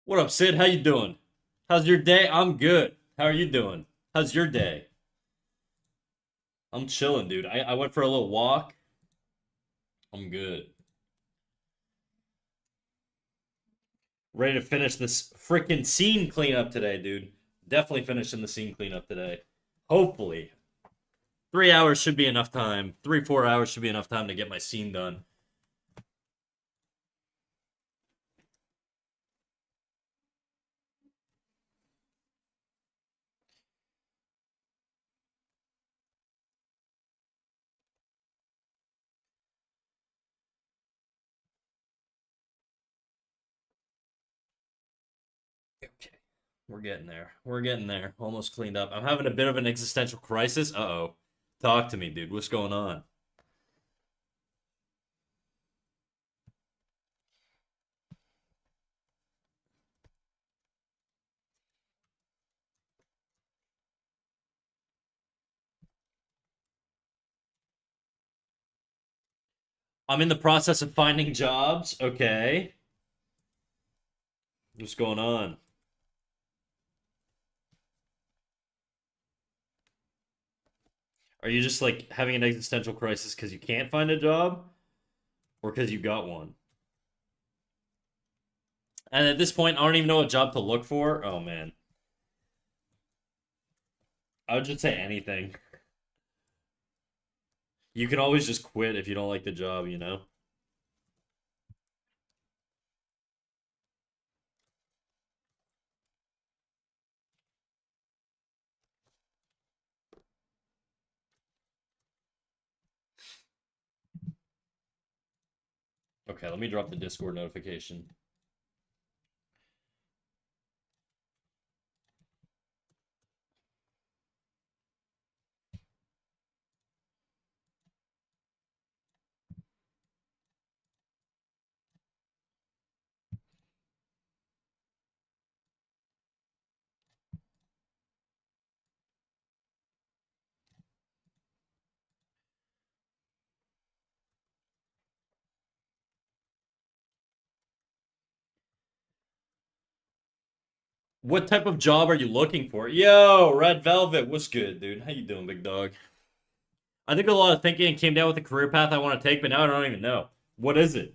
What up, Sid? How you doing? How's your day? I'm good. How are you doing? How's your day? I'm chilling, dude. I went for a little walk. I'm good. Ready to finish this freaking scene cleanup today, dude. Definitely finishing the scene cleanup today. Hopefully. 3 hours should be enough time. 3, 4 hours should be enough time to get my scene done. Okay. We're getting there. We're getting there. Almost cleaned up. I'm having a bit of an existential crisis. Uh-oh. Talk to me, dude. What's going on? I'm in the process of finding jobs. Okay. What's going on? Are you just like having an existential crisis because you can't find a job or because you got one? And at this point, I don't even know what job to look for. Oh man. I would just say anything. You can always just quit if you don't like the job, you know? Okay, let me drop the Discord notification. What type of job are you looking for? Yo, Red Velvet, what's good, dude? How you doing, big dog? I think a lot of thinking came down with the career path I want to take, but now I don't even know. What is it?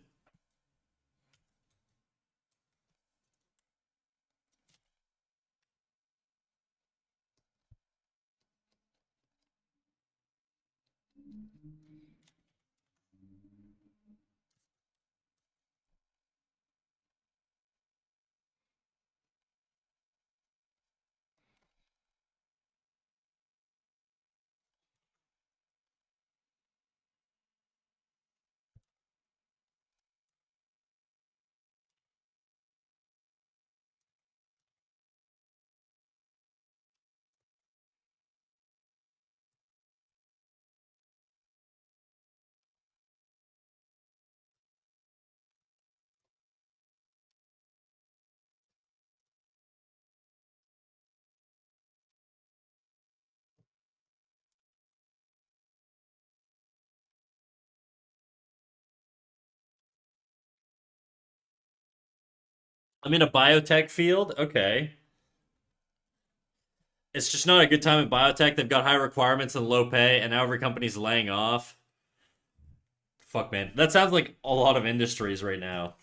I'm in a biotech field. Okay. It's just not a good time in biotech. They've got high requirements and low pay, and now every company's laying off. Fuck, man. That sounds like a lot of industries right now.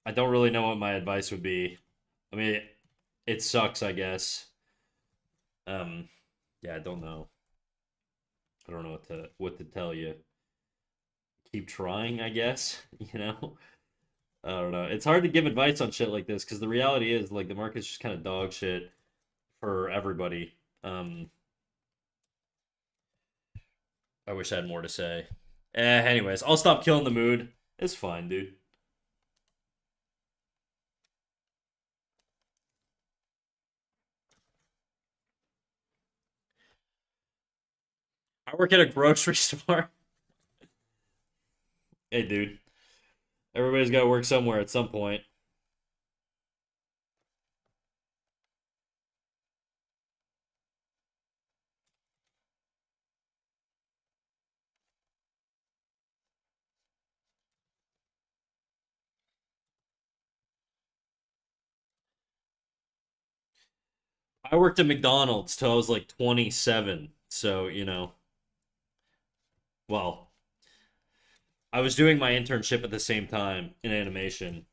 I don't really know what my advice would be. I mean, it sucks, I guess. Um, yeah, I don't know. I don't know what to tell you. Keep trying, I guess. You know, I don't know. It's hard to give advice on shit like this because the reality is like the market's just kind of dog shit for everybody. Um, I wish I had more to say. Anyways, I'll stop killing the mood. It's fine, dude. I work at a grocery store. Hey, dude. Everybody's got to work somewhere at some point. I worked at McDonald's till I was like 27. So, you know, well, I was doing my internship at the same time in animation.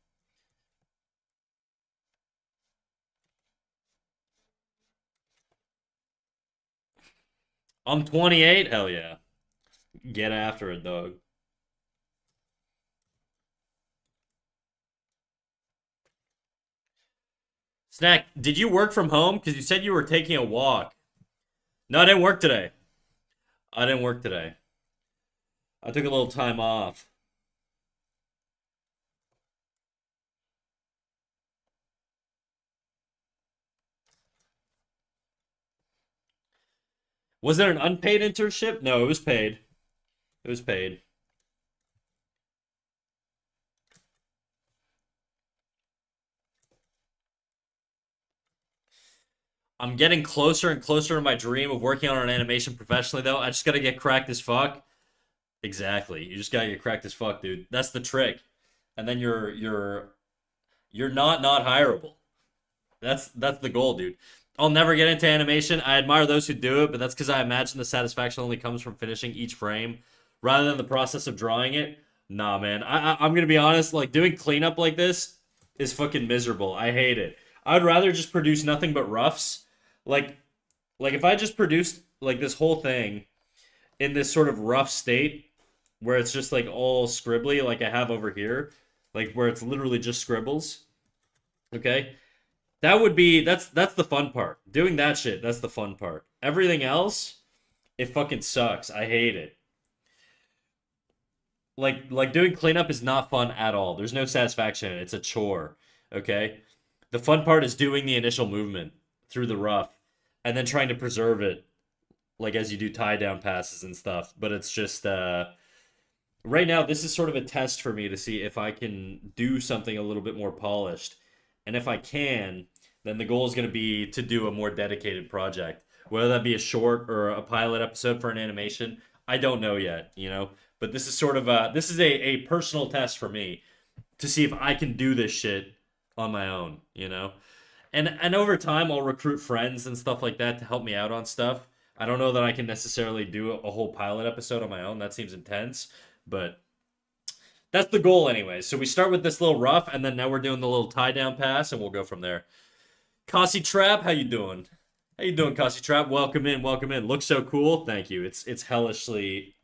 I'm 28. Hell yeah. Get after it, dog. Snack, did you work from home? Because you said you were taking a walk. No, I didn't work today. I didn't work today. I took a little time off. Was it an unpaid internship? No, it was paid. It was paid. I'm getting closer and closer to my dream of working on an animation professionally, though. I just gotta get cracked as fuck. Exactly. You just gotta get cracked as fuck, dude. That's the trick. And then you're not hireable. That's the goal, dude. I'll never get into animation. I admire those who do it, but that's because I imagine the satisfaction only comes from finishing each frame rather than the process of drawing it. Nah, man. I'm gonna be honest. Like doing cleanup like this is fucking miserable. I hate it. I'd rather just produce nothing but roughs. Like like if I just produced like this whole thing in this sort of rough state where it's just like all scribbly, like I have over here, like where it's literally just scribbles. Okay, that's the fun part. Doing that shit, that's the fun part. Everything else, it fucking sucks. I hate it. Like doing cleanup is not fun at all. There's no satisfaction in it. It's a chore. Okay? The fun part is doing the initial movement through the rough and then trying to preserve it like as you do tie down passes and stuff. But it's just right now this is sort of a test for me to see if I can do something a little bit more polished. And if I can, then the goal is going to be to do a more dedicated project. Whether that be a short or a pilot episode for an animation, I don't know yet, you know. But this is sort of a personal test for me to see if I can do this shit on my own, you know. And over time I'll recruit friends and stuff like that to help me out on stuff. I don't know that I can necessarily do a whole pilot episode on my own. That seems intense, but that's the goal anyway. So we start with this little rough, and then now we're doing the little tie down pass, and we'll go from there. Kasi Trap, how you doing? How you doing, Kasi Trap? Welcome in, welcome in. Looks so cool. Thank you. It's hellishly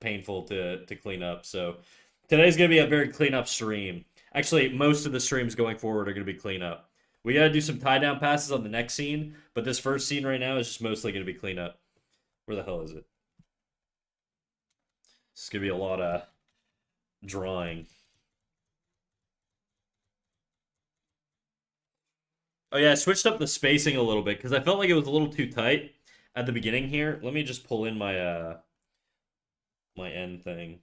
painful to clean up. So today's gonna be a very clean up stream. Actually, most of the streams going forward are gonna be clean up. We gotta do some tie down passes on the next scene, but this first scene right now is just mostly gonna be clean up. Where the hell is it? It's gonna be a lot of drawing. Oh yeah, I switched up the spacing a little bit because I felt like it was a little too tight at the beginning here. Let me just pull in my end thing.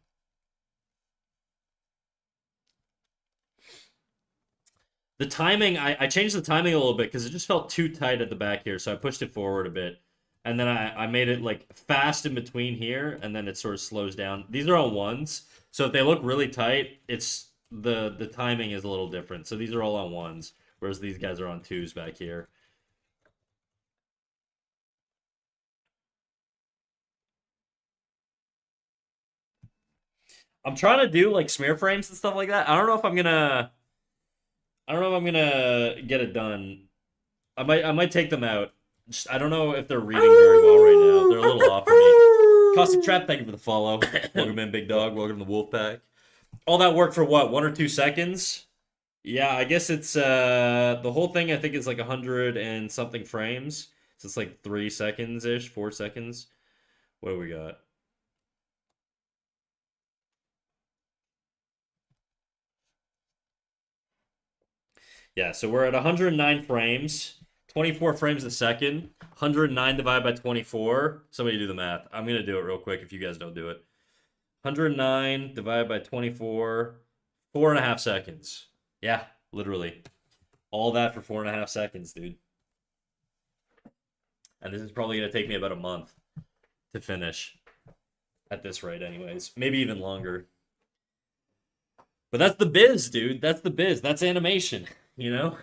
The timing, I changed the timing a little bit because it just felt too tight at the back here, so I pushed it forward a bit. And then I made it like fast in between here, and then it sort of slows down. These are on ones, so if they look really tight, it's the timing is a little different. So these are all on ones, whereas these guys are on twos back here. I'm trying to do like smear frames and stuff like that. I don't know if I'm gonna get it done. I might take them out. Just, I don't know if they're reading very well right now. They're a little off for me. Caustic Trap, thank you for the follow. Welcome in, Big Dog. Welcome to the Wolf Pack. All that work for what? 1 or 2 seconds? Yeah, I guess it's the whole thing. I think is like 100 and something frames. So it's like 3 seconds ish, 4 seconds. What do we got? Yeah, so we're at 109 frames, 24 frames a second. 109 divided by 24. Somebody do the math. I'm gonna do it real quick if you guys don't do it. 109 divided by 24, 4.5 seconds. Yeah, literally. All that for 4.5 seconds, dude. And this is probably gonna take me about a month to finish at this rate, anyways. Maybe even longer. But that's the biz, dude. That's the biz. That's animation, you know?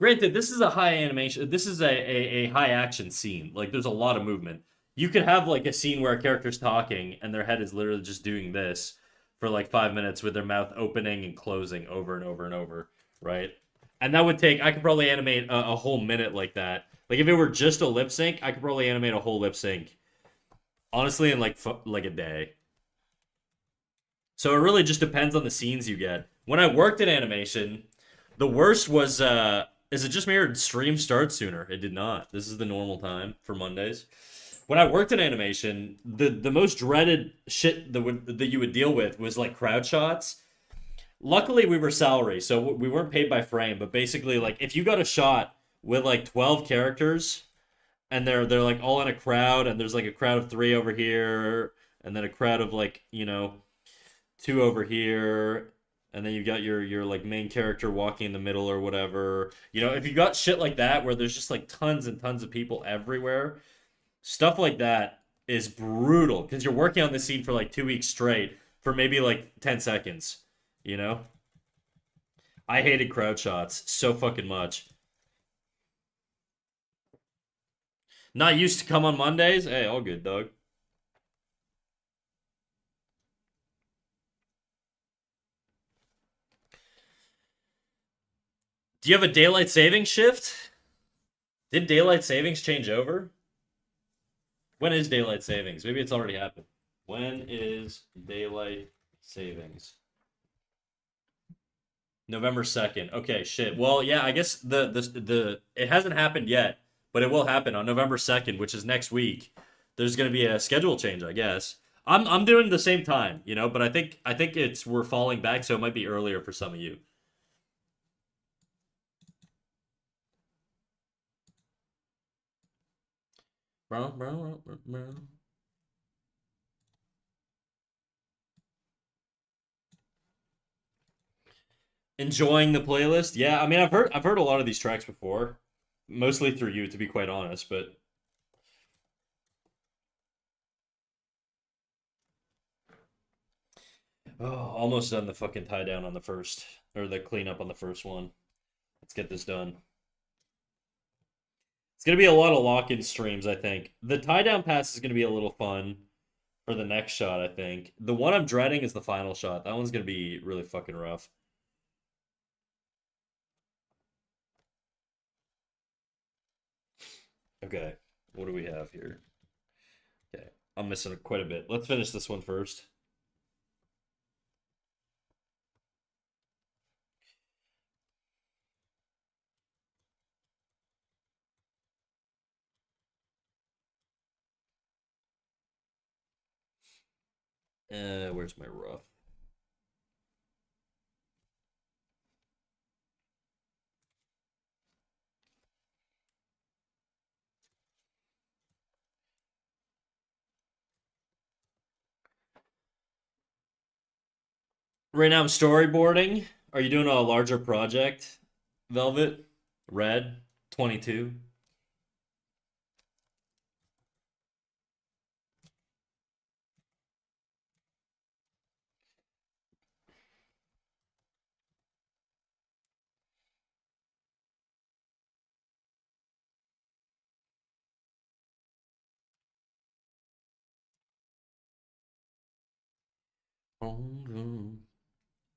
Granted, this is a high animation. This is a high action scene. Like, there's a lot of movement. You could have like a scene where a character's talking and their head is literally just doing this for like 5 minutes with their mouth opening and closing over and over and over, right? And that would take. I could probably animate a whole minute like that. Like if it were just a lip sync, I could probably animate a whole lip sync. Honestly, in like a day. So it really just depends on the scenes you get. When I worked in animation, the worst was is it just me or did stream start sooner? It did not. This is the normal time for Mondays. When I worked in animation, the most dreaded shit that you would deal with was like crowd shots. Luckily, we were salary, so we weren't paid by frame. But basically, like if you got a shot with like 12 characters and they're like all in a crowd, and there's like a crowd of three over here, and then a crowd of like two over here, and then you got your like main character walking in the middle or whatever. If you got shit like that where there's just like tons and tons of people everywhere, stuff like that is brutal because you're working on the scene for like 2 weeks straight for maybe like 10 seconds. You know, I hated crowd shots so fucking much. Not used to come on Mondays. Hey, all good, dog. Do you have a daylight savings shift? Did daylight savings change over? When is daylight savings? Maybe it's already happened. When is daylight savings? November 2nd. Okay, shit. Well, yeah, I guess the it hasn't happened yet, but it will happen on November 2nd, which is next week. There's going to be a schedule change, I guess. I'm doing the same time, but I think it's we're falling back, so it might be earlier for some of you. Enjoying the playlist? Yeah, I mean, I've heard a lot of these tracks before, mostly through you, to be quite honest. But oh, almost done the fucking tie down on the first, or the cleanup on the first one. Let's get this done. It's gonna be a lot of lock-in streams, I think. The tie down pass is gonna be a little fun for the next shot, I think. The one I'm dreading is the final shot. That one's gonna be really fucking rough. Okay, what do we have here? Okay, I'm missing quite a bit. Let's finish this one first. Where's my rough? Right now I'm storyboarding. Are you doing a larger project, Velvet? Red 22.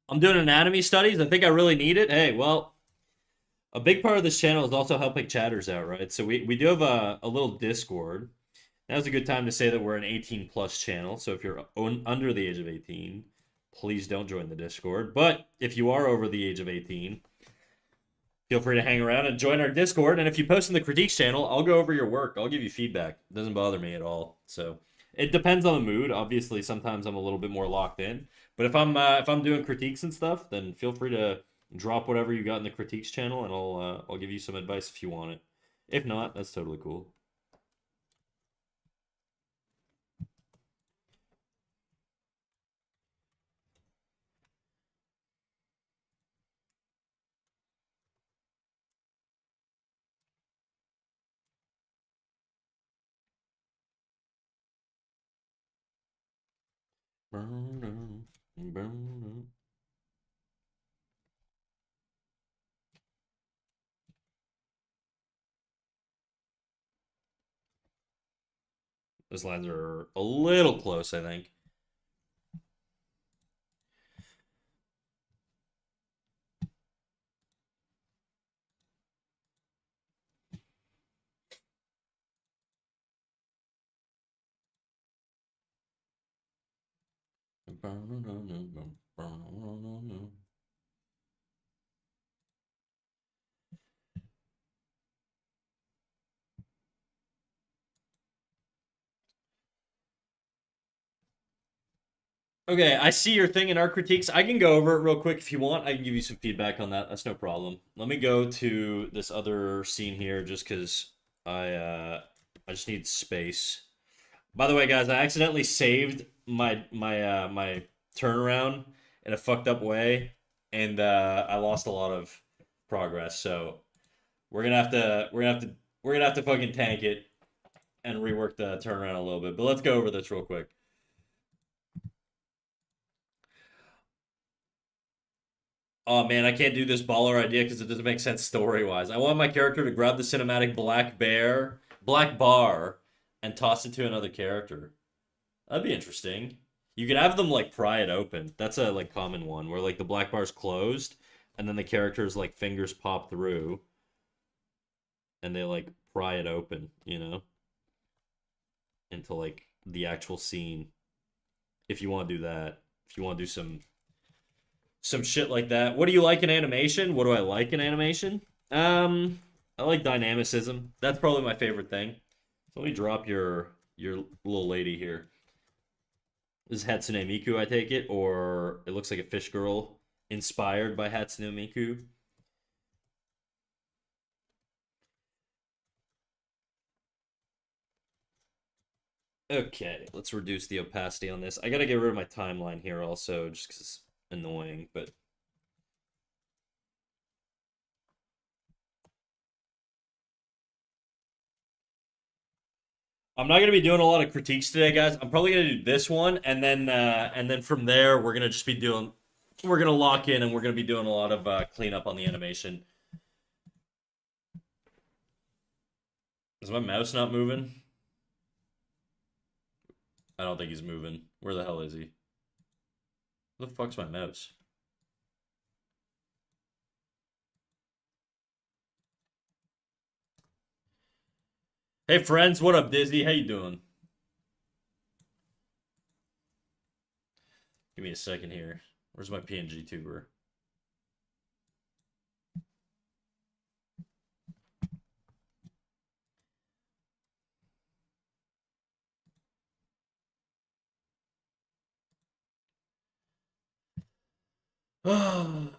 I'm doing anatomy studies. I think I really need it. Hey, well, a big part of this channel is also helping chatters out, right? So we do have a little Discord. Now's a good time to say that we're an 18 plus channel. So if you're under the age of 18, please don't join the Discord. But if you are over the age of 18, feel free to hang around and join our Discord. And if you post in the critiques channel, I'll go over your work. I'll give you feedback. It doesn't bother me at all. So it depends on the mood. Obviously, sometimes I'm a little bit more locked in. But if I'm doing critiques and stuff, then feel free to drop whatever you got in the critiques channel, and I'll give you some advice if you want it. If not, that's totally cool. Those lines are a little close, I think. Okay, I see your thing in art critiques. I can go over it real quick if you want. I can give you some feedback on that. That's no problem. Let me go to this other scene here just because I just need space. By the way, guys, I accidentally saved my turnaround in a fucked up way, and I lost a lot of progress. So we're gonna have to fucking tank it and rework the turnaround a little bit. But let's go over this real quick. Oh man, I can't do this baller idea because it doesn't make sense story wise. I want my character to grab the cinematic black bar, and toss it to another character. That'd be interesting. You could have them like pry it open. That's a like common one where like the black bar's closed, and then the character's like fingers pop through, and they like pry it open, into like the actual scene. If you want to do that, if you want to do some shit like that. What do you like in animation? What do I like in animation? I like dynamicism. That's probably my favorite thing. So let me drop your little lady here. This is Hatsune Miku, I take it, or it looks like a fish girl inspired by Hatsune Miku. Okay, let's reduce the opacity on this. I gotta get rid of my timeline here also, just because it's annoying, but I'm not gonna be doing a lot of critiques today, guys. I'm probably gonna do this one, and then from there we're gonna just be doing, we're gonna lock in, and we're gonna be doing a lot of cleanup on the animation. Is my mouse not moving? I don't think he's moving. Where the hell is he? Where the fuck's my mouse? Hey friends, what up, Disney? How you doing? Give me a second here. Where's my PNG tuber? Yeah,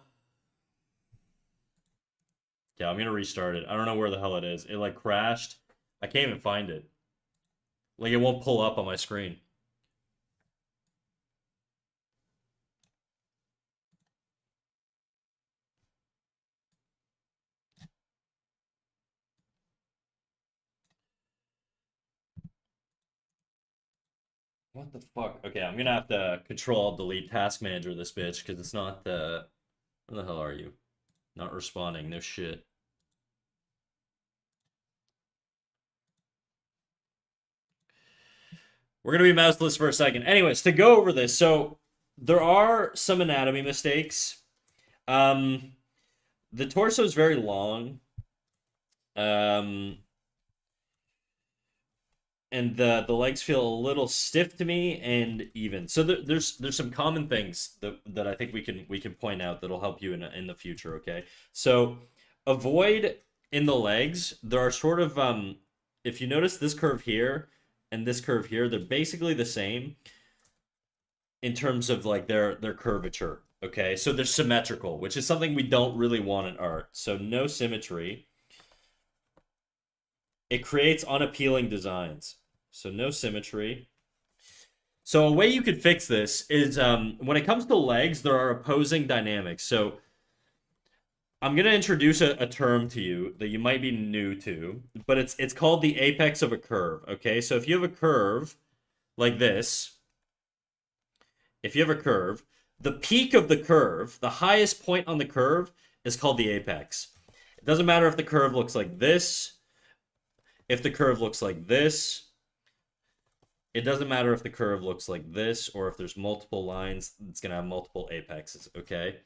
I'm gonna restart it. I don't know where the hell it is. It like crashed. I can't even find it. Like it won't pull up on my screen. What the fuck? Okay, I'm gonna have to control delete task manager this bitch because it's not where the hell are you? Not responding. No shit. We're gonna be mouseless for a second. Anyways, to go over this, so there are some anatomy mistakes. Um, the torso is very long. Um, and the legs feel a little stiff to me and even. So there's some common things that I think we can point out that'll help you in the future. Okay, so avoid in the legs. There are sort of if you notice this curve here and this curve here, they're basically the same in terms of like their curvature. Okay, so they're symmetrical, which is something we don't really want in art. So no symmetry. It creates unappealing designs. So no symmetry. So a way you could fix this is when it comes to legs, there are opposing dynamics. So I'm gonna introduce a term to you that you might be new to, but it's called the apex of a curve. Okay, so if you have a curve like this, if you have a curve, the peak of the curve, the highest point on the curve, is called the apex. It doesn't matter if the curve looks like this, if the curve looks like this, it doesn't matter if the curve looks like this or if there's multiple lines, it's gonna have multiple apexes, okay?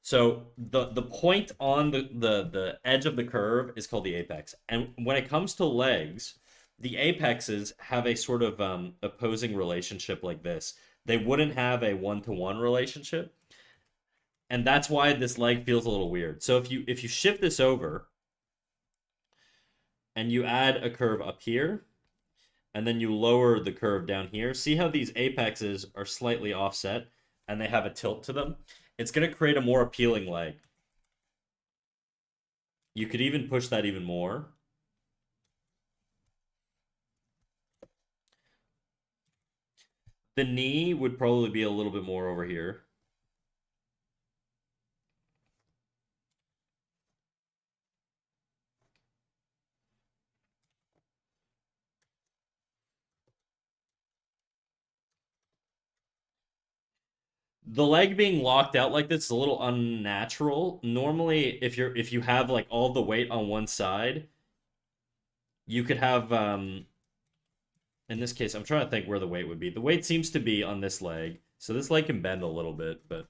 So the point on the edge of the curve is called the apex. And when it comes to legs, the apexes have a sort of opposing relationship like this. They wouldn't have a one-to-one relationship, and that's why this leg feels a little weird. So if you shift this over and you add a curve up here, and then you lower the curve down here, see how these apexes are slightly offset and they have a tilt to them? It's going to create a more appealing leg. You could even push that even more. The knee would probably be a little bit more over here. The leg being locked out like this is a little unnatural. Normally, if you have like all the weight on one side, you could have in this case, I'm trying to think where the weight would be. The weight seems to be on this leg. So this leg can bend a little bit, but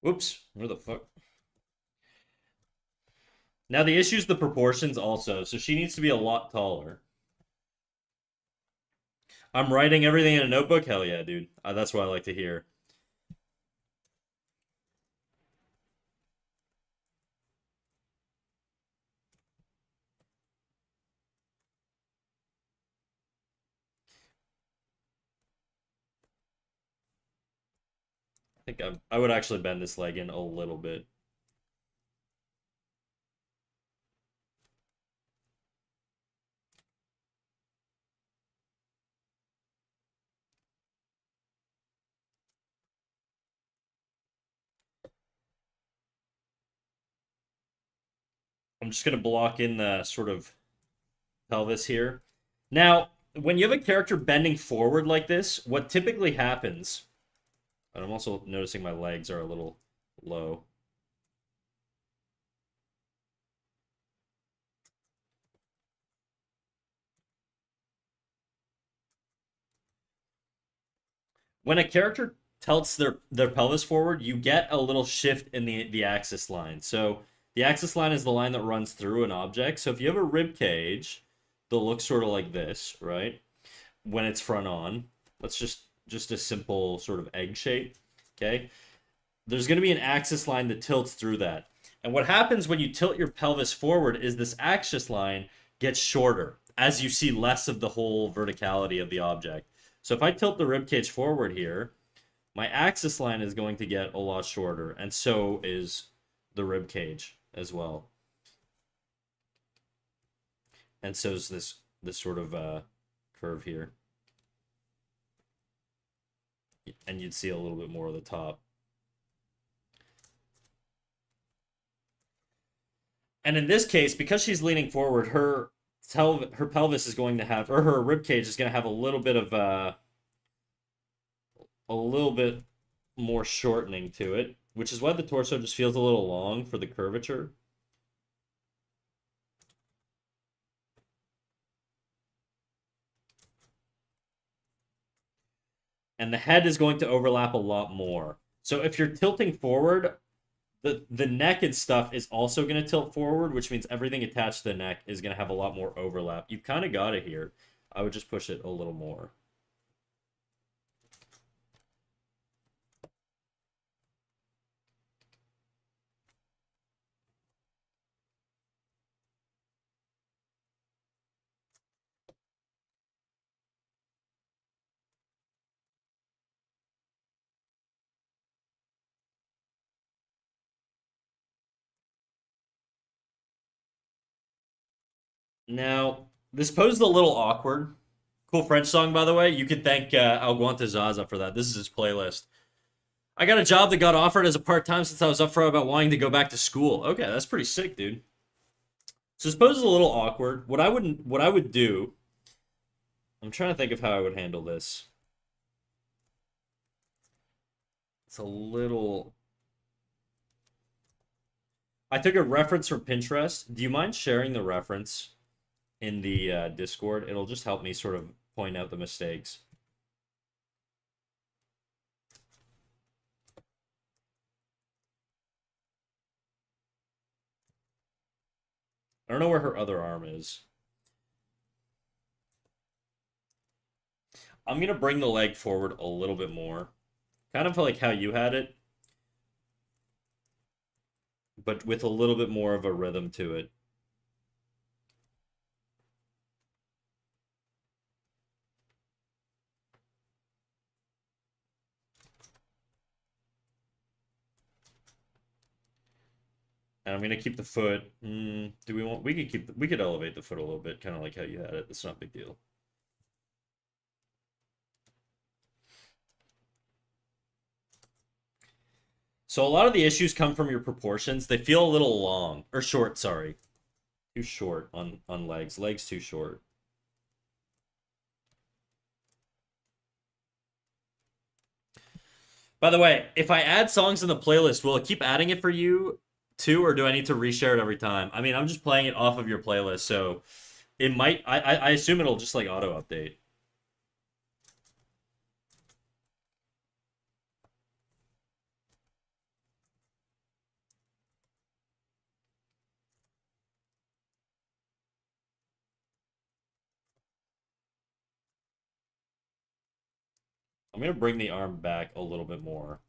whoops, where the fuck? Now the issue is the proportions also, so she needs to be a lot taller. I'm writing everything in a notebook? Hell yeah, dude. That's what I like to hear. I think I would actually bend this leg in a little bit. I'm just going to block in the sort of pelvis here. Now, when you have a character bending forward like this, what typically happens, and I'm also noticing my legs are a little low. When a character tilts their pelvis forward, you get a little shift in the axis line. So the axis line is the line that runs through an object. So if you have a rib cage, they'll look sort of like this, right? When it's front on, let's just a simple sort of egg shape, okay? There's going to be an axis line that tilts through that. And what happens when you tilt your pelvis forward is this axis line gets shorter as you see less of the whole verticality of the object. So if I tilt the ribcage forward here, my axis line is going to get a lot shorter, and so is the ribcage as well. And so is this sort of curve here. And you'd see a little bit more of the top. And in this case, because she's leaning forward, her pelvis is going to have, or her rib cage is going to have a little bit of a little bit more shortening to it, which is why the torso just feels a little long for the curvature. And the head is going to overlap a lot more. So if you're tilting forward, the neck and stuff is also going to tilt forward, which means everything attached to the neck is going to have a lot more overlap. You've kind of got it here. I would just push it a little more. Now, this pose is a little awkward. Cool French song, by the way. You can thank Alguanta Zaza for that. This is his playlist. I got a job that got offered as a part time since I was upfront about wanting to go back to school. Okay, that's pretty sick, dude. So this pose is a little awkward. What I would do. I'm trying to think of how I would handle this. It's a little. I took a reference from Pinterest. Do you mind sharing the reference in the Discord? It'll just help me sort of point out the mistakes. I don't know where her other arm is. I'm gonna bring the leg forward a little bit more. Kind of like how you had it, but with a little bit more of a rhythm to it. And I'm gonna keep the foot. Do we want? We could keep. We could elevate the foot a little bit, kind of like how you had it. It's not a big deal. So a lot of the issues come from your proportions. They feel a little long or short. Sorry, too short on legs. Legs too short. By the way, if I add songs in the playlist, will it keep adding it for you too, or do I need to reshare it every time? I mean, I'm just playing it off of your playlist, so it might. I assume it'll just like auto update. I'm gonna bring the arm back a little bit more.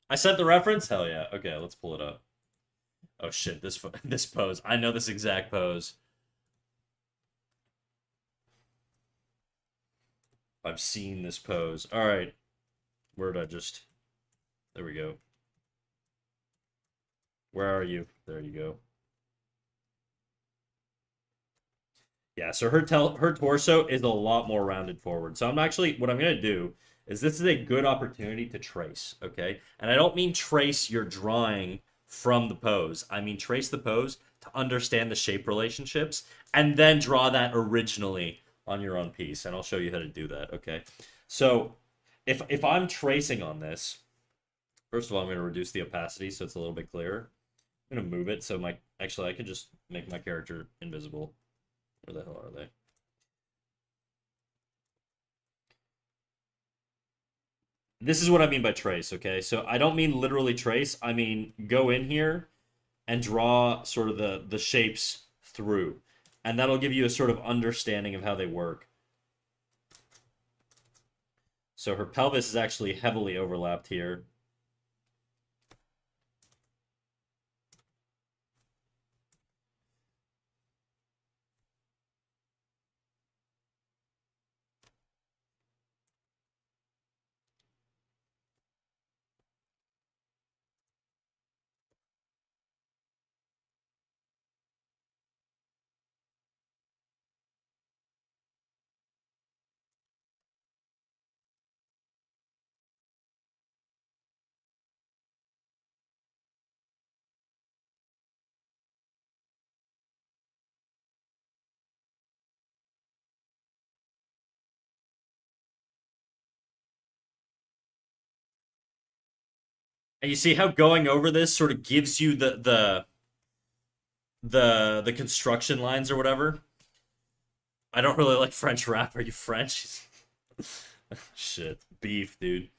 I sent the reference? Hell yeah. Okay, let's pull it up. Oh shit, this this pose. I know this exact pose. I've seen this pose. All right. Where'd I just... There we go. Where are you? There you go. Yeah, so her torso is a lot more rounded forward. So I'm actually... What I'm going to do is this is a good opportunity to trace, okay? And I don't mean trace your drawing from the pose. I mean trace the pose to understand the shape relationships and then draw that originally on your own piece. And I'll show you how to do that, okay? So if I'm tracing on this, first of all, I'm going to reduce the opacity so it's a little bit clearer. I'm going to move it so my... Actually, I could just make my character invisible. Where the hell are they? This is what I mean by trace, okay? So I don't mean literally trace. I mean go in here and draw sort of the shapes through. And that'll give you a sort of understanding of how they work. So her pelvis is actually heavily overlapped here. And you see how going over this sort of gives you the construction lines or whatever. I don't really like French rap. Are you French? Shit. Beef, dude.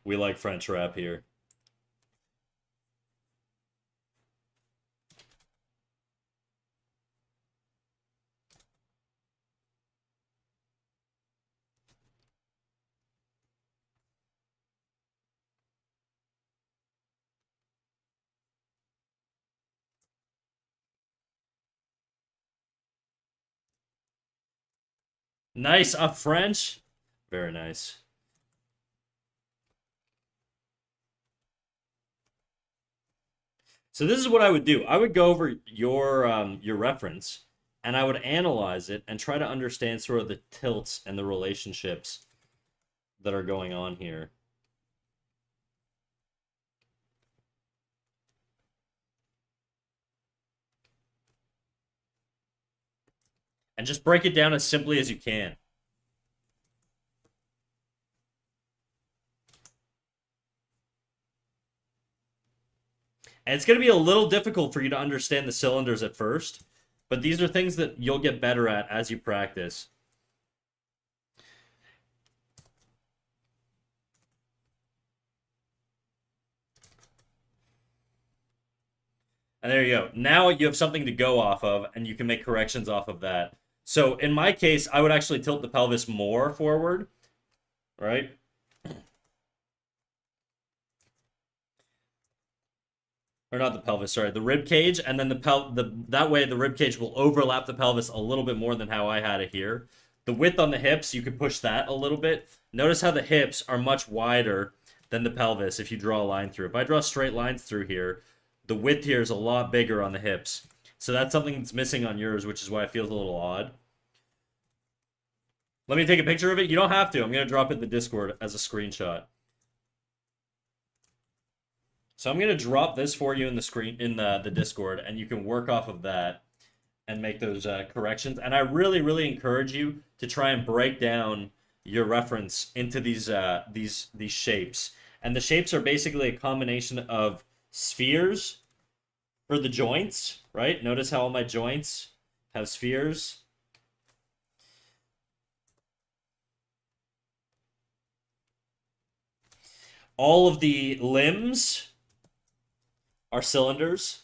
We like French rap here. Nice. French. Very nice. So this is what I would do. I would go over your reference and I would analyze it and try to understand sort of the tilts and the relationships that are going on here. and just break it down as simply as you can. And it's going to be a little difficult for you to understand the cylinders at first, but these are things that you'll get better at as you practice. And there you go. Now you have something to go off of, and you can make corrections off of that. So in my case, I would actually tilt the pelvis more forward, right? Or not the pelvis, sorry, the rib cage, and then that way the rib cage will overlap the pelvis a little bit more than how I had it here. The width on the hips, you could push that a little bit. Notice how the hips are much wider than the pelvis if you draw a line through. If I draw straight lines through here, the width here is a lot bigger on the hips. So that's something that's missing on yours, which is why it feels a little odd. Let me take a picture of it. You don't have to. I'm going to drop it in the Discord as a screenshot. So I'm going to drop this for you in the Discord, and you can work off of that and make those corrections. And I really, really encourage you to try and break down your reference into these shapes. And the shapes are basically a combination of spheres for the joints, right? Notice how all my joints have spheres. All of the limbs are cylinders.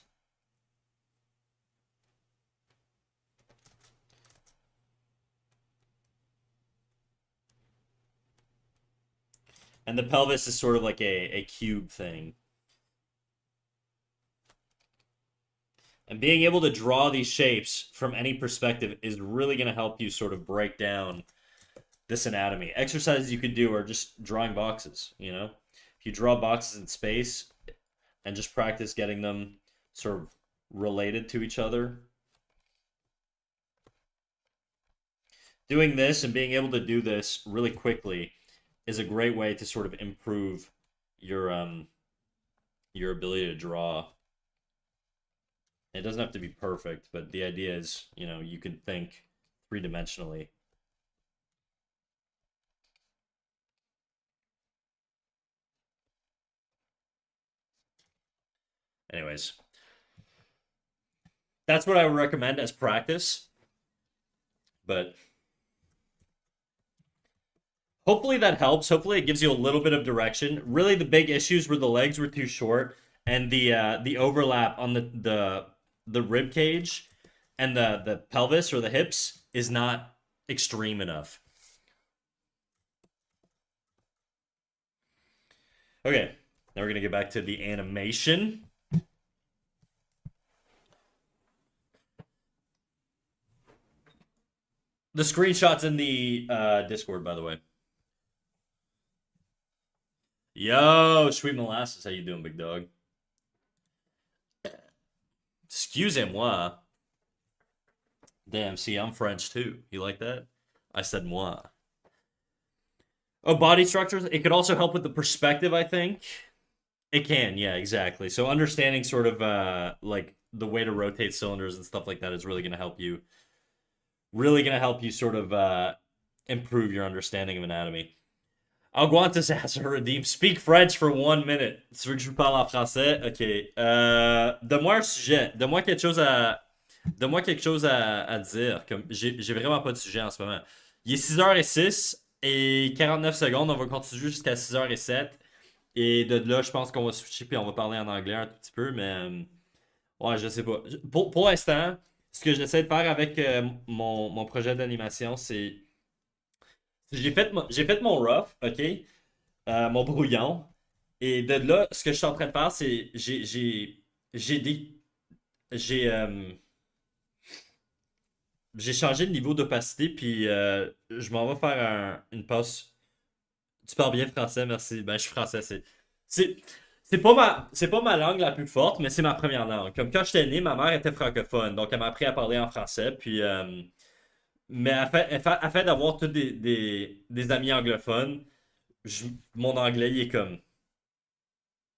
And the pelvis is sort of like a cube thing. And being able to draw these shapes from any perspective is really going to help you sort of break down this anatomy. Exercises you could do are just drawing boxes, you know? If you draw boxes in space and just practice getting them sort of related to each other. Doing this and being able to do this really quickly is a great way to sort of improve your ability to draw. It doesn't have to be perfect, but the idea is, you know, you can think three-dimensionally. Anyways, that's what I would recommend as practice. But hopefully that helps. Hopefully it gives you a little bit of direction. Really, the big issues were the legs were too short and the overlap on the rib cage and the pelvis or the hips is not extreme enough. Okay, now we're gonna get back to the animation. The screenshot's in the Discord, by the way. Yo, Sweet Molasses, how you doing, big dog? Excusez-moi. Damn, see, I'm French too. You like that? I said moi. Oh, body structures. It could also help with the perspective, I think. It can, yeah, exactly. So understanding sort of like the way to rotate cylinders and stuff like that is really gonna help you sort of improve your understanding of anatomy. Augmentus has a redeem. Speak French for 1 minute. Tu veux que je vous parle en français? Ok. Donne-moi un sujet. Donne-moi quelque chose à dire. Comme j'ai vraiment pas de sujet en ce moment. Il est 6h06 et 49 secondes. On va continuer jusqu'à 6h07. Et de là, je pense qu'on va switcher puis on va parler en anglais un tout petit peu. Mais ouais, je sais pas. Pour l'instant, ce que j'essaie de faire avec mon projet d'animation, c'est j'ai fait mon rough, ok? Mon brouillon. Et de là, ce que je suis en train de faire, c'est j'ai des j'ai j'ai changé de niveau d'opacité puis je m'en vais faire une passe. Tu parles bien français, merci. Ben je suis français, c'est c'est pas ma langue la plus forte, mais c'est ma première langue. Comme quand j'étais né, ma mère était francophone, donc elle m'a appris à parler en français puis mais afin d'avoir tous des amis anglophones, mon anglais il est comme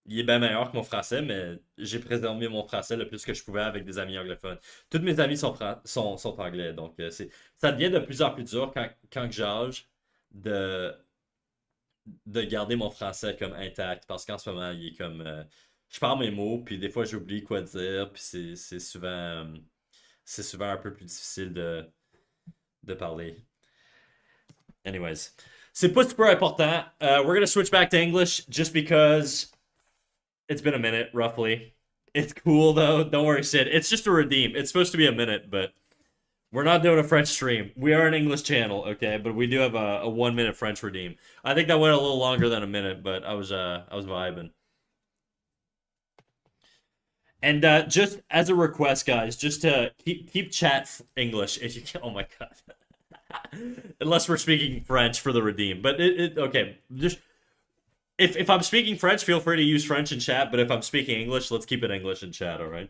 il est bien meilleur que mon français, mais j'ai préservé mon français le plus que je pouvais avec des amis anglophones. Tous mes amis sont anglais, donc ça devient de plus en plus dur quand que j'âge de, de garder mon français comme intact, parce qu'en ce moment, il est comme... je parle mes mots, puis des fois j'oublie quoi dire, puis c'est souvent un peu plus difficile de parler. Anyways, c'est pas super important. We're gonna switch back to English just because it's been a minute, roughly. It's cool though. Don't worry, Sid. It's just a redeem. It's supposed to be a minute, but we're not doing a French stream. We are an English channel, okay? But we do have a 1 minute French redeem. I think that went a little longer than a minute, but I was vibing. And just as a request, guys, just to keep chat English if you can. Oh my god. Unless we're speaking French for the redeem, but okay. Just if I'm speaking French, feel free to use French in chat. But if I'm speaking English, let's keep it English in chat. All right.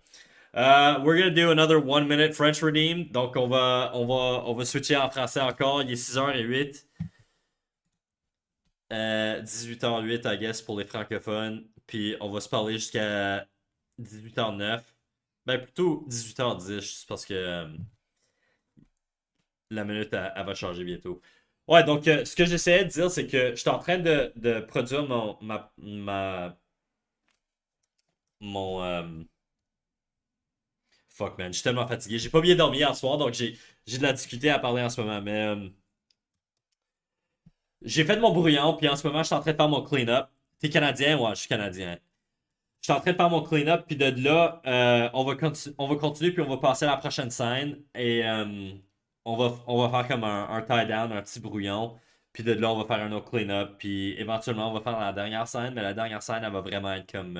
We're gonna do another 1 minute French redeem. Donc on va switcher en français encore. Il est 6h08. 18h08, I guess, pour les francophones. Puis on va se parler jusqu'à 18h09. Ben plutôt 18h10, c'est parce que la minute elle va changer bientôt. Ouais, donc ce que j'essayais de dire, c'est que je suis en train de produire mon fuck man, je suis tellement fatigué. J'ai pas bien dormi hier soir, donc j'ai de la difficulté à parler en ce moment. Mais j'ai fait de mon brouillon, puis en ce moment, je suis en train de faire mon clean-up. T'es Canadien? Ouais, je suis Canadien. Je suis en train de faire mon clean-up, puis de là, on va continuer, puis on va passer à la prochaine scène. Et on va faire comme un tie-down, un petit brouillon. Puis de là, on va faire un autre clean-up. Puis éventuellement, on va faire la dernière scène. Mais la dernière scène, elle va vraiment être comme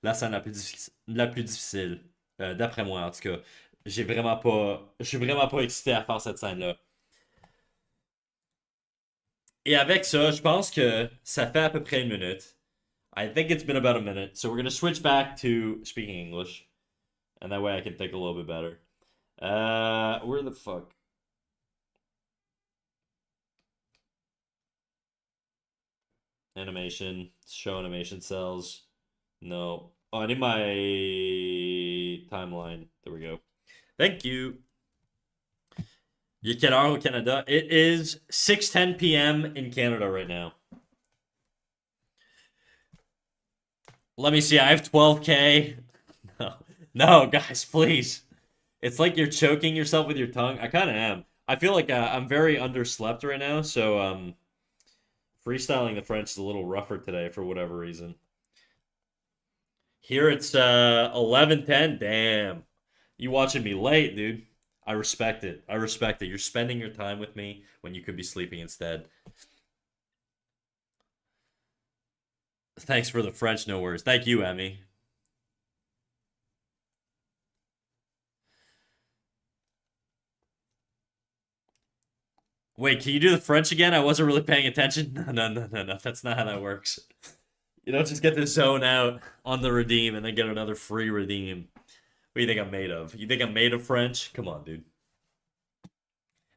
la scène la plus difficile. D'après moi, en tout cas. Je suis vraiment pas excité à faire cette scène-là. Et avec ça, je pense que ça fait à peu près 1 minute. I think it's been about a minute. So we're gonna switch back to speaking English. And that way I can think a little bit better. Where the fuck? Animation. Show animation cells. No. Oh, I need my timeline. There we go. Thank you. Il est quelle heure au Canada? It is 6:10 p.m. in Canada right now. Let me see. I have 12K. No, no, guys, please. It's like you're choking yourself with your tongue. I kind of am. I feel like I'm very underslept right now, so freestyling the French is a little rougher today for whatever reason. Here it's 11:10. Damn, you watching me late, dude. I respect it. I respect it. You're spending your time with me when you could be sleeping instead. Thanks for the French, no worries. Thank you, Emmy. Wait, can you do the French again? I wasn't really paying attention. No, no, no, no, no. That's not how that works. You don't just get the zone out on the redeem and then get another free redeem. What do you think I'm made of? You think I'm made of French? Come on, dude.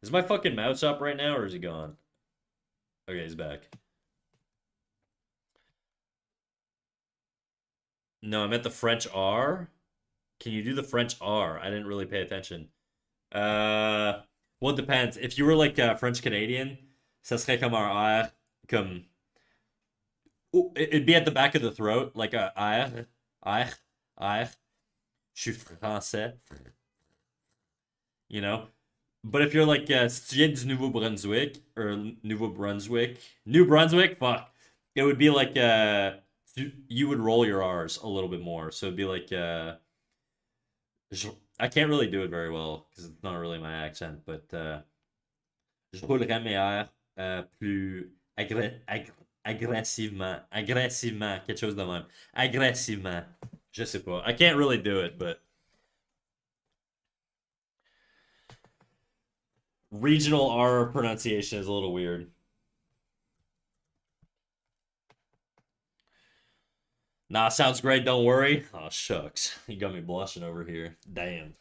Is my fucking mouse up right now or is he gone? Okay, he's back. No, I'm at the French R. Can you do the French R? I didn't really pay attention. Well, it depends. If you were like French Canadian, ça serait comme un R, comme. Ooh, it'd be at the back of the throat, like a R, R, R. Je suis français, you know? But if you're like, si tu viens du Nouveau-Brunswick, or Nouveau-Brunswick, New Brunswick, fuck. It would be like, you would roll your R's a little bit more. So it'd be like, I can't really do it very well because it's not really my accent, but je roulerais mes R plus agressivement. Agressivement, quelque chose de même. Agressivement. Je sais pas. I can't really do it, but regional R pronunciation is a little weird. Nah, sounds great. Don't worry. Oh, shucks. You got me blushing over here. Damn.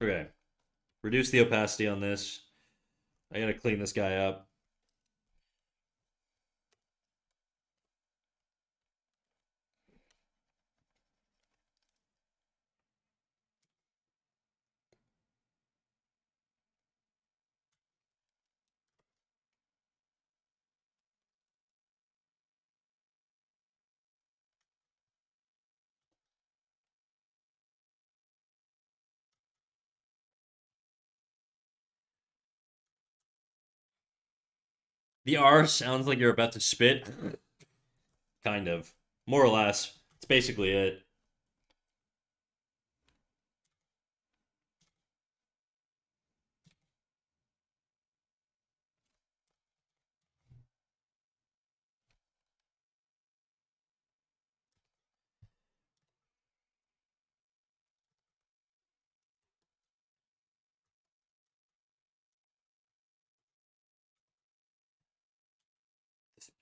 Okay. Reduce the opacity on this. I gotta clean this guy up. The R sounds like you're about to spit. Kind of. More or less. It's basically it.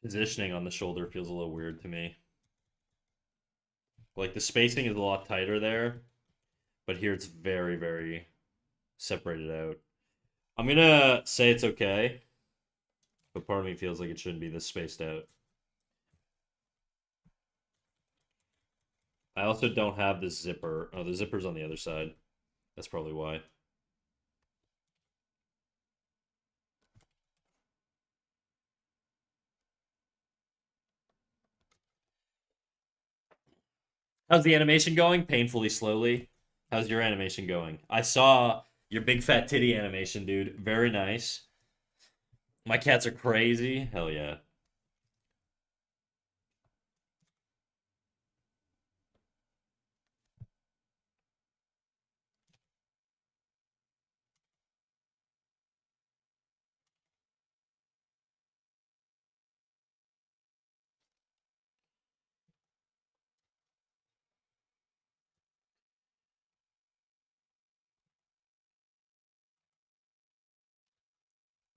Positioning on the shoulder feels a little weird to me. Like the spacing is a lot tighter there, but here it's very, very separated out. I'm gonna say it's okay, but part of me feels like it shouldn't be this spaced out. I also don't have this zipper. Oh, the zipper's on the other side. That's probably why. How's the animation going? Painfully slowly. How's your animation going? I saw your big fat titty animation, dude. Very nice. My cats are crazy. Hell yeah.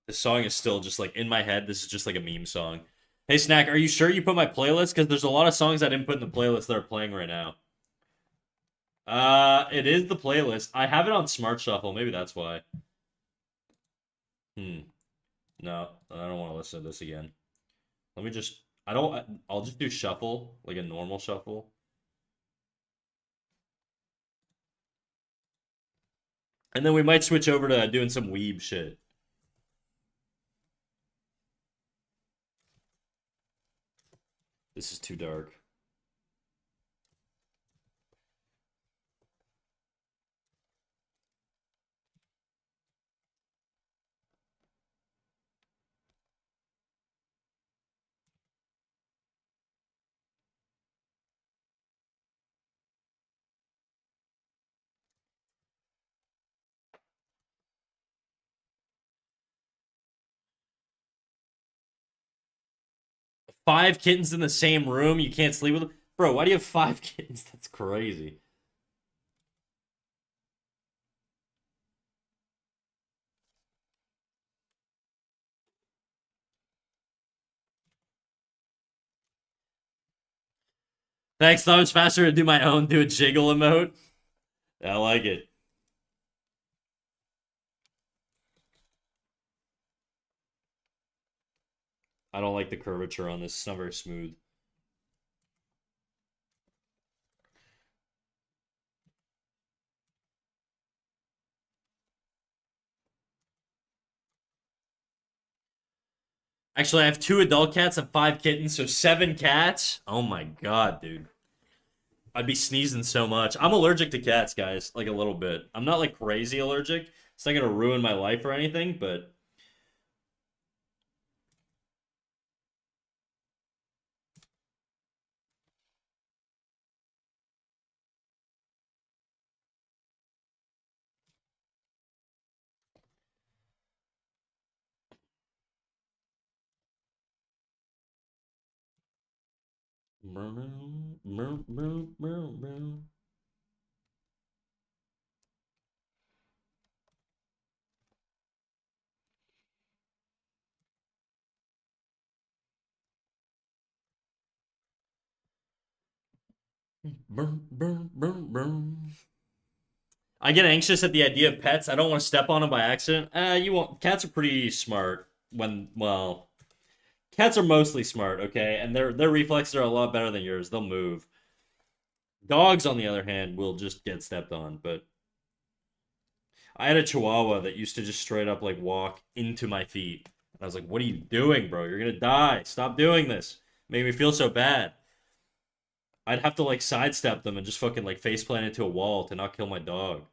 This song is still just like in my head. This is just like a meme song. Hey, Snack, are you sure you put my playlist? Because there's a lot of songs I didn't put in the playlist that are playing right now. It is the playlist. I have it on Smart Shuffle. Maybe that's why. Hmm. No, I don't want to listen to this again. Let me just. I don't. I'll just do shuffle, like a normal shuffle. And then we might switch over to doing some weeb shit. This is too dark. 5 kittens in the same room. You can't sleep with them, bro. Why do you have 5 kittens? That's crazy. Thanks. Thought it was faster to do my own. Do a jiggle emote. I like it. I don't like the curvature on this. It's not very smooth. 'Actually, I have 2 adult cats and 5 kittens, so 7 cats. Oh my god, dude. I'd be sneezing so much. I'm allergic to cats, guys, like a little bit. I'm not like crazy allergic. It's not gonna ruin my life or anything, but I get anxious at the idea of pets. I don't want to step on them by accident. You won't. Cats are pretty smart. Cats are mostly smart, okay, and their reflexes are a lot better than yours. They'll move. Dogs, on the other hand, will just get stepped on. But I had a Chihuahua that used to just straight up like walk into my feet. And I was like, "What are you doing, bro? You're gonna die. Stop doing this." Made me feel so bad. I'd have to like sidestep them and just fucking like face plant into a wall to not kill my dog.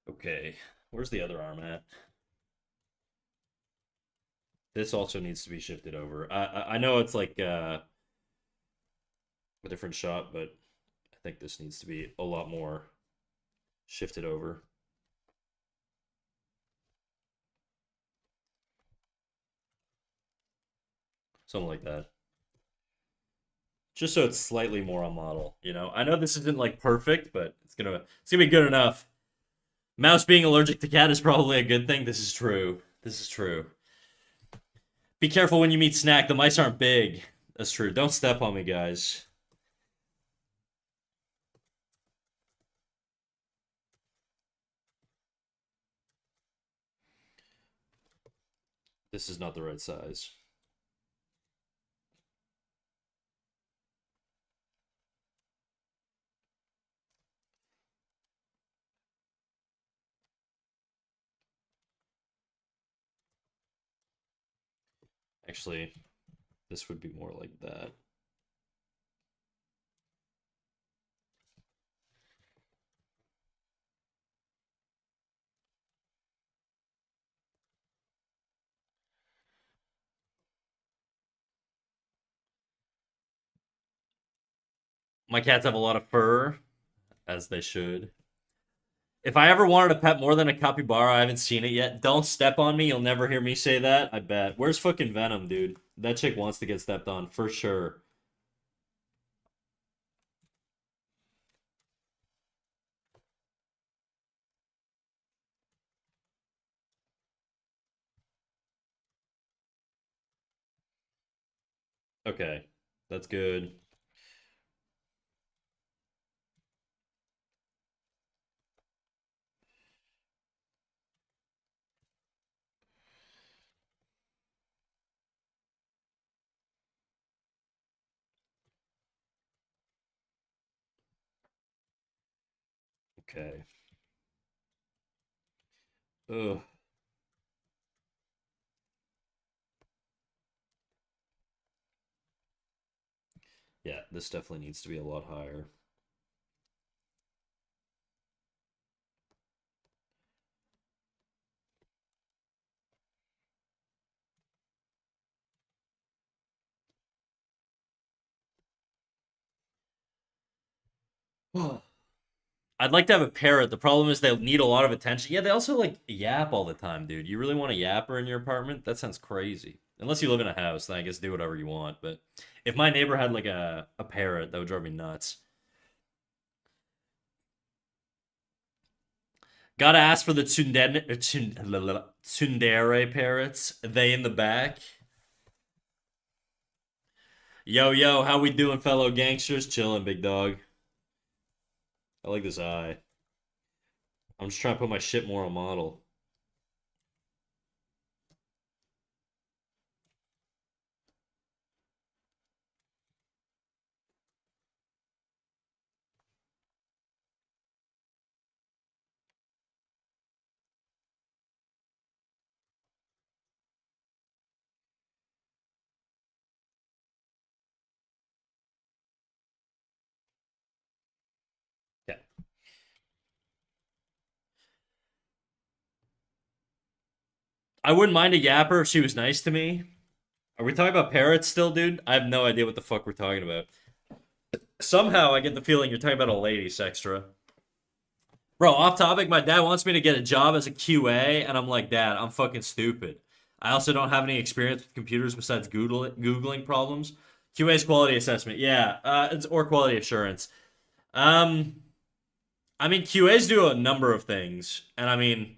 Okay, where's the other arm at? This also needs to be shifted over. I know it's like a different shot, but I think this needs to be a lot more shifted over. Something like that. Just so it's slightly more on model, you know? I know this isn't like perfect, but it's gonna be good enough. Mouse being allergic to cat is probably a good thing. This is true. This is true. Be careful when you meet Snack. The mice aren't big. That's true. Don't step on me, guys. This is not the right size. Actually, this would be more like that. My cats have a lot of fur, as they should. If I ever wanted a pet more than a capybara, I haven't seen it yet. Don't step on me. You'll never hear me say that. I bet. Where's fucking Venom, dude? That chick wants to get stepped on for sure. Okay, that's good. Okay. Ugh. Yeah, this definitely needs to be a lot higher. I'd like to have a parrot. The problem is they need a lot of attention. Yeah, they also like yap all the time, dude. You really want a yapper in your apartment? That sounds crazy. Unless you live in a house, then I guess do whatever you want. But if my neighbor had like a parrot, that would drive me nuts. Gotta ask for the tsundere parrots. They in the back. Yo, yo, how we doing, fellow gangsters? Chilling, big dog. I like this eye. I'm just trying to put my shit more on model. Yeah. I wouldn't mind a yapper if she was nice to me. Are we talking about parrots still, dude? I have no idea what the fuck we're talking about. Somehow I get the feeling you're talking about a lady, Sextra. Bro, off topic, my dad wants me to get a job as a QA, and I'm like, Dad, I'm fucking stupid. I also don't have any experience with computers besides Googling problems. QA is quality assessment, yeah, or quality assurance. Um, I mean, QAs do a number of things, and I mean,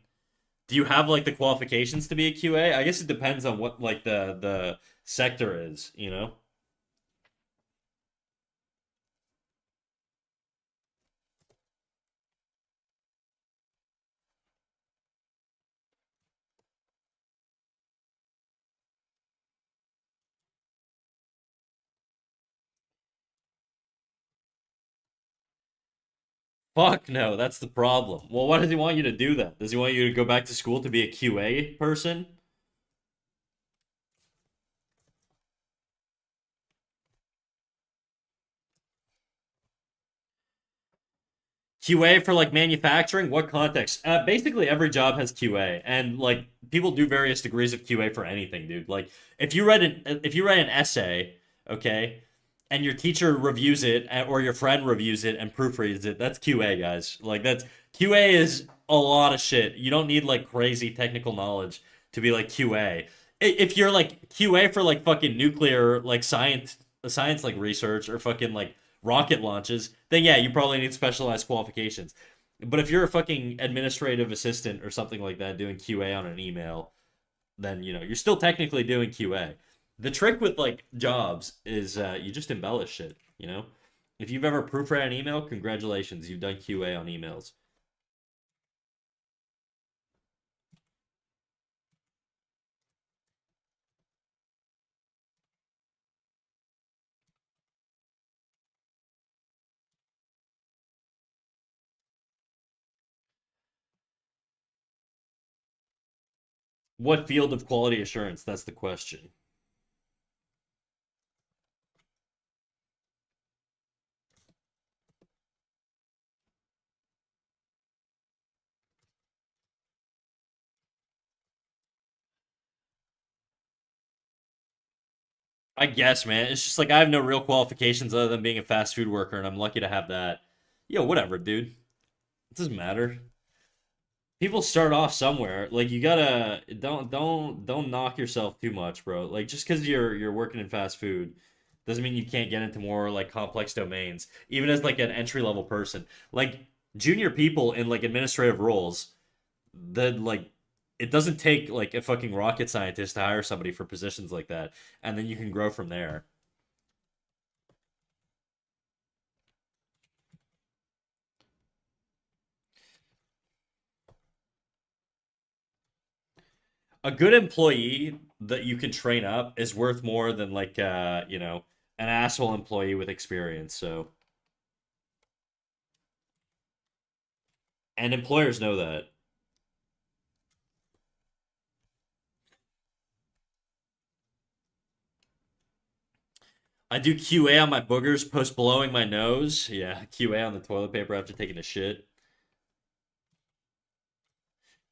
do you have like the qualifications to be a QA? I guess it depends on what like the sector is, you know? Fuck no, that's the problem. Well, why does he want you to do that? Does he want you to go back to school to be a QA person? QA for like manufacturing? What context? Basically, every job has QA, and like people do various degrees of QA for anything, dude. Like if you write an essay, okay, and your teacher reviews it or your friend reviews it and proofreads it, that's QA, guys. Like that's QA is a lot of shit. You don't need like crazy technical knowledge to be like QA. If you're like QA for like fucking nuclear like science like research or fucking like rocket launches, then yeah, you probably need specialized qualifications. But if you're a fucking administrative assistant or something like that doing QA on an email, then you know you're still technically doing QA. The trick with like jobs is you just embellish shit. You know, if you've ever proofread an email, congratulations, you've done QA on emails. What field of quality assurance? That's the question. I guess, man. It's just like I have no real qualifications other than being a fast food worker, and I'm lucky to have that. Yo, whatever, dude. It doesn't matter. People start off somewhere. Like you gotta don't knock yourself too much, bro. Like just because you're working in fast food doesn't mean you can't get into more like complex domains. Even as like an entry level person, like junior people in like administrative roles, then like it doesn't take like a fucking rocket scientist to hire somebody for positions like that, and then you can grow from there. A good employee that you can train up is worth more than like an asshole employee with experience. So and employers know that. I do QA on my boogers post blowing my nose. Yeah, QA on the toilet paper after taking a shit.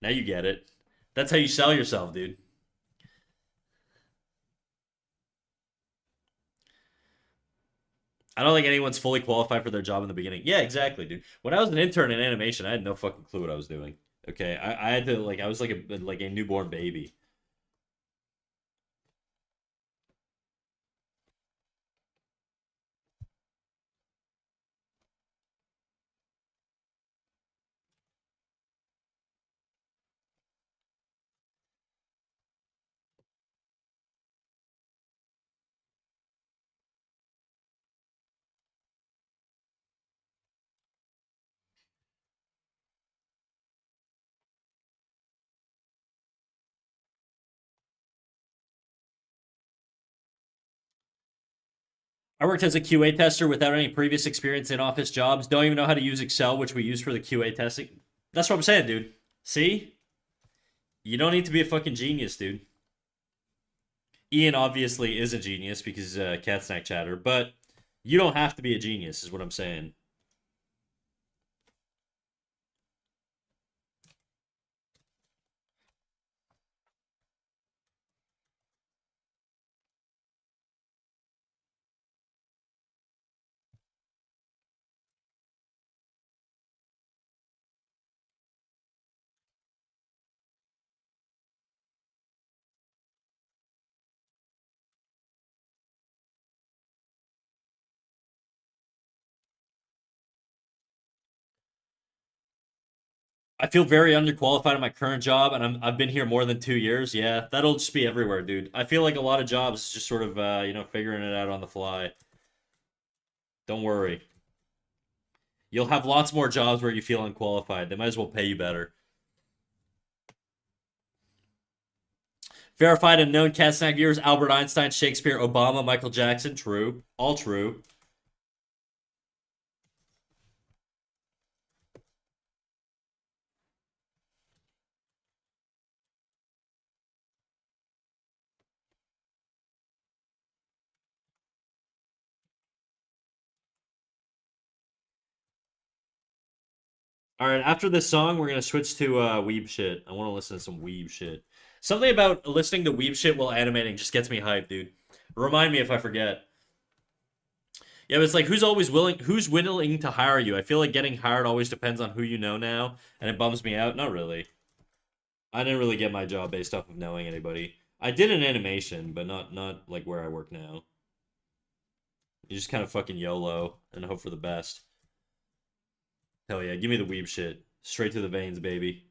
Now you get it. That's how you sell yourself, dude. I don't think anyone's fully qualified for their job in the beginning. Yeah, exactly, dude. When I was an intern in animation, I had no fucking clue what I was doing. Okay, I had to like I was like a newborn baby. I worked as a QA tester without any previous experience in office jobs. Don't even know how to use Excel, which we use for the QA testing. That's what I'm saying, dude. See? You don't need to be a fucking genius, dude. Ian obviously is a genius because cat snack chatter, but you don't have to be a genius, is what I'm saying. I feel very underqualified in my current job, and I've been here more than 2 years. Yeah, that'll just be everywhere, dude. I feel like a lot of jobs is just sort of figuring it out on the fly. Don't worry, you'll have lots more jobs where you feel unqualified. They might as well pay you better. Verified and known cat snack viewers: Albert Einstein, Shakespeare, Obama, Michael Jackson. True, all true. All right, after this song, we're gonna switch to weeb shit. I want to listen to some weeb shit. Something about listening to weeb shit while animating just gets me hyped, dude. Remind me if I forget. Yeah, but it's like who's willing to hire you? I feel like getting hired always depends on who you know now, and it bums me out. Not really. I didn't really get my job based off of knowing anybody. I did an animation, but not like where I work now. You just kind of fucking YOLO and hope for the best. Hell yeah, give me the weeb shit. Straight to the veins, baby.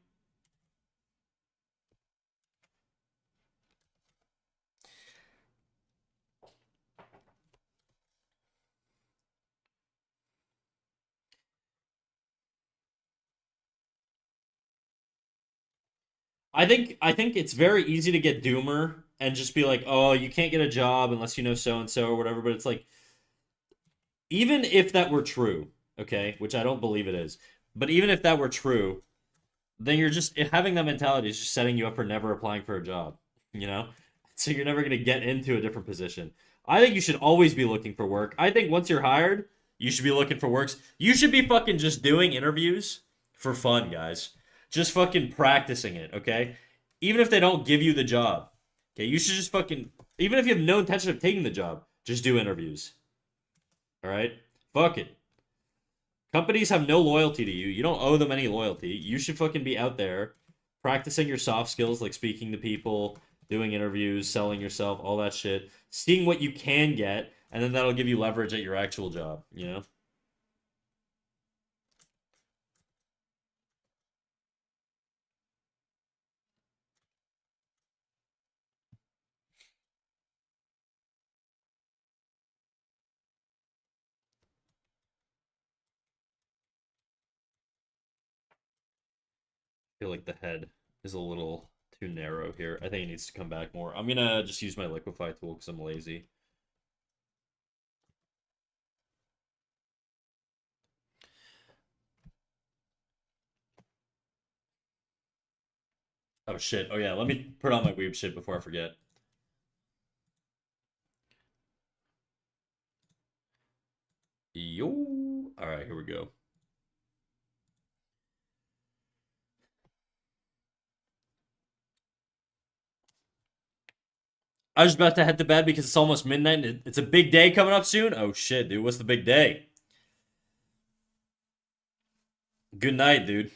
I think it's very easy to get doomer and just be like, "Oh, you can't get a job unless you know so and so or whatever." But it's like even if that were true, okay, which I don't believe it is, but even if that were true, then you're just having that mentality is just setting you up for never applying for a job, you know? So you're never going to get into a different position. I think you should always be looking for work. I think once you're hired, you should be looking for works. You should be fucking just doing interviews for fun, guys. Just fucking practicing it, okay? Even if they don't give you the job, okay? You should just fucking, even if you have no intention of taking the job, just do interviews, all right? Fuck it. Companies have no loyalty to you. You don't owe them any loyalty. You should fucking be out there practicing your soft skills like speaking to people, doing interviews, selling yourself, all that shit, seeing what you can get, and then that'll give you leverage at your actual job, you know? I feel like the head is a little too narrow here. I think it needs to come back more. I'm gonna just use my liquefy tool because I'm lazy. Oh shit. Oh yeah, let me put on my weeb shit before I forget. Yo. Alright, here we go. I was about to head to bed because it's almost midnight. It's a big day coming up soon. Oh shit, dude. What's the big day? Good night, dude.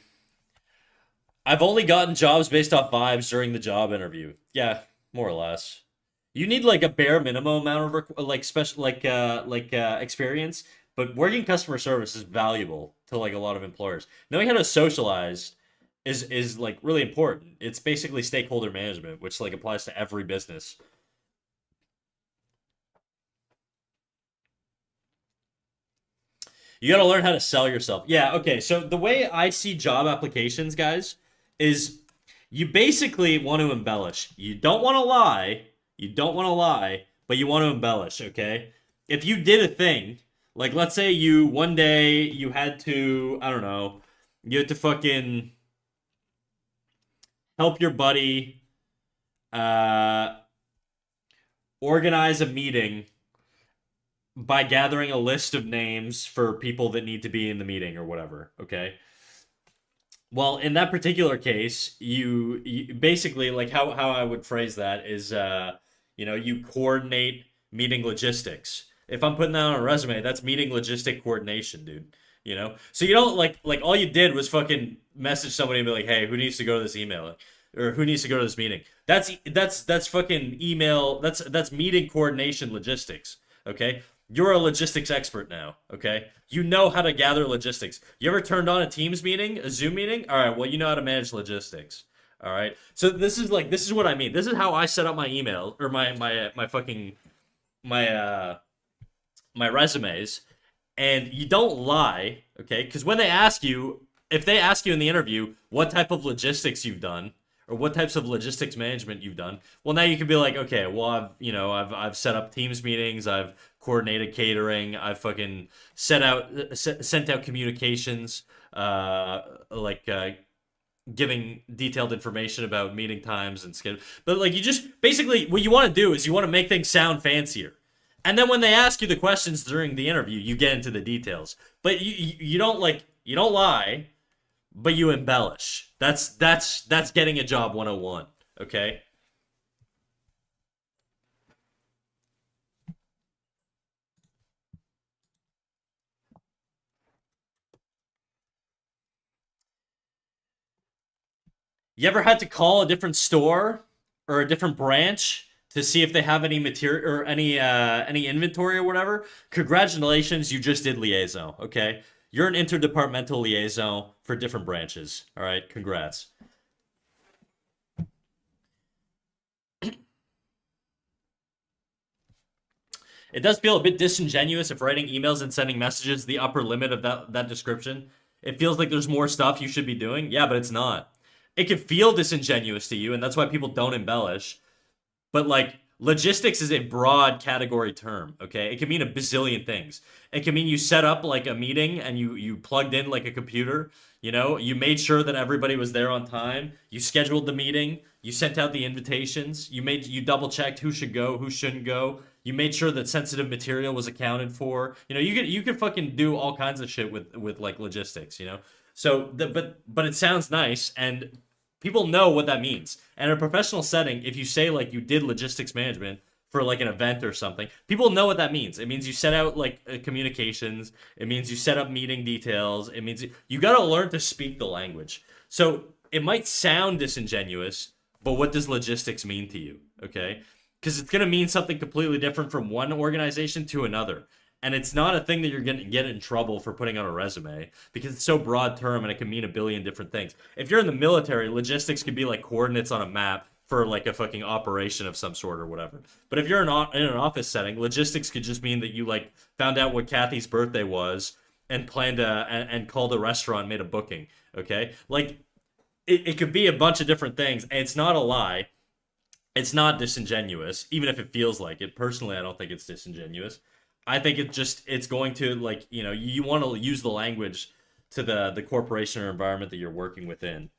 I've only gotten jobs based off vibes during the job interview. Yeah, more or less. You need like a bare minimum amount of like special experience, but working customer service is valuable to like a lot of employers. Knowing how to socialize is like really important. It's basically stakeholder management, which like applies to every business. You got to learn how to sell yourself. Yeah, okay. So the way I see job applications, guys, is you basically want to embellish. You don't want to lie. You don't want to lie, but you want to embellish, okay? If you did a thing, like let's say you one day you had to, I don't know, you had to fucking help your buddy uh organize a meeting by gathering a list of names for people that need to be in the meeting or whatever, okay? Well, in that particular case, you basically like how I would phrase that is you coordinate meeting logistics. If I'm putting that on a resume, that's meeting logistic coordination, dude. You know? So you don't like all you did was fucking message somebody and be like, "Hey, who needs to go to this email?" Or who needs to go to this meeting? That's fucking email. That's meeting coordination logistics. Okay? You're a logistics expert now, okay? You know how to gather logistics. You ever turned on a Teams meeting, a Zoom meeting? All right, well, you know how to manage logistics. All right. So this is what I mean. This is how I set up my email or my fucking my my resumes, and you don't lie, okay? Because when they ask you, if they ask you in the interview what type of logistics you've done or what types of logistics management you've done, well, now you can be like, okay, well, I've set up Teams meetings, I've coordinated catering, I've fucking sent out communications, like giving detailed information about meeting times and schedule. But like you just basically what you want to do is you want to make things sound fancier. And then when they ask you the questions during the interview, you get into the details. But you don't like you don't lie, but you embellish. That's getting a job 101, okay? You ever had to call a different store or a different branch to see if they have any material or any inventory or whatever? Congratulations, you just did liaison. Okay, you're an interdepartmental liaison for different branches. All right, congrats. It does feel a bit disingenuous if writing emails and sending messages the upper limit of that description. It feels like there's more stuff you should be doing. Yeah, but it's not. It can feel disingenuous to you, and that's why people don't embellish. But like logistics is a broad category term, okay? It can mean a bazillion things. It can mean you set up like a meeting and you plugged in like a computer, you made sure that everybody was there on time, you scheduled the meeting, you sent out the invitations, you double checked who should go, who shouldn't go. You made sure that sensitive material was accounted for. You could fucking do all kinds of shit with like logistics. So but it sounds nice and people know what that means. And in a professional setting, if you say like you did logistics management for like an event or something, people know what that means. It means you set out like communications. It means you set up meeting details. It means you got to learn to speak the language. So it might sound disingenuous, but what does logistics mean to you? Okay, because it's going to mean something completely different from one organization to another. And it's not a thing that you're going to get in trouble for putting on a resume because it's so broad term and it can mean a billion different things. If you're in the military, logistics could be like coordinates on a map for like a fucking operation of some sort or whatever. But if you're in an office setting, logistics could just mean that you like found out what Kathy's birthday was and planned and called a restaurant, and made a booking. Okay, like it could be a bunch of different things, and it's not a lie. It's not disingenuous, even if it feels like it. Personally, I don't think it's disingenuous. I think it's going to like you want to use the language to the corporation or environment that you're working within.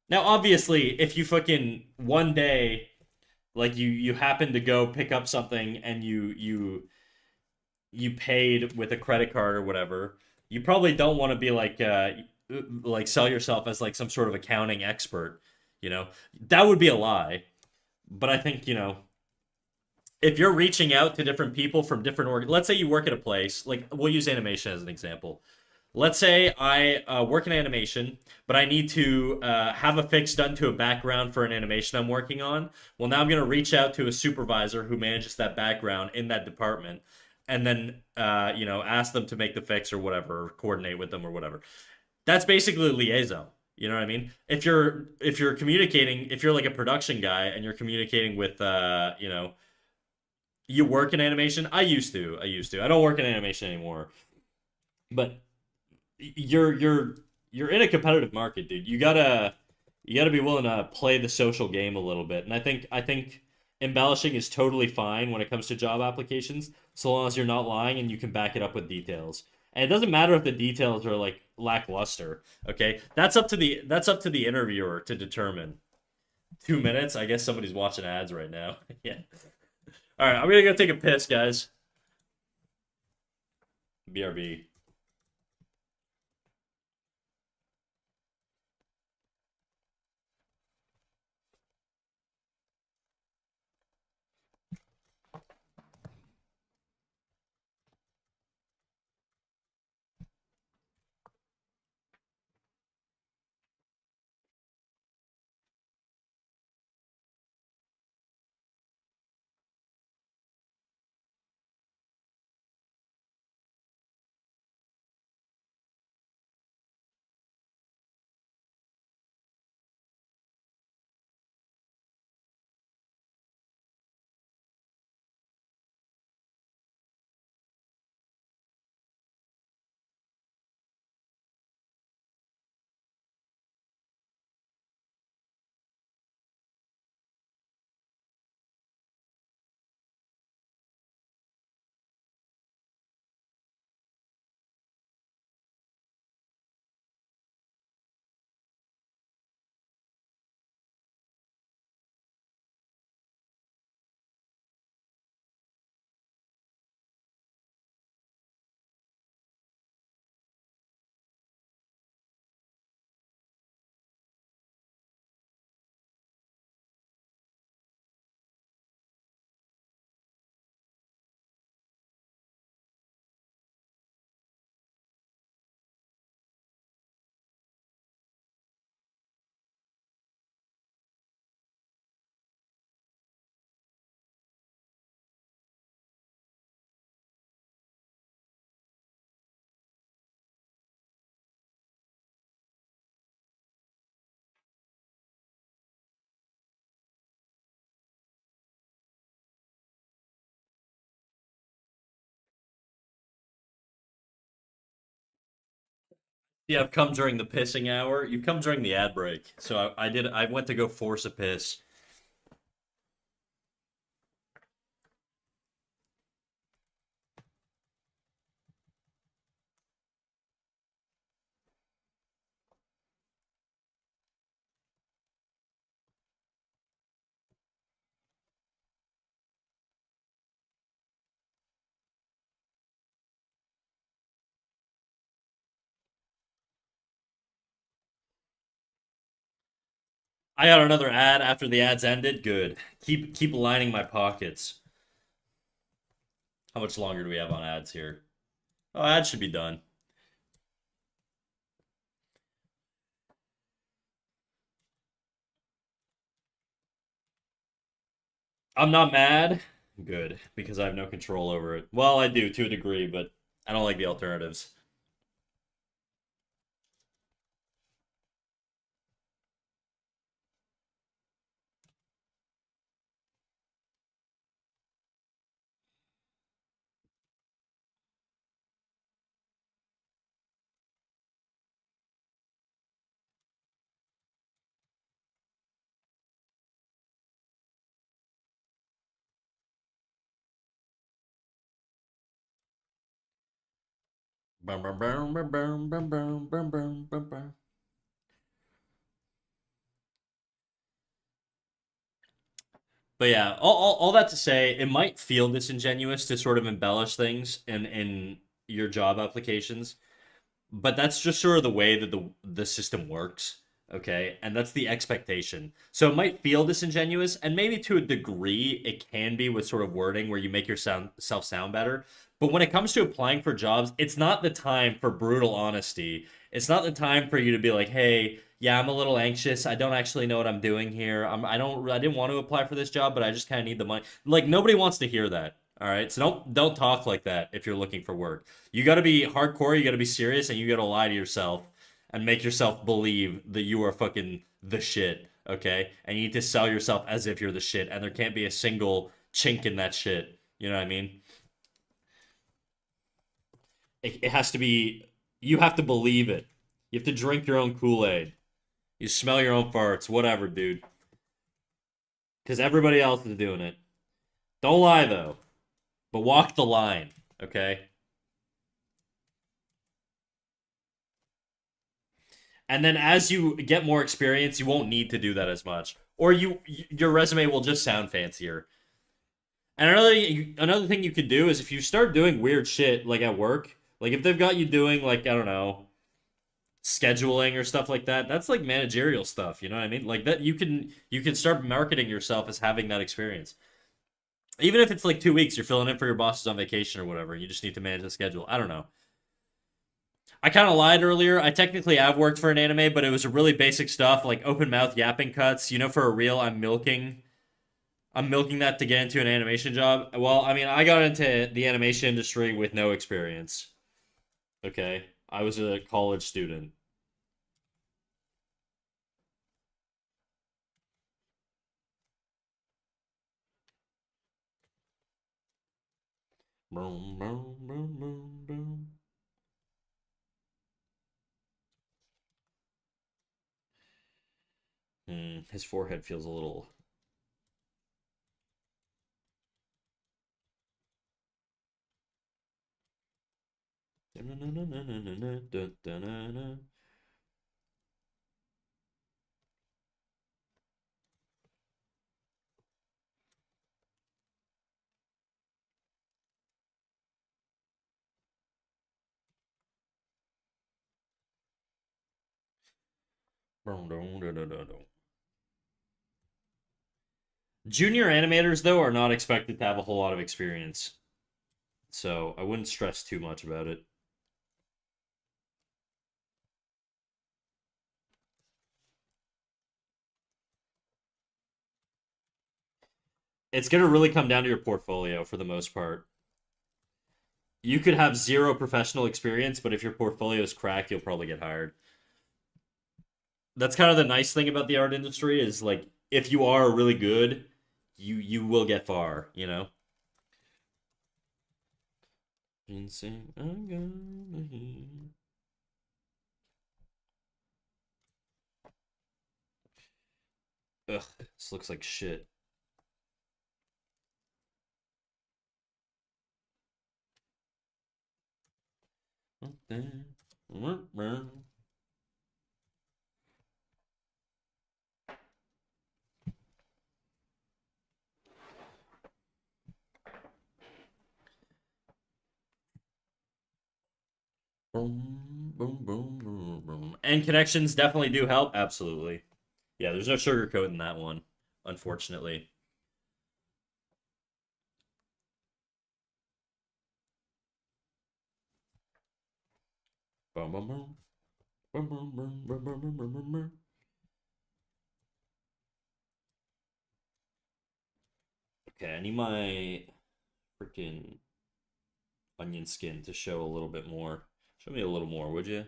Now, obviously, if you fucking one day like you happen to go pick up something and you paid with a credit card or whatever, you probably don't want to be like sell yourself as like some sort of accounting expert. You know that would be a lie. But I think if you're reaching out to different people from different let's say you work at a place like we'll use animation as an example. Let's say I work in animation, but I need to have a fix done to a background for an animation I'm working on. Well, now I'm going to reach out to a supervisor who manages that background in that department, and then ask them to make the fix or whatever, or coordinate with them or whatever. That's basically liaison. You know what I mean? If you're communicating, if you're like a production guy and you're communicating with you work in animation. I used to. I don't work in animation anymore. But you're in a competitive market, dude. You gotta be willing to play the social game a little bit. And I think embellishing is totally fine when it comes to job applications, so long as you're not lying and you can back it up with details. And it doesn't matter if the details are like lackluster. Okay, that's up to the interviewer to determine. 2 minutes. I guess somebody's watching ads right now. Yeah. All right, I'm gonna go take a piss, guys. BRB. Yeah, I've come during the pissing hour. You've come during the ad break. So I did. I went to go force a piss. I got another ad after the ads ended. Good. Keep lining my pockets. How much longer do we have on ads here? Oh, ads should be done. I'm not mad. Good, because I have no control over it. Well, I do to a degree, but I don't like the alternatives. Bum, bum, bum, bum, bum, bum, bum, bum, bum, bum, bum. But yeah, all that to say, it might feel disingenuous to sort of embellish things in your job applications, but that's just sort of the way that the system works. Okay, and that's the expectation. So it might feel disingenuous, and maybe to a degree it can be with sort of wording where you make your self sound better. But when it comes to applying for jobs, it's not the time for brutal honesty. It's not the time for you to be like, "Hey, yeah, I'm a little anxious. I don't actually know what I'm doing here. I didn't want to apply for this job, but I just kind of need the money." Like nobody wants to hear that. All right, so don't talk like that if you're looking for work. You got to be hardcore, you got to be serious, and you got to lie to yourself and make yourself believe that you are fucking the shit, okay? And you need to sell yourself as if you're the shit, and there can't be a single chink in that shit. You know what I mean? It has to be, you have to believe it. You have to drink your own Kool Aid. You smell your own farts, whatever, dude. Because everybody else is doing it. Don't lie, though, but walk the line, okay? And then as you get more experience, you won't need to do that as much, or your resume will just sound fancier. And another thing you could do is if you start doing weird shit like at work, like if they've got you doing like I don't know scheduling or stuff like that, that's like managerial stuff. You know what I mean? Like that you can start marketing yourself as having that experience. Even if it's like 2 weeks, you're filling in for your bosses on vacation or whatever. You just need to manage the schedule. I don't know. I kind of lied earlier. I technically have worked for an anime, but it was really basic stuff like open mouth yapping cuts. You know, for a reel, I'm milking that to get into an animation job. Well, I mean, I got into the animation industry with no experience. Okay, I was a college student. Boom, boom, boom, boom, boom. His forehead feels a little. Junior animators, though, are not expected to have a whole lot of experience, so I wouldn't stress too much about it. It's gonna really come down to your portfolio for the most part. You could have zero professional experience, but if your portfolio is cracked, you'll probably get hired. That's kind of the nice thing about the art industry is like if you are really good, you will get far, you know? Insane. I'm gonna Ugh, this looks like shit. Boom, boom, boom, boom, boom. And connections definitely do help. Absolutely. Yeah, there's no sugarcoat in that one, unfortunately. Boom, boom, boom. Boom, boom, boom, boom, boom, boom, boom, boom, boom. Okay, I need my freaking onion skin to show a little bit more. Show me a little more, would you?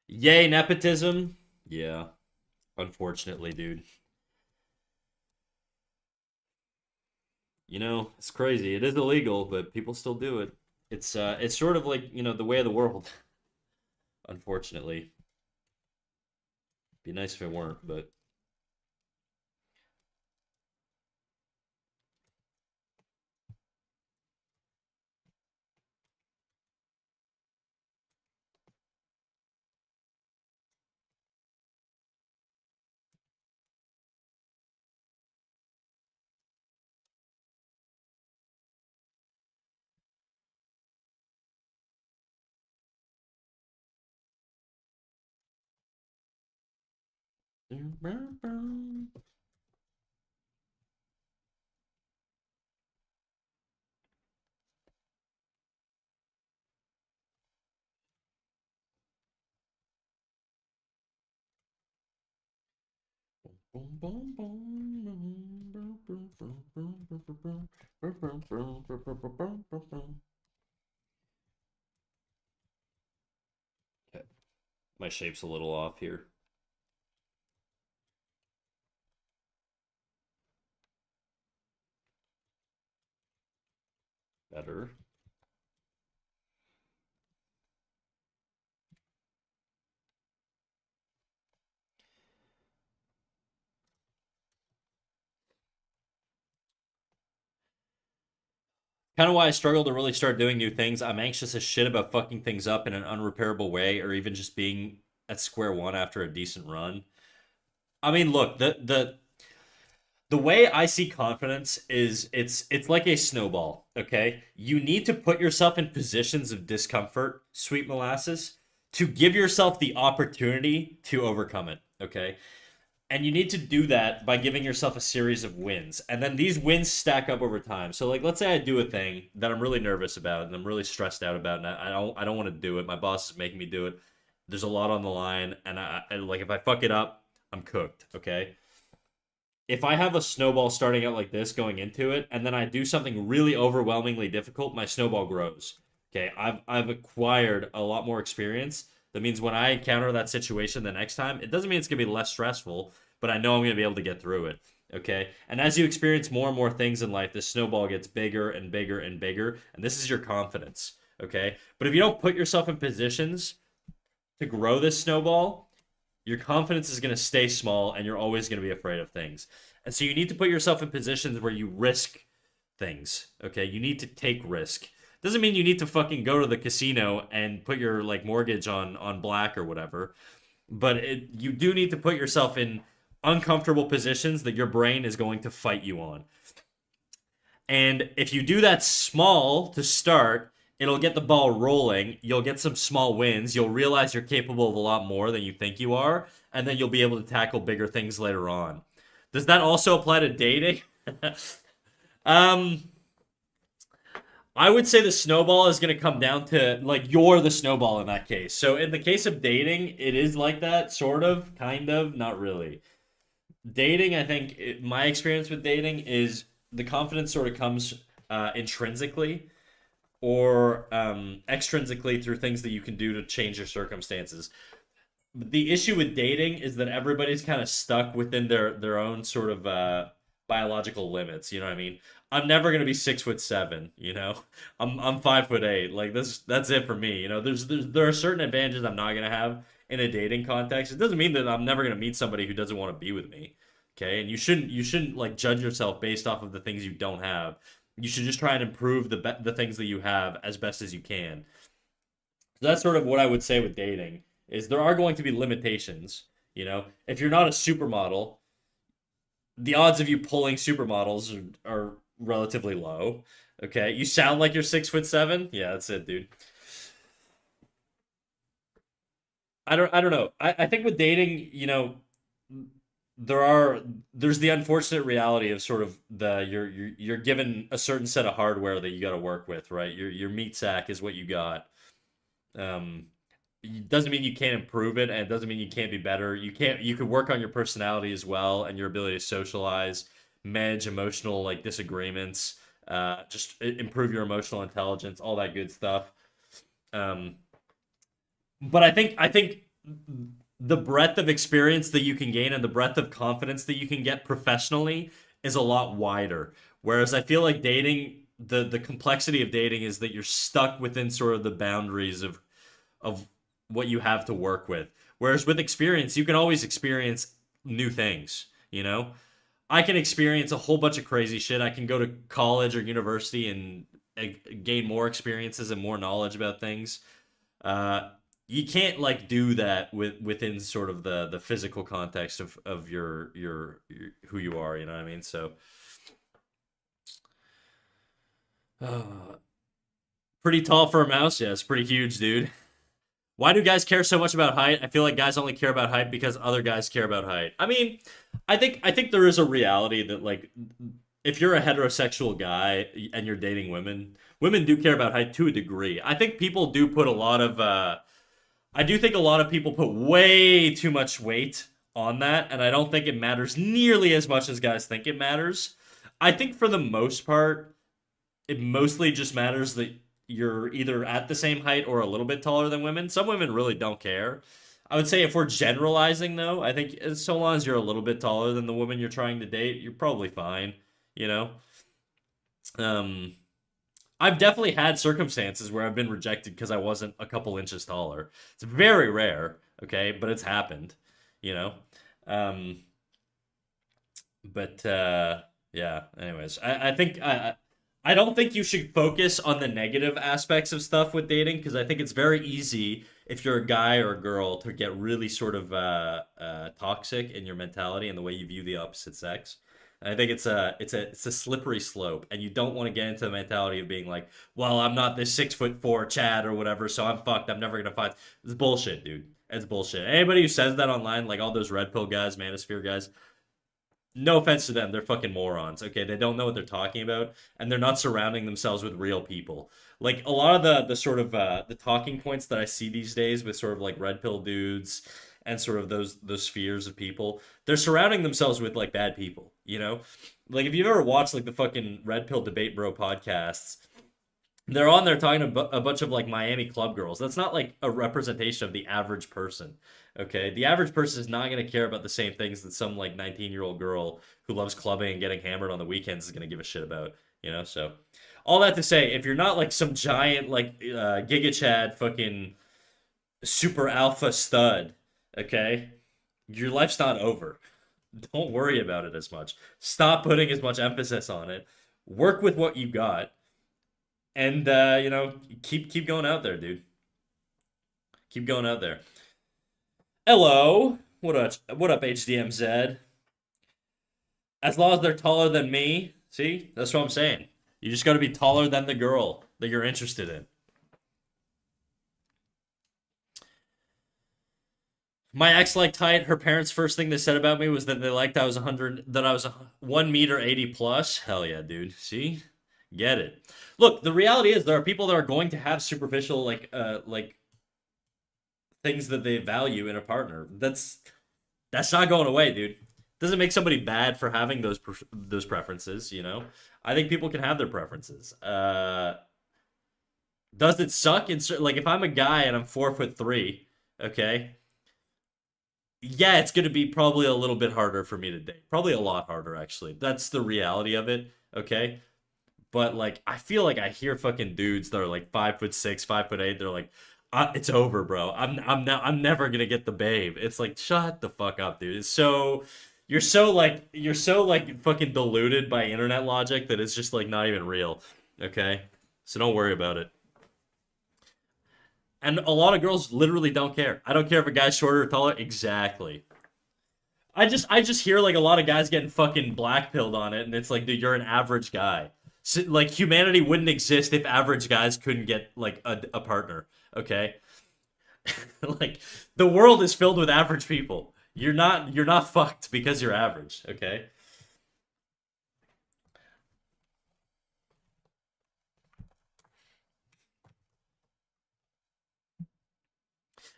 Yay, nepotism. Yeah, unfortunately, dude. You know, it's crazy. It is illegal, but people still do it. It's sort of like, the way of the world, unfortunately. Be nice if it weren't, but okay. My shape's a little off here. Better. Kind of why I struggle to really start doing new things. I'm anxious as shit about fucking things up in an unrepairable way, or even just being at square one after a decent run. I mean, look, the way I see confidence is it's like a snowball, okay? You need to put yourself in positions of discomfort, sweet molasses, to give yourself the opportunity to overcome it, okay? And you need to do that by giving yourself a series of wins. And then these wins stack up over time. So like let's say I do a thing that I'm really nervous about and I'm really stressed out about and I don't want to do it. My boss is making me do it. There's a lot on the line and like if I fuck it up, I'm cooked, okay? If I have a snowball starting out like this going into it, and then I do something really overwhelmingly difficult, my snowball grows. Okay, I've acquired a lot more experience. That means when I encounter that situation the next time, it doesn't mean it's gonna be less stressful, but I know I'm gonna be able to get through it. Okay, and as you experience more and more things in life, this snowball gets bigger and bigger and bigger, and this is your confidence. Okay, but if you don't put yourself in positions to grow this snowball, your confidence is going to stay small and you're always going to be afraid of things. And so you need to put yourself in positions where you risk things. Okay? You need to take risk. Doesn't mean you need to fucking go to the casino and put your like mortgage on black or whatever, but you do need to put yourself in uncomfortable positions that your brain is going to fight you on. And if you do that small to start, it'll get the ball rolling. You'll get some small wins. You'll realize you're capable of a lot more than you think you are. And then you'll be able to tackle bigger things later on. Does that also apply to dating? um, I would say the snowball is going to come down to like you're the snowball in that case. So in the case of dating, it is like that, sort of, kind of, not really. Dating, I think my experience with dating is the confidence sort of comes intrinsically. or extrinsically through things that you can do to change your circumstances. The issue with dating is that everybody's kind of stuck within their own sort of biological limits. You know what I mean? I'm never gonna be 6'7". You know, I'm 5'8". Like that's it for me. You know, there are certain advantages I'm not gonna have in a dating context. It doesn't mean that I'm never gonna meet somebody who doesn't want to be with me. Okay, and you shouldn't like judge yourself based off of the things you don't have. You should just try and improve the things that you have as best as you can. So that's sort of what I would say with dating is there are going to be limitations. You know, if you're not a supermodel, the odds of you pulling supermodels are relatively low. Okay, you sound like you're 6'7". Yeah, that's it, dude. I don't know. I think with dating, you know, there are there's the unfortunate reality of sort of you're given a certain set of hardware that you got to work with, right? Your meat sack is what you got. Um, it doesn't mean you can't improve it, and it doesn't mean you can't be better. You could work on your personality as well and your ability to socialize, manage emotional like disagreements, just improve your emotional intelligence, all that good stuff. Um, but I think the breadth of experience that you can gain and the breadth of confidence that you can get professionally is a lot wider. Whereas I feel like dating, the complexity of dating is that you're stuck within sort of the boundaries of what you have to work with. Whereas with experience, you can always experience new things, you know? I can experience a whole bunch of crazy shit. I can go to college or university and gain more experiences and more knowledge about things. Uh, you can't like do that within sort of the physical context of your who you are. You know what I mean? So, uh, pretty tall for a mouse. Yeah, it's pretty huge, dude. Why do guys care so much about height? I feel like guys only care about height because other guys care about height. I mean, I think there is a reality that like if you're a heterosexual guy and you're dating women, women do care about height to a degree. I think people do put a lot of I do think a lot of people put way too much weight on that, and I don't think it matters nearly as much as guys think it matters. I think for the most part, it mostly just matters that you're either at the same height or a little bit taller than women. Some women really don't care. I would say if we're generalizing though, I think so long as you're a little bit taller than the woman you're trying to date, you're probably fine, you know? Um I've definitely had circumstances where I've been rejected because I wasn't a couple inches taller. It's very rare, okay, but it's happened, you know. Um, but yeah. Anyways, I think I don't think you should focus on the negative aspects of stuff with dating because I think it's very easy if you're a guy or a girl to get really sort of toxic in your mentality and the way you view the opposite sex. And I think it's a slippery slope, and you don't want to get into the mentality of being like, well, I'm not this 6'4" Chad or whatever, so I'm fucked. I'm never gonna find. It's bullshit, dude. It's bullshit. Anybody who says that online, like all those red pill guys, manosphere guys, no offense to them, they're fucking morons. Okay, they don't know what they're talking about, and they're not surrounding themselves with real people. Like a lot of the sort of the talking points that I see these days with sort of like red pill dudes and sort of those spheres of people, they're surrounding themselves with like bad people. You know, like if you've ever watched like the fucking red pill debate bro podcasts, they're on there talking about a bunch of like Miami club girls. That's not like a representation of the average person. Okay, the average person is not going to care about the same things that some like 19-year-old girl who loves clubbing and getting hammered on the weekends is going to give a shit about. You know, so all that to say, if you're not like some giant like Giga Chad fucking super alpha stud, okay, your life's not over. Don't worry about it as much. Stop putting as much emphasis on it. Work with what you got and you know, keep going out there, dude. Keep going out there. Hello, what up, HDMZ? As long as they're taller than me, see, that's what I'm saying. You just got to be taller than the girl that you're interested in. My ex liked height. Her parents' first thing they said about me was that they liked I was 100, that I was 1 meter 80 plus. Hell yeah, dude. See, get it. Look, the reality is there are people that are going to have superficial like things that they value in a partner. That's not going away, dude. Doesn't make somebody bad for having those preferences, you know. I think people can have their preferences. Does it suck? Like if I'm a guy and I'm 4'3", okay, yeah, it's gonna be probably a little bit harder for me to date. Probably a lot harder, actually. That's the reality of it. Okay, but like I feel like I hear fucking dudes that are like 5'6", 5'8". They're like, "It's over, bro. I'm never gonna get the babe." It's like, shut the fuck up, dude. It's so you're so like fucking deluded by internet logic that it's just like not even real. Okay, so don't worry about it. And a lot of girls literally don't care. I don't care if a guy's shorter or taller. Exactly. I just hear like a lot of guys getting fucking blackpilled on it, and it's like, dude, you're an average guy. So, like humanity wouldn't exist if average guys couldn't get like a partner. Okay, like the world is filled with average people. You're not fucked because you're average. Okay,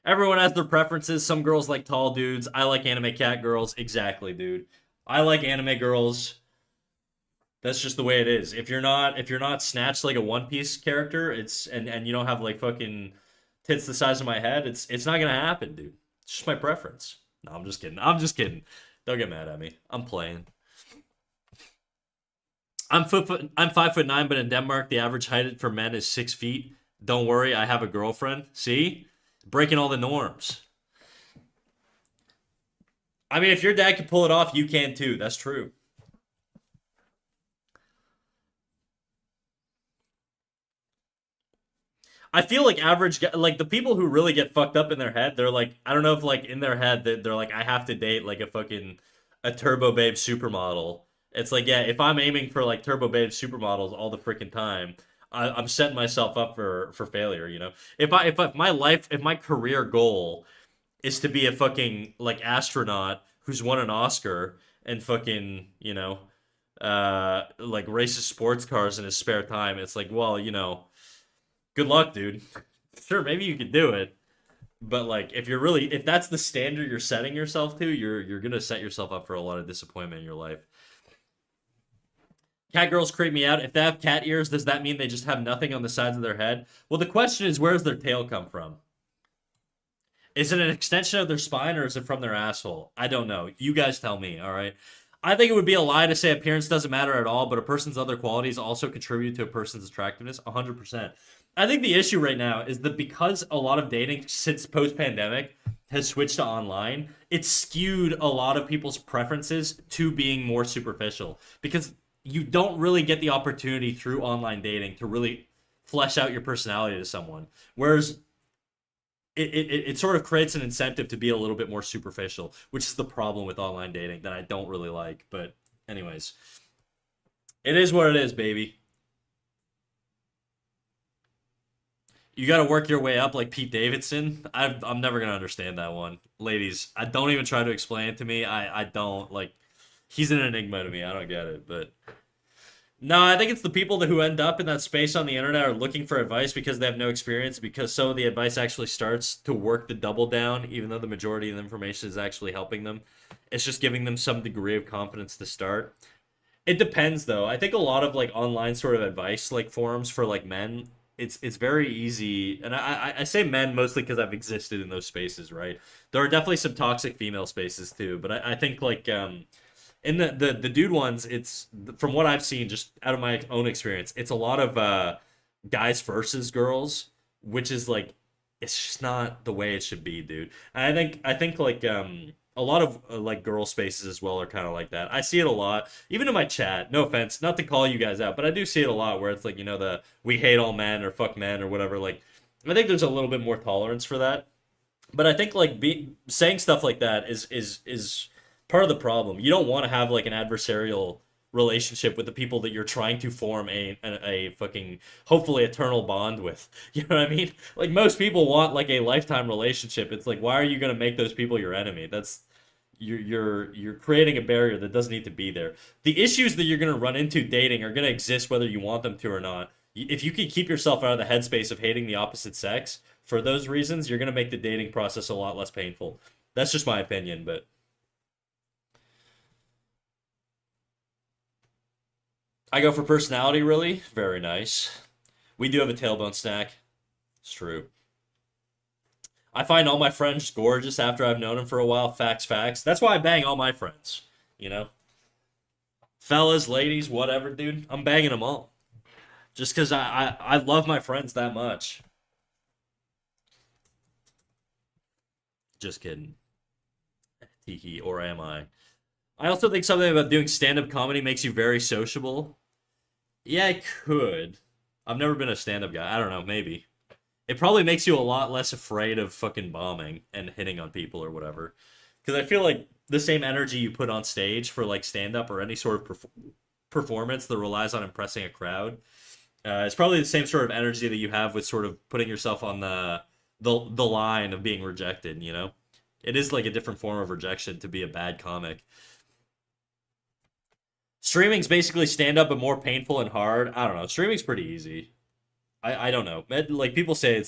everyone has their preferences. Some girls like tall dudes. I like anime cat girls. Exactly, dude. I like anime girls. That's just the way it is. If you're not snatched like a One Piece character, it's and you don't have like fucking tits the size of my head, it's not gonna happen, dude. It's just my preference. No, I'm just kidding. I'm just kidding. Don't get mad at me. I'm playing. I'm 5'9", but in Denmark the average height for men is 6 feet. Don't worry, I have a girlfriend. See, breaking all the norms. I mean, if your dad can pull it off, you can too. That's true. I feel like like the people who really get fucked up in their head, they're like, I don't know if like in their head that they're like, I have to date like a turbo babe supermodel. It's like, yeah, if I'm aiming for like turbo babe supermodels all the freaking time, I'm setting myself up for failure. If my career goal is to be a fucking like astronaut who's won an Oscar and fucking like races sports cars in his spare time, it's like, well, good luck, dude. Sure, maybe you could do it, but like if that's the standard you're setting yourself to, you're gonna set yourself up for a lot of disappointment in your life. Cat girls creep me out. If they have cat ears, does that mean they just have nothing on the sides of their head? Well, the question is, where does their tail come from? Is it an extension of their spine or is it from their asshole? I don't know. You guys tell me, all right? I think it would be a lie to say appearance doesn't matter at all, but a person's other qualities also contribute to a person's attractiveness 100%. I think the issue right now is that because a lot of dating since post pandemic has switched to online, it's skewed a lot of people's preferences to being more superficial because you don't really get the opportunity through online dating to really flesh out your personality to someone. Whereas it sort of creates an incentive to be a little bit more superficial, which is the problem with online dating that I don't really like. But anyways, it is what it is, baby. You got to work your way up like Pete Davidson. I'm never gonna understand that one, ladies. I don't even try to explain it to me. I don't like. He's an enigma to me. I don't get it, but no, I think it's the people that who end up in that space on the internet are looking for advice because they have no experience, because some of the advice actually starts to work the double down, even though the majority of the information is actually helping them. It's just giving them some degree of confidence to start. It depends though. I think a lot of like online sort of advice like forums for like men, it's very easy. And I say men mostly because I've existed in those spaces, right? There are definitely some toxic female spaces too, but I think like in the dude ones, it's from what I've seen, just out of my own experience, it's a lot of guys versus girls, which is like it's just not the way it should be, dude. And I think like a lot of like girl spaces as well are kind of like that. I see it a lot, even in my chat. No offense, not to call you guys out, but I do see it a lot where it's like the we hate all men or fuck men or whatever. Like I think there's a little bit more tolerance for that, but I think like saying stuff like that is part of the problem. You don't want to have like an adversarial relationship with the people that you're trying to form a fucking hopefully eternal bond with. You know what I mean? Like most people want like a lifetime relationship. It's like why are you going to make those people your enemy? That's you're creating a barrier that doesn't need to be there. The issues that you're going to run into dating are going to exist whether you want them to or not. If you can keep yourself out of the headspace of hating the opposite sex for those reasons, you're going to make the dating process a lot less painful. That's just my opinion, but I go for personality, really. Very nice. We do have a tailbone snack. It's true. I find all my friends gorgeous after I've known them for a while. Facts, facts. That's why I bang all my friends. You know, fellas, ladies, whatever, dude. I'm banging them all just because I love my friends that much. Just kidding. Tee or am I? I also think something about doing stand-up comedy makes you very sociable. Yeah, I could. I've never been a stand-up guy. I don't know, maybe. It probably makes you a lot less afraid of fucking bombing and hitting on people or whatever. Because I feel like the same energy you put on stage for like stand-up or any sort of performance that relies on impressing a crowd, it's probably the same sort of energy that you have with sort of putting yourself on the line of being rejected. You know, it is like a different form of rejection to be a bad comic. Streaming's basically stand up but more painful and hard. I don't know. Streaming's pretty easy. I don't know. Like people say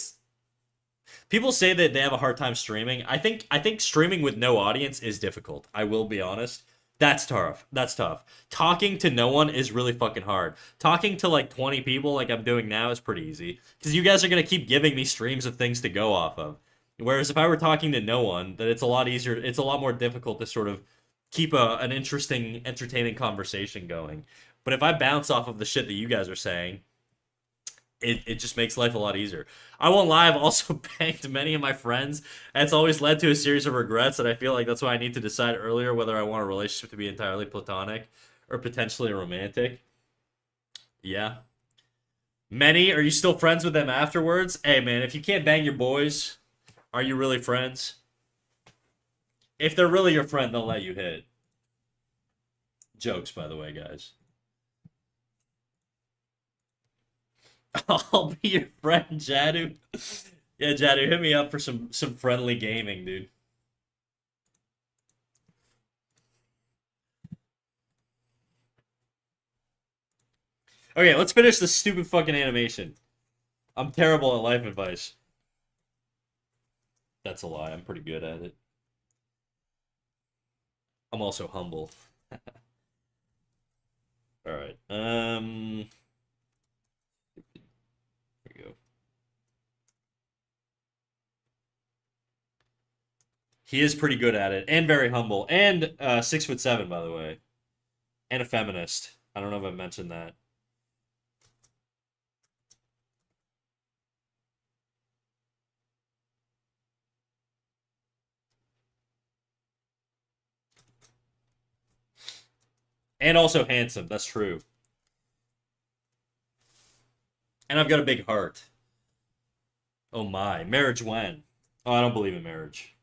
that they have a hard time streaming. I think streaming with no audience is difficult. I will be honest. That's tough. That's tough. Talking to no one is really fucking hard. Talking to like 20 people like I'm doing now is pretty easy because you guys are going to keep giving me streams of things to go off of. Whereas if I were talking to no one, then it's a lot easier. It's a lot more difficult to sort of keep an interesting, entertaining conversation going. But if I bounce off of the shit that you guys are saying, it just makes life a lot easier. I won't lie, I've also banged many of my friends, and it's always led to a series of regrets, and I feel like that's why I need to decide earlier whether I want a relationship to be entirely platonic or potentially romantic. Yeah. Many, are you still friends with them afterwards? Hey man, if you can't bang your boys, are you really friends? If they're really your friend, they'll let you hit. Jokes, by the way, guys. I'll be your friend, Jadu. Yeah, Jadu, hit me up for some friendly gaming, dude. Okay, let's finish this stupid fucking animation. I'm terrible at life advice. That's a lie. I'm pretty good at it. I'm also humble. All right. There you go. He is pretty good at it and very humble and 6'7", by the way, and a feminist. I don't know if I mentioned that. And also handsome. That's true. And I've got a big heart. Oh my. Marriage when? Oh, I don't believe in marriage.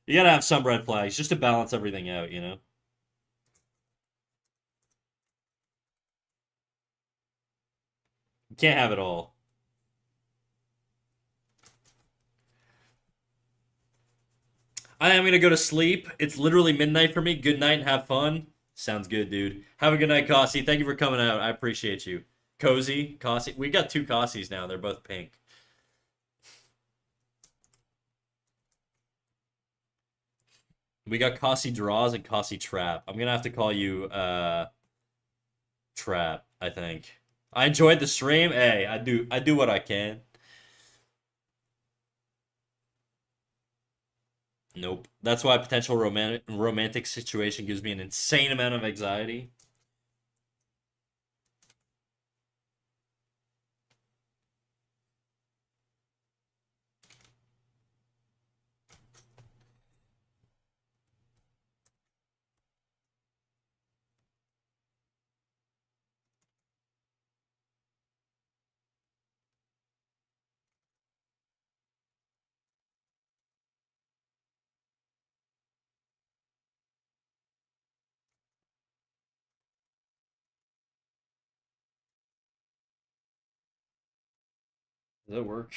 You gotta have some red flags just to balance everything out, you know? You can't have it all. I am gonna go to sleep. It's literally midnight for me. Good night and have fun. Sounds good, dude. Have a good night, Kossi. Thank you for coming out. I appreciate you. Cozy, Kossi. We got two Kossis now. They're both pink. We got Kossi Draws and Kossi Trap. I'm gonna have to call you Trap, I think. I enjoyed the stream. Hey, I do what I can. Nope. That's why a potential romantic situation gives me an insane amount of anxiety. Does that work?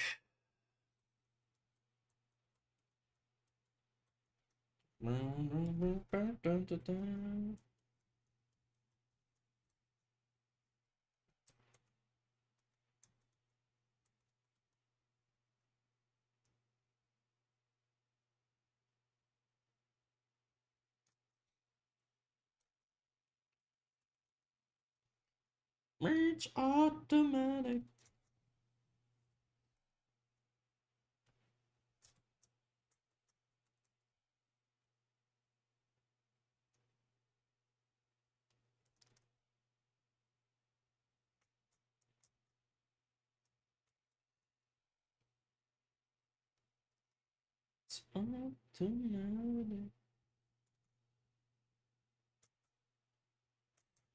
Merch automatic.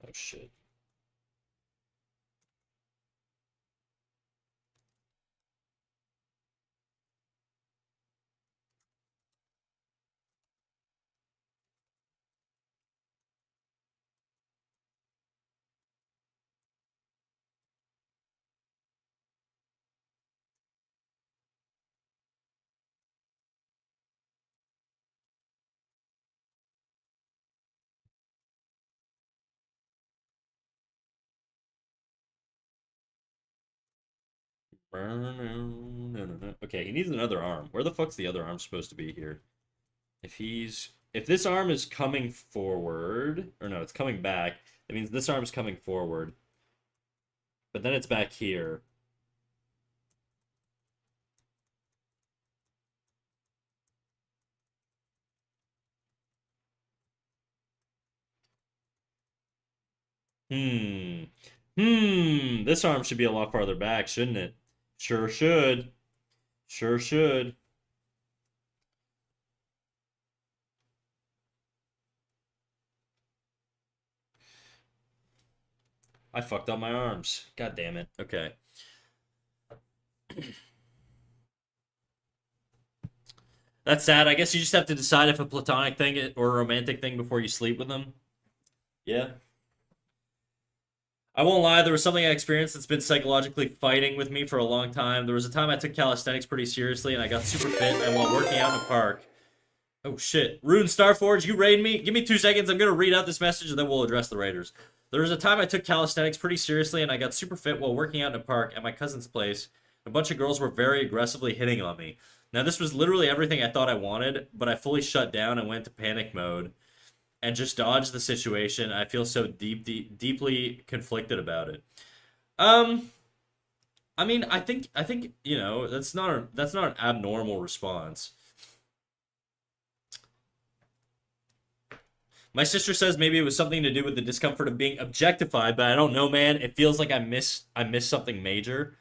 Oh shit. Okay, he needs another arm. Where the fuck's the other arm supposed to be here? If this arm is coming forward, or no, it's coming back, that means this arm's coming forward. But then it's back here. Hmm. This arm should be a lot farther back, shouldn't it? Sure should. Sure should. I fucked up my arms. God damn it. Okay. That's sad. I guess you just have to decide if a platonic thing or a romantic thing before you sleep with them. Yeah. I won't lie, there was something I experienced that's been psychologically fighting with me for a long time. There was a time I took calisthenics pretty seriously and I got super fit, and while working out in a park. Oh shit. Rune Starforge, you raid me? Give me 2 seconds, I'm gonna read out this message and then we'll address the raiders. There was a time I took calisthenics pretty seriously and I got super fit while working out in a park at my cousin's place. A bunch of girls were very aggressively hitting on me. Now this was literally everything I thought I wanted, but I fully shut down and went to panic mode and just dodged the situation. I feel so deeply conflicted about it. Um, I mean, I think that's not an abnormal response. My sister says maybe it was something to do with the discomfort of being objectified, but I don't know, man. It feels like I miss something major.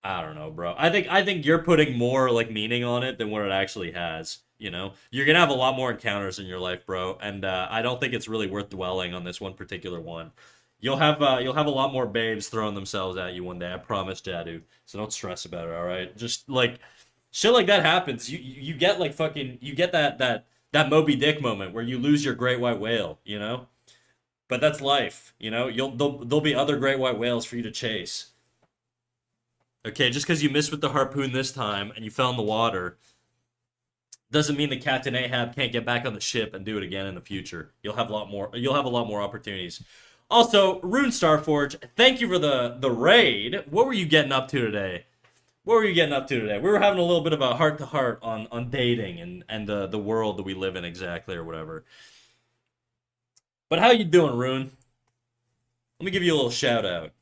I don't know, bro. I think you're putting more like meaning on it than what it actually has. You're gonna have a lot more encounters in your life, bro, and I don't think it's really worth dwelling on this one particular one. You'll have a lot more babes throwing themselves at you one day. I promise, Jadu. So don't stress about it. All right, just like shit like that happens. You get like fucking you get that Moby Dick moment where you lose your great white whale. But that's life. There'll be other great white whales for you to chase. Okay, just because you missed with the harpoon this time and you fell in the water doesn't mean that Captain Ahab can't get back on the ship and do it again in the future. You'll have a lot more. You'll have a lot more opportunities. Also, Rune Starforge, thank you for the raid. What were you getting up to today? What were you getting up to today? We were having a little bit of a heart to heart on dating and the world that we live in exactly or whatever. But how you doing, Rune? Let me give you a little shout out.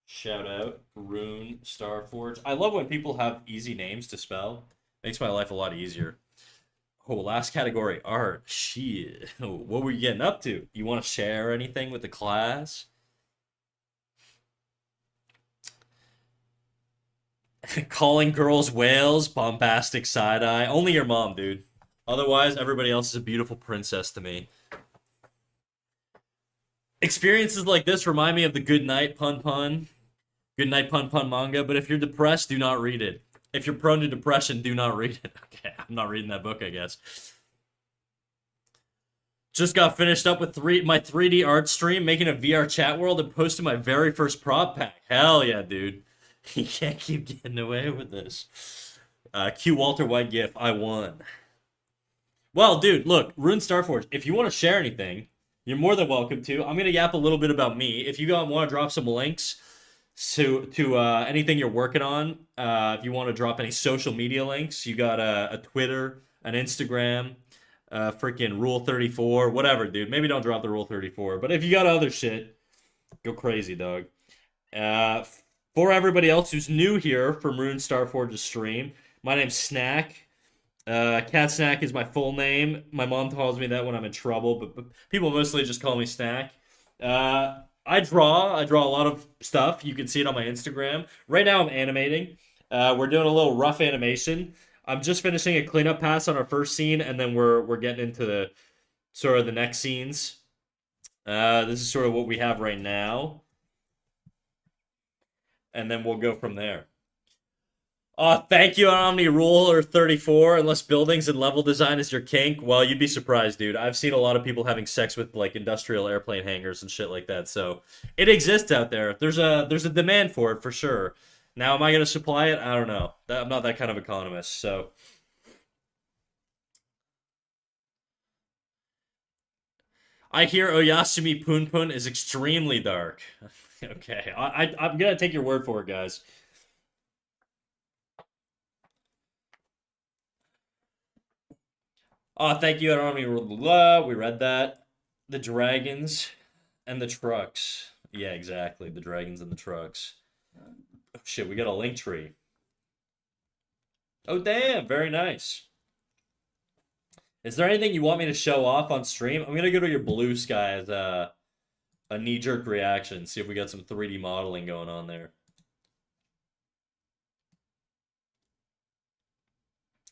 Shout out, Rune Starforge. I love when people have easy names to spell. Makes my life a lot easier. Oh, last category, art. Shit. What were you getting up to? You want to share anything with the class? Calling girls whales, bombastic side eye. Only your mom, dude. Otherwise, everybody else is a beautiful princess to me. Experiences like this remind me of the Good Night Pun Pun. Good Night Pun Pun manga, but if you're depressed, do not read it. If you're prone to depression, do not read it. Okay, I'm not reading that book, I guess. Just got finished up with my 3D art stream, making a VR chat world, and posted my very first prop pack. Hell yeah, dude. You can't keep getting away with this. Q Walter White gif, I won. Well, dude, look, Rune Starforge, if you want to share anything, you're more than welcome to. I'm going to yap a little bit about me. If you want to drop some links to anything you're working on, if you want to drop any social media links, you got a Twitter, an Instagram, freaking Rule 34, whatever, dude. Maybe don't drop the Rule 34, but if you got other shit, go crazy, dog. For everybody else who's new here from Rune Starforge's stream, my name's Snack. Cat Snack is my full name. My mom calls me that when I'm in trouble, but people mostly just call me Snack. I draw a lot of stuff. You can see it on my Instagram. Right now I'm animating. We're doing a little rough animation. I'm just finishing a cleanup pass on our first scene, and then we're getting into the sort of the next scenes. This is sort of what we have right now, and then we'll go from there. Thank you, Omni Ruler 34. Unless buildings and level design is your kink, well, you'd be surprised, dude. I've seen a lot of people having sex with like industrial airplane hangars and shit like that. So it exists out there. There's a demand for it for sure. Now, am I gonna supply it? I don't know. I'm not that kind of economist. So I hear Oyasumi Punpun is extremely dark. Okay, I'm gonna take your word for it, guys. Oh, thank you, Army. We read that. The dragons and the trucks. Yeah, exactly. The dragons and the trucks. Oh, shit, we got a link tree. Oh, damn. Very nice. Is there anything you want me to show off on stream? I'm gonna go to your blue sky as a knee-jerk reaction. See if we got some 3D modeling going on there.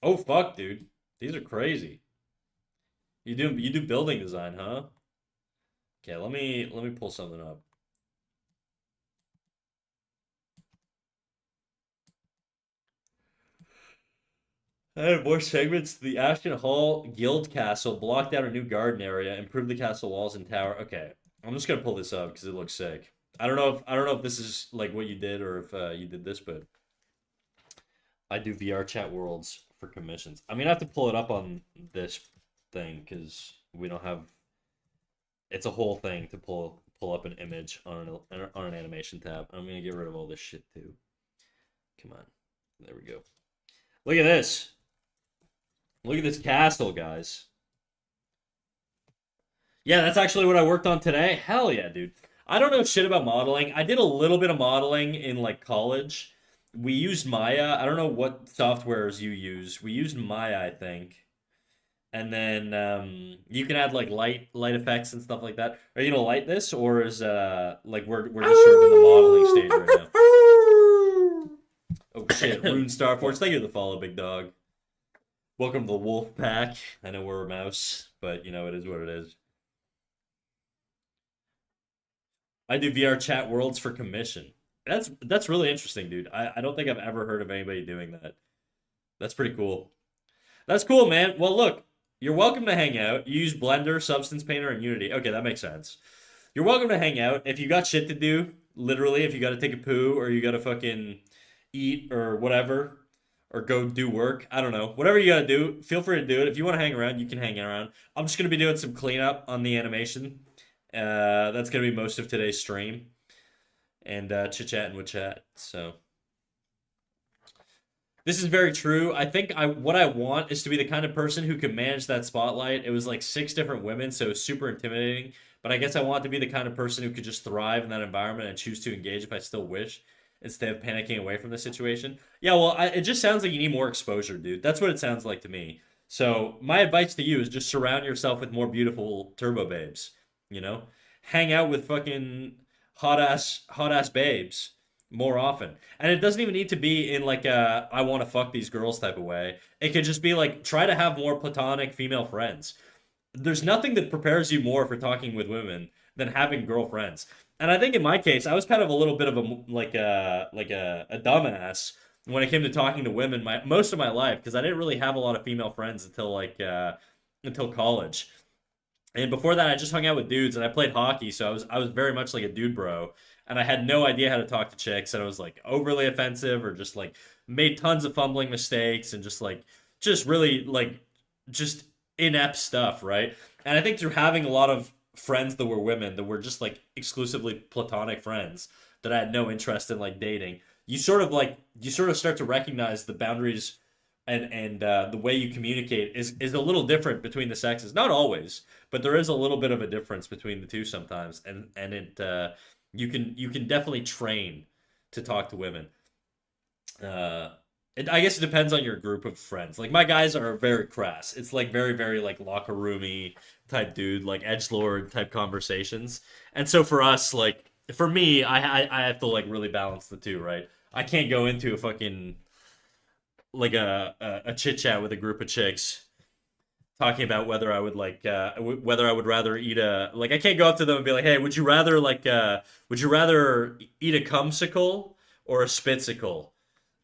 Oh, fuck, dude. These are crazy. You do building design, huh? Okay, let me pull something up. Added more segments to the Ashton Hall Guild Castle, blocked out a new garden area, improved the castle walls and tower. Okay, I'm just gonna pull this up because it looks sick. I don't know if this is like what you did or if you did this, but I do VR chat worlds for commissions. I mean, I have to pull it up on this thing because we don't have. It's a whole thing to pull up an image on an animation tab. I'm gonna get rid of all this shit too. Come on, there we go. Look at this. Look at this castle, guys. Yeah, that's actually what I worked on today. Hell yeah, dude. I don't know shit about modeling. I did a little bit of modeling in like college. We used Maya. I don't know what softwares you use. We used Maya, I think. And then you can add like light effects and stuff like that. Are you gonna light this, or is like we're just sort of in the modeling stage right now? Oh shit, Rune Starforge. Thank you for the follow, big dog. Welcome to the Wolf Pack. I know we're a mouse, but you know it is what it is. I do VR chat worlds for commission. That's really interesting, dude. I don't think I've ever heard of anybody doing that. That's pretty cool. That's cool, man. Well, look, you're welcome to hang out. You use Blender, Substance Painter, and Unity. Okay, that makes sense. You're welcome to hang out. If you got shit to do, literally, if you got to take a poo or you got to fucking eat or whatever, or go do work, I don't know. Whatever you got to do, feel free to do it. If you want to hang around, you can hang around. I'm just going to be doing some cleanup on the animation. That's going to be most of today's stream. And chit-chatting with chat. So. This is very true. I think what I want is to be the kind of person who can manage that spotlight. It was like six different women, so it was super intimidating. But I guess I want to be the kind of person who could just thrive in that environment and choose to engage if I still wish, instead of panicking away from the situation. Yeah, well, it just sounds like you need more exposure, dude. That's what it sounds like to me. So my advice to you is just surround yourself with more beautiful turbo babes. You know, hang out with fucking hot ass babes more often. And it doesn't even need to be in like a I want to fuck these girls type of way. It could just be like try to have more platonic female friends. There's nothing that prepares you more for talking with women than having girlfriends. And I think in my case, I was kind of a little bit of a like a dumbass when it came to talking to women most of my life because I didn't really have a lot of female friends until college. And before that, I just hung out with dudes and I played hockey, so I was very much like a dude bro. And I had no idea how to talk to chicks, and I was like overly offensive or just like made tons of fumbling mistakes and just really like just inept stuff, right? And I think through having a lot of friends that were women that were just like exclusively platonic friends that I had no interest in like dating, you sort of start to recognize the boundaries and the way you communicate is a little different between the sexes. Not always, but there is a little bit of a difference between the two sometimes, and it you can definitely train to talk to women. Uh, I guess it depends on your group of friends. Like my guys are very crass. It's like very very like locker roomy type dude, like edge lord type conversations. And so for us, like for me, I have to like really balance the two, right? I can't go into a fucking like a chit chat with a group of chicks talking about whether I would whether I would rather eat a like I can't go up to them and be like, hey, would you rather would you rather eat a cumsicle or a spitsicle?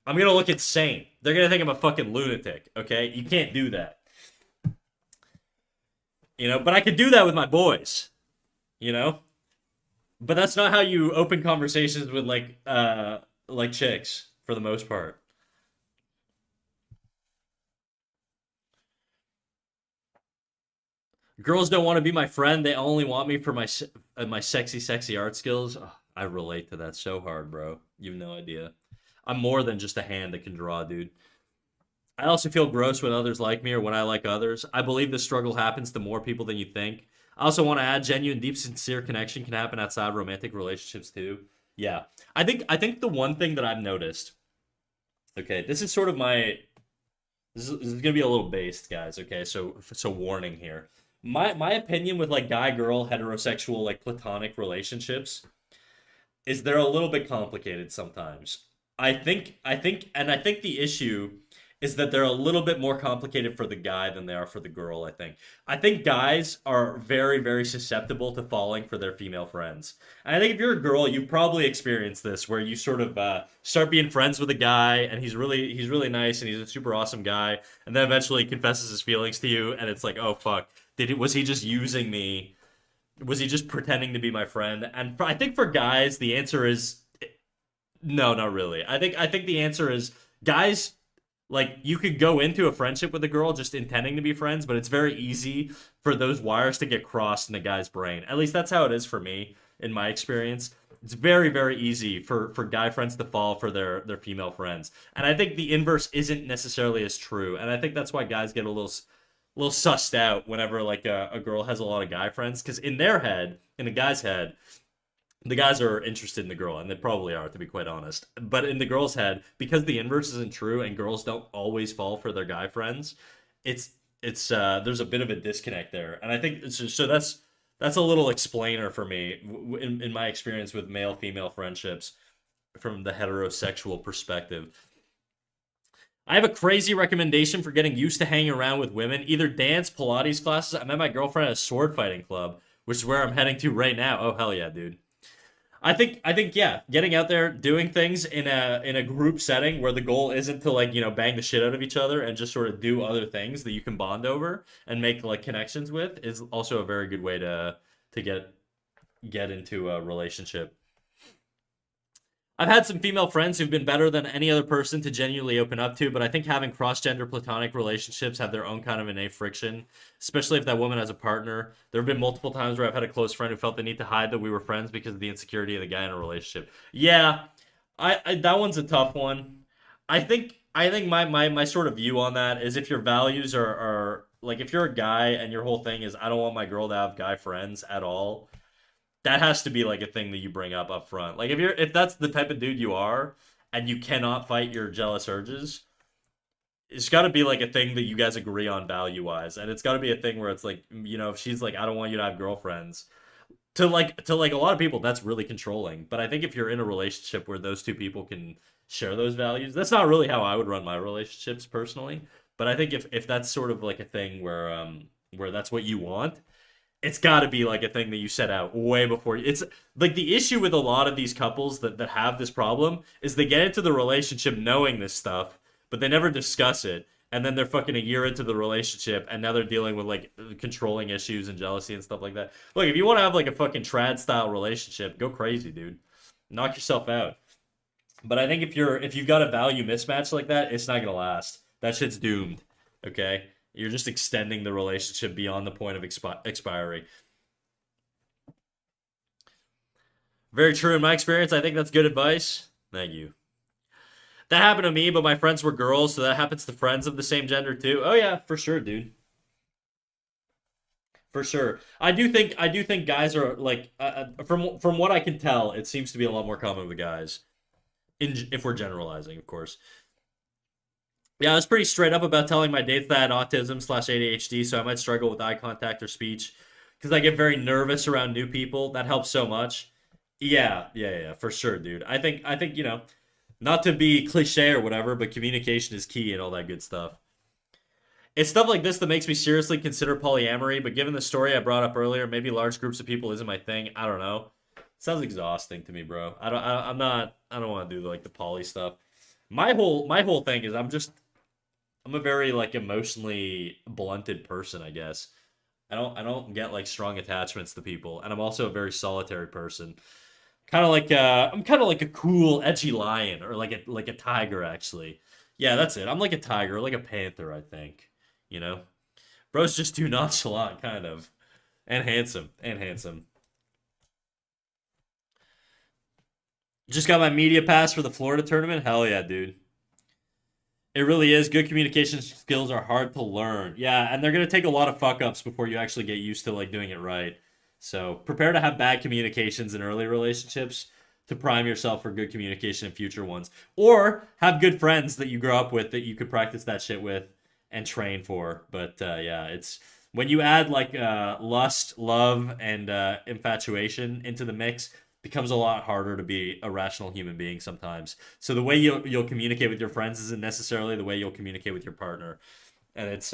I'm gonna look insane. They're gonna think I'm a fucking lunatic. Okay, you can't do that. But I could do that with my boys. You know, but that's not how you open conversations with like chicks for the most part. Girls don't want to be my friend. They only want me for my sexy, sexy art skills. Ugh, I relate to that so hard, bro. You have no idea. I'm more than just a hand that can draw, dude. I also feel gross when others like me or when I like others. I believe this struggle happens to more people than you think. I also want to add genuine, deep, sincere connection can happen outside romantic relationships too. Yeah. I think the one thing that I've noticed, okay, this is sort of my this is gonna be a little based, guys. Okay, so warning here. My opinion with like guy girl heterosexual like platonic relationships is they're a little bit complicated sometimes. I think the issue is that they're a little bit more complicated for the guy than they are for the girl, I think. I think guys are very, very susceptible to falling for their female friends. And I think if you're a girl, you've probably experienced this where you sort of start being friends with a guy and he's really nice and he's a super awesome guy, and then eventually confesses his feelings to you and it's like, "Oh fuck. Was he just using me? Was he just pretending to be my friend?" And I think for guys, the answer is no, not really. I think the answer is guys like you could go into a friendship with a girl just intending to be friends, but it's very easy for those wires to get crossed in a guy's brain. At least that's how it is for me in my experience. It's very, very easy for guy friends to fall for their female friends. And I think the inverse isn't necessarily as true. And I think that's why guys get a little sussed out whenever like a girl has a lot of guy friends because in their head, in a guy's head, the guys are interested in the girl, and they probably are, to be quite honest. But in the girl's head, because the inverse isn't true, and girls don't always fall for their guy friends, it's there's a bit of a disconnect there, and I think so. That's a little explainer for me in my experience with male female friendships from the heterosexual perspective. I have a crazy recommendation for getting used to hanging around with women. Either dance, Pilates classes. I met my girlfriend at a sword fighting club, which is where I'm heading to right now. Oh hell yeah, dude. I think yeah, getting out there, doing things in a group setting where the goal isn't to like, bang the shit out of each other and just sort of do other things that you can bond over and make like connections with is also a very good way to get into a relationship. I've had some female friends who've been better than any other person to genuinely open up to, but I think having cross-gender platonic relationships have their own kind of innate friction, especially if that woman has a partner. There have been multiple times where I've had a close friend who felt the need to hide that we were friends because of the insecurity of the guy in a relationship. Yeah, I that one's a tough one. I think my sort of view on that is if your values are like if you're a guy and your whole thing is I don't want my girl to have guy friends at all, that has to be like a thing that you bring up front. Like if that's the type of dude you are and you cannot fight your jealous urges, it's got to be like a thing that you guys agree on value wise, and it's got to be a thing where it's like if she's like I don't want you to have girlfriends. To like a lot of people that's really controlling, but I think if you're in a relationship where those two people can share those values, that's not really how I would run my relationships personally, but I think if that's sort of like a thing where that's what you want, it's got to be like a thing that you set out way before. It's like the issue with a lot of these couples that have this problem is they get into the relationship knowing this stuff, but they never discuss it. And then they're fucking a year into the relationship, and now they're dealing with like controlling issues and jealousy and stuff like that. Look, if you want to have like a fucking trad style relationship, go crazy, dude. Knock yourself out. But I think if you've got a value mismatch like that, it's not gonna last. That shit's doomed. Okay, you're just extending the relationship beyond the point of expiry. Very true in my experience. I think that's good advice. Thank you. That happened to me, but my friends were girls, so that happens to friends of the same gender too. Oh yeah, for sure, dude. For sure. I do think guys are like from what I can tell, it seems to be a lot more common with guys. If we're generalizing, of course. Yeah, I was pretty straight up about telling my dates that I had autism slash ADHD, so I might struggle with eye contact or speech because I get very nervous around new people. That helps so much. Yeah, yeah, yeah, for sure, dude. I think Not to be cliche or whatever, but communication is key and all that good stuff. It's stuff like this that makes me seriously consider polyamory, but given the story I brought up earlier, maybe large groups of people isn't my thing. I don't know. It sounds exhausting to me, bro. I'm not. I don't want to do like the poly stuff. My whole thing is I'm a very like emotionally blunted person, I guess. I don't get like strong attachments to people, and I'm also a very solitary person. Kind of like I'm kind of like a cool edgy lion or like a tiger actually. Yeah, that's it. I'm like a tiger, like a panther, I think. You know, bro's just too nonchalant, kind of, and handsome, and handsome. Just got my media pass for the Florida tournament. Hell yeah, dude. It really is. Good communication skills are hard to learn. Yeah, and they're gonna take a lot of fuck ups before you actually get used to like doing it right. So prepare to have bad communications in early relationships to prime yourself for good communication in future ones. Or have good friends that you grow up with that you could practice that shit with and train for. But yeah, it's when you add like lust, love, and infatuation into the mix, becomes a lot harder to be a rational human being sometimes. So the way you'll communicate with your friends isn't necessarily the way you'll communicate with your partner, and it's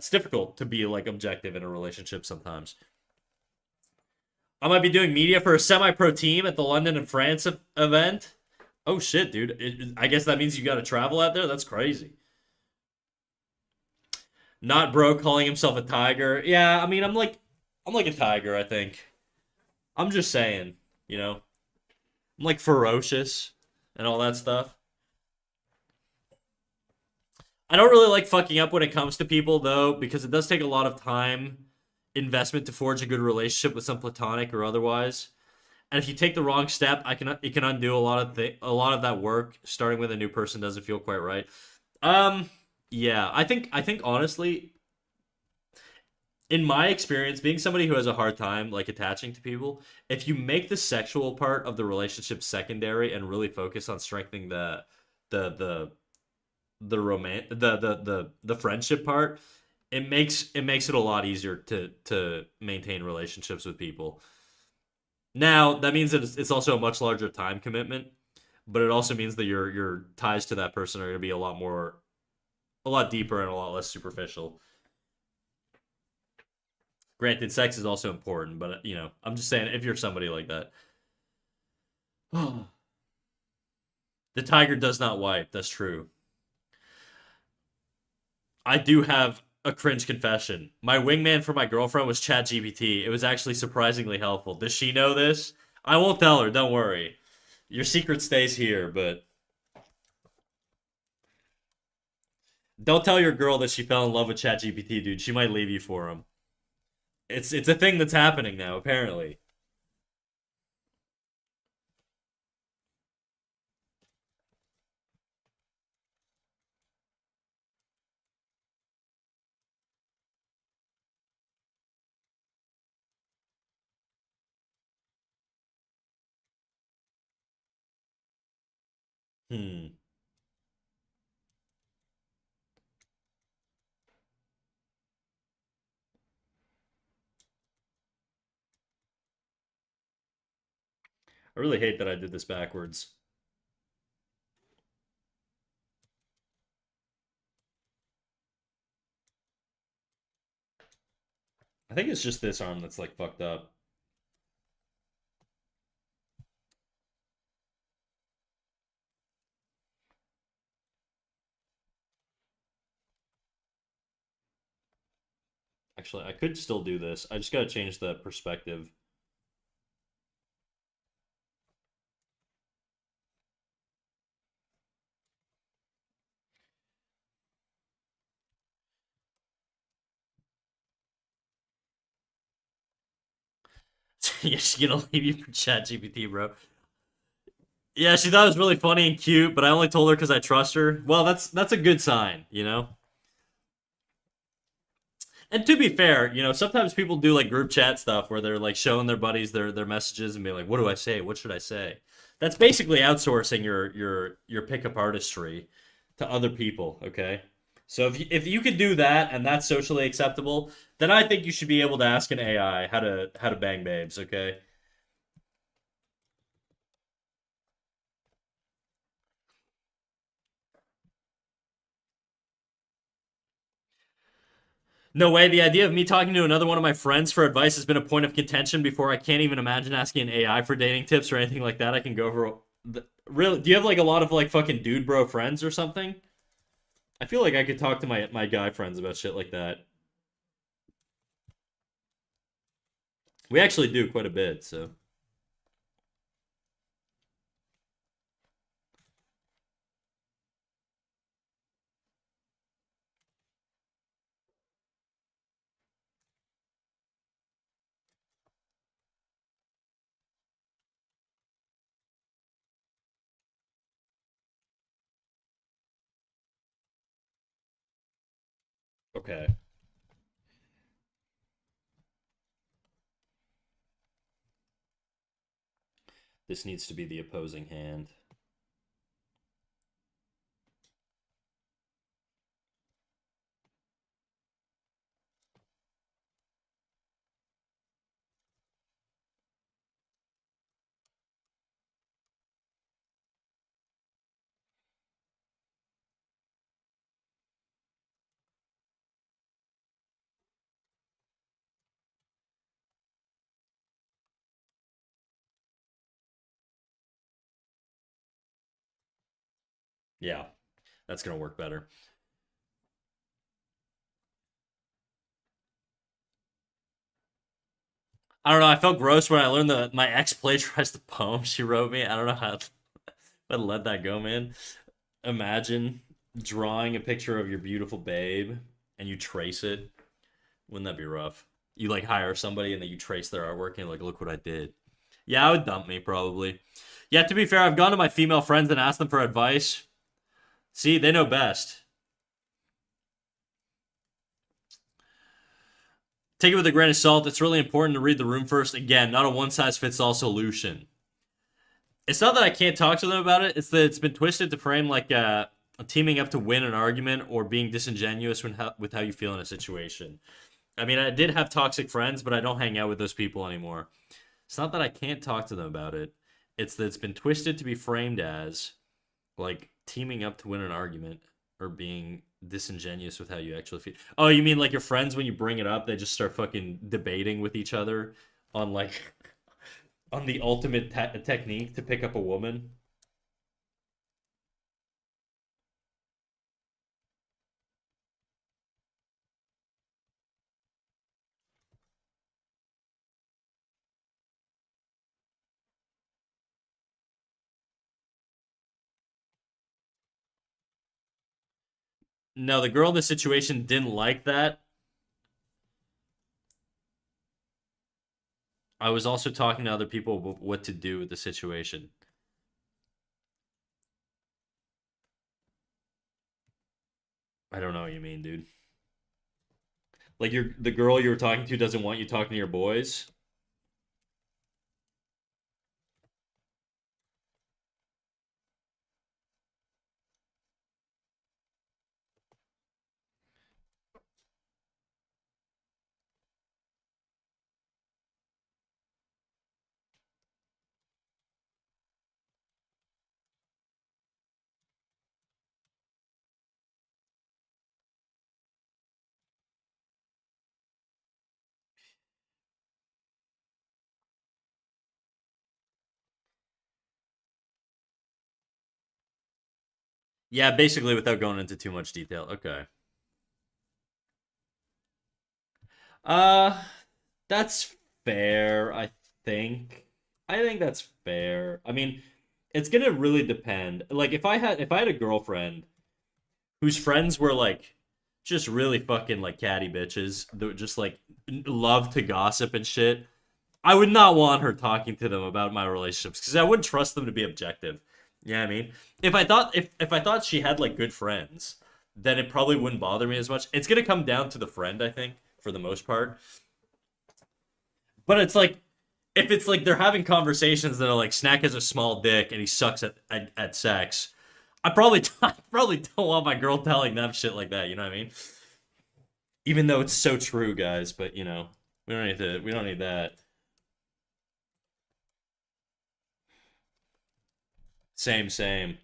difficult to be like objective in a relationship sometimes. I might be doing media for a semi-pro team at the London and France event. Oh shit, dude! I guess that means you got to travel out there. That's crazy. Not bro calling himself a tiger. Yeah, I mean I'm like a tiger. I think I'm just saying. You know, I'm like ferocious and all that stuff. I don't really like fucking up when it comes to people though, because it does take a lot of time investment to forge a good relationship with some platonic or otherwise. And if you take the wrong step, I can it can undo a lot of that work. Starting with a new person doesn't feel quite right. Um, yeah, I think honestly, in my experience, being somebody who has a hard time like attaching to people, if you make the sexual part of the relationship secondary and really focus on strengthening the the the friendship part, it makes it a lot easier to maintain relationships with people. Now that means that it's also a much larger time commitment, but it also means that your ties to that person are going to be a lot deeper and a lot less superficial. Granted, sex is also important, but I'm just saying if you're somebody like that, the tiger does not wipe. That's true. I do have a cringe confession. My wingman for my girlfriend was ChatGPT. It was actually surprisingly helpful. Does she know this? I won't tell her. Don't worry. Your secret stays here, but don't tell your girl that she fell in love with ChatGPT, dude. She might leave you for him. It's a thing that's happening now, apparently. Hmm. I really hate that I did this backwards. I think it's just this arm that's like fucked up. Actually, I could still do this. I just gotta change the perspective. Yeah, she's gonna leave you for ChatGPT, bro. Yeah, she thought it was really funny and cute, but I only told her because I trust her. Well, that's a good sign, you know. And to be fair, sometimes people do like group chat stuff where they're like showing their buddies their messages and be like, "What do I say? What should I say?" That's basically outsourcing your pickup artistry to other people. Okay, so if you could do that and that's socially acceptable, then I think you should be able to ask an AI how to bang babes. Okay. No way. The idea of me talking to another one of my friends for advice has been a point of contention before. I can't even imagine asking an AI for dating tips or anything like that. I can go over. Really? Do you have like a lot of like fucking dude bro friends or something? I feel like I could talk to my guy friends about shit like that. We actually do quite a bit, so okay. This needs to be the opposing hand. Yeah, that's gonna work better. I don't know. I felt gross when I learned that my ex plagiarized the poem she wrote me. I don't know how to let that go, man. Imagine drawing a picture of your beautiful babe and you trace it. Wouldn't that be rough? You like hire somebody and then you trace their artwork and you're like, look what I did. Yeah, I would dump me probably. Yeah, to be fair, I've gone to my female friends and asked them for advice. See, they know best. Take it with a grain of salt. It's really important to read the room first. Again, not a one size fits all solution. It's not that I can't talk to them about it. It's that it's been twisted to frame like teaming up to win an argument or being disingenuous with how you feel in a situation. I mean, I did have toxic friends, but I don't hang out with those people anymore. It's not that I can't talk to them about it. It's that it's been twisted to be framed as like teaming up to win an argument or being disingenuous with how you actually feel. Oh, you mean like your friends when you bring it up, they just start fucking debating with each other on like on the ultimate technique to pick up a woman? No, the girl in the situation didn't like that. I was also talking to other people about what to do with the situation. I don't know what you mean, dude. Like the girl you were talking to doesn't want you talking to your boys. Yeah, basically without going into too much detail. Okay. Uh that's fair, I think. I think that's fair. I mean, it's gonna really depend. Like if I had a girlfriend whose friends were like just really fucking like catty bitches that would just like love to gossip and shit, I would not want her talking to them about my relationships because I wouldn't trust them to be objective. You know what I mean? If I thought she had like good friends, then it probably wouldn't bother me as much. It's gonna come down to the friend, I think, for the most part. But it's like if it's like they're having conversations that are like Snack has a small dick and he sucks at sex, I probably I probably don't want my girl telling them shit like that. You know what I mean? Even though it's so true, guys. But you know, we don't need that. Same, same.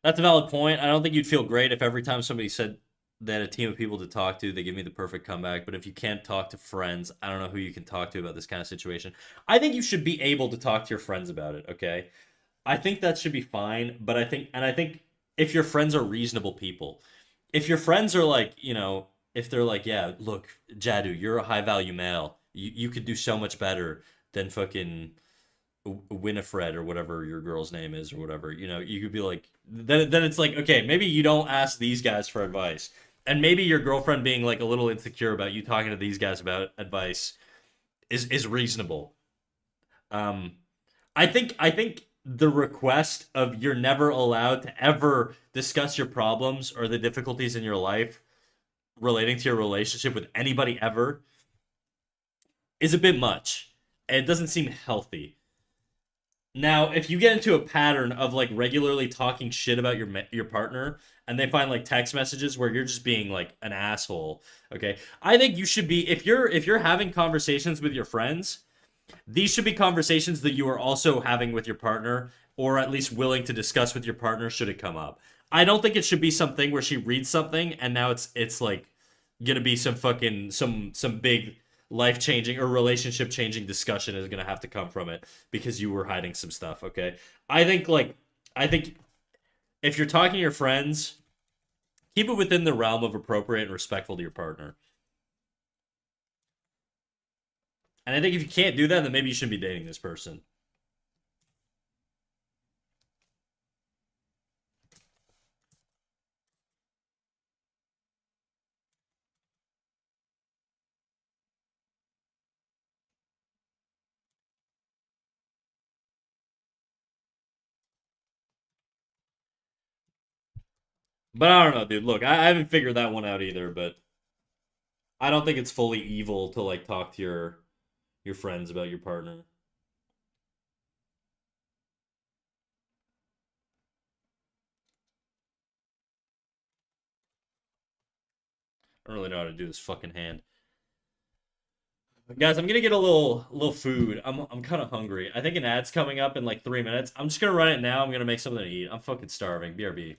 That's a valid point. I don't think you'd feel great if every time somebody said they had a team of people to talk to, they give me the perfect comeback. But if you can't talk to friends, I don't know who you can talk to about this kind of situation. I think you should be able to talk to your friends about it, okay? I think that should be fine, but I think if your friends are reasonable people, if your friends are like, if they're like, yeah, look, Jadu, you're a high value male. You could do so much better than fucking Winifred or whatever your girl's name is or whatever. You could be like, then it's like, okay, maybe you don't ask these guys for advice, and maybe your girlfriend being like a little insecure about you talking to these guys about advice is reasonable. Um, I think the request of you're never allowed to ever discuss your problems or the difficulties in your life relating to your relationship with anybody ever is a bit much. And it doesn't seem healthy. Now, if you get into a pattern of like regularly talking shit about your partner and they find like text messages where you're just being like an asshole, okay? I think you should be if you're having conversations with your friends, these should be conversations that you are also having with your partner, or at least willing to discuss with your partner should it come up. I don't think it should be something where she reads something and now it's like gonna be some fucking some big life changing or relationship changing discussion is gonna have to come from it because you were hiding some stuff. Okay, I think if you're talking to your friends, keep it within the realm of appropriate and respectful to your partner. And I think if you can't do that, then maybe you shouldn't be dating this person. But I don't know, dude. Look, I haven't figured that one out either, but I don't think it's fully evil to like talk to your friends about your partner. I don't really know how to do this fucking hand. Guys, I'm gonna get a little food. I'm kind of hungry. I think an ad's coming up in like 3 minutes. I'm just gonna run it now. I'm gonna make something to eat. I'm fucking starving. BRB.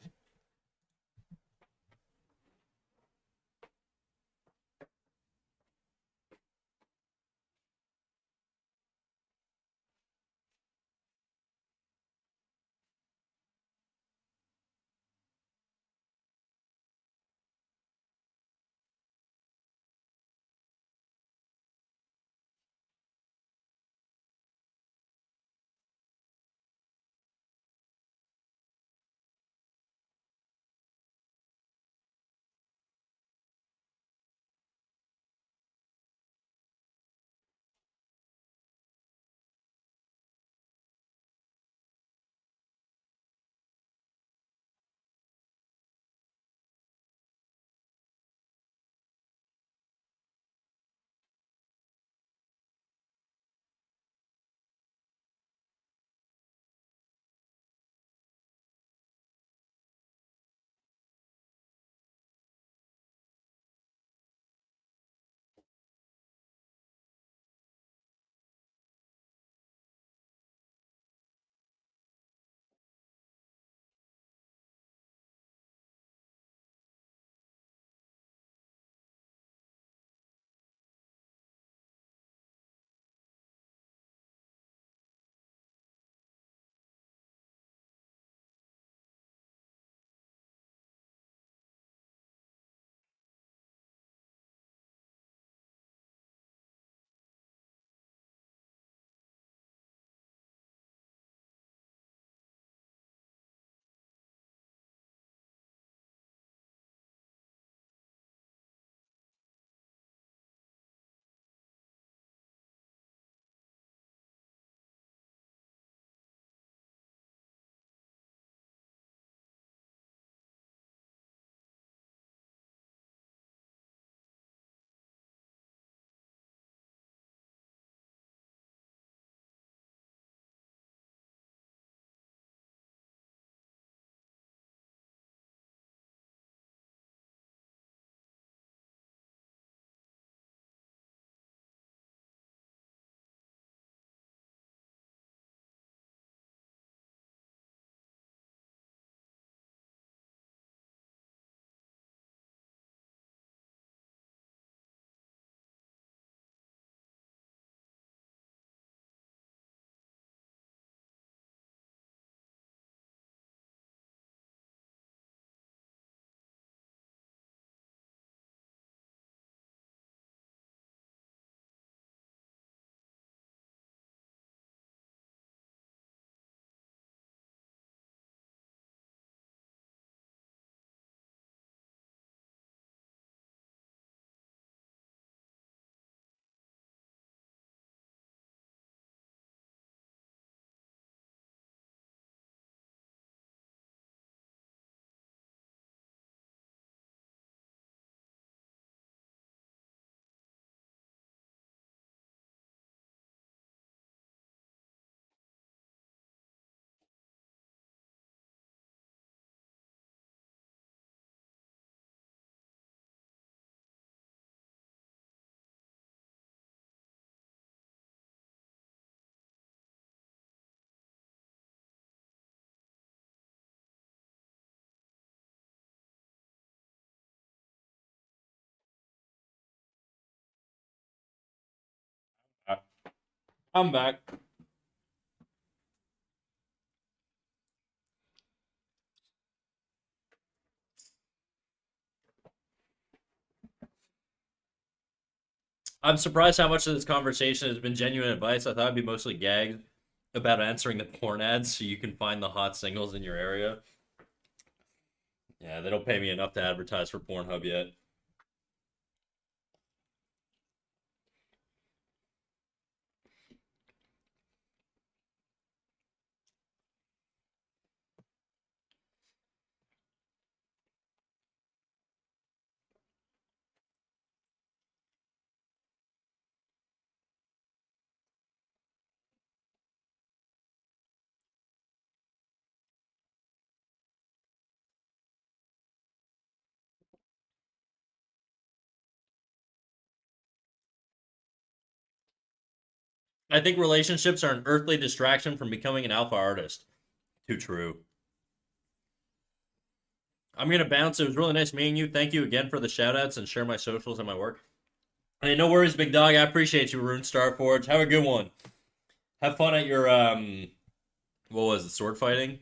I'm back. I'm surprised how much of this conversation has been genuine advice. I thought it'd be mostly gags about answering the porn ads so you can find the hot singles in your area. Yeah, they don't pay me enough to advertise for Pornhub yet. I think relationships are an earthly distraction from becoming an alpha artist. Too true. I'm gonna bounce. It was really nice meeting you. Thank you again for the shout outs and share my socials and my work. Hey, no worries, big dog. I appreciate you, Rune Starforge. Have a good one. Have fun at your what was it, sword fighting?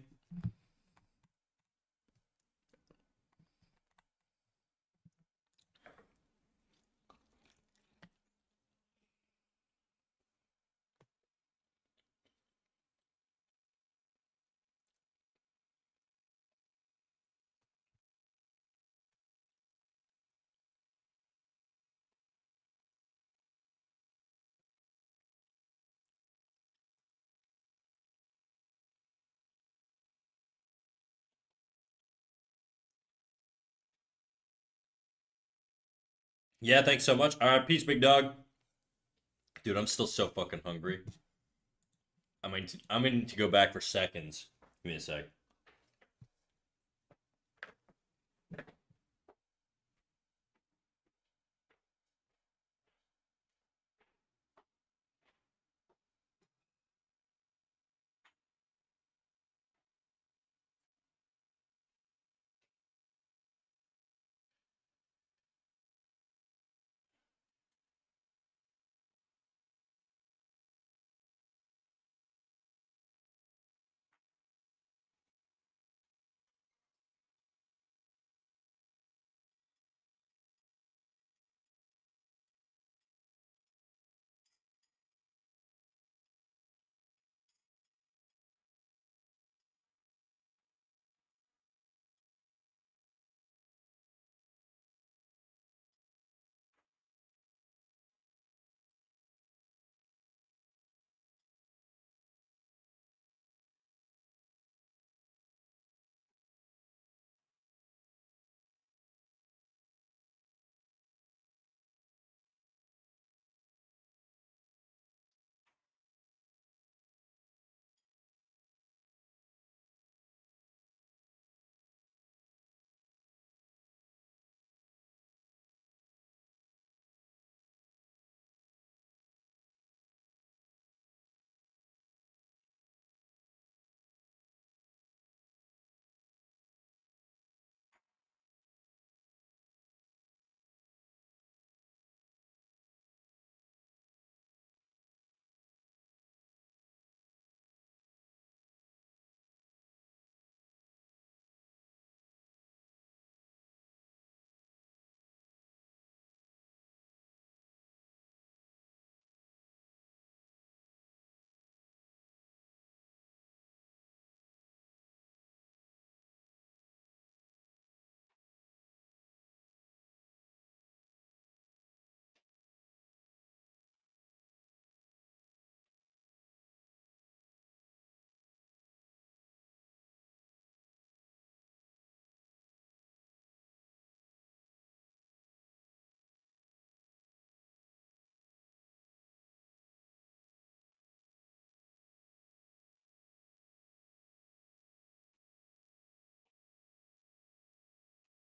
Yeah, thanks so much. All right, peace, big dog. Dude, I'm still so fucking hungry. I'm in to go back for seconds. Give me a sec.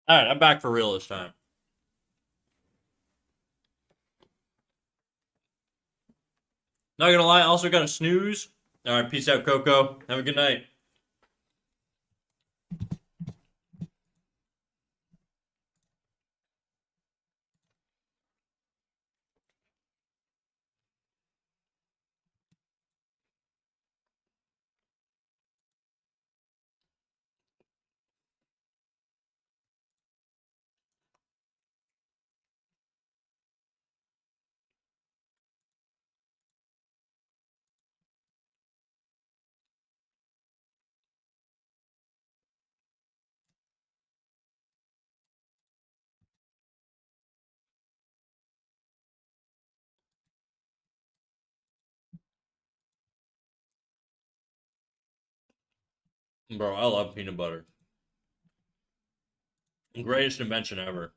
All right, I'm back for real this time. Not gonna lie, I also got a snooze. All right, peace out, Coco. Have a good night. Bro, I love peanut butter. Greatest invention ever.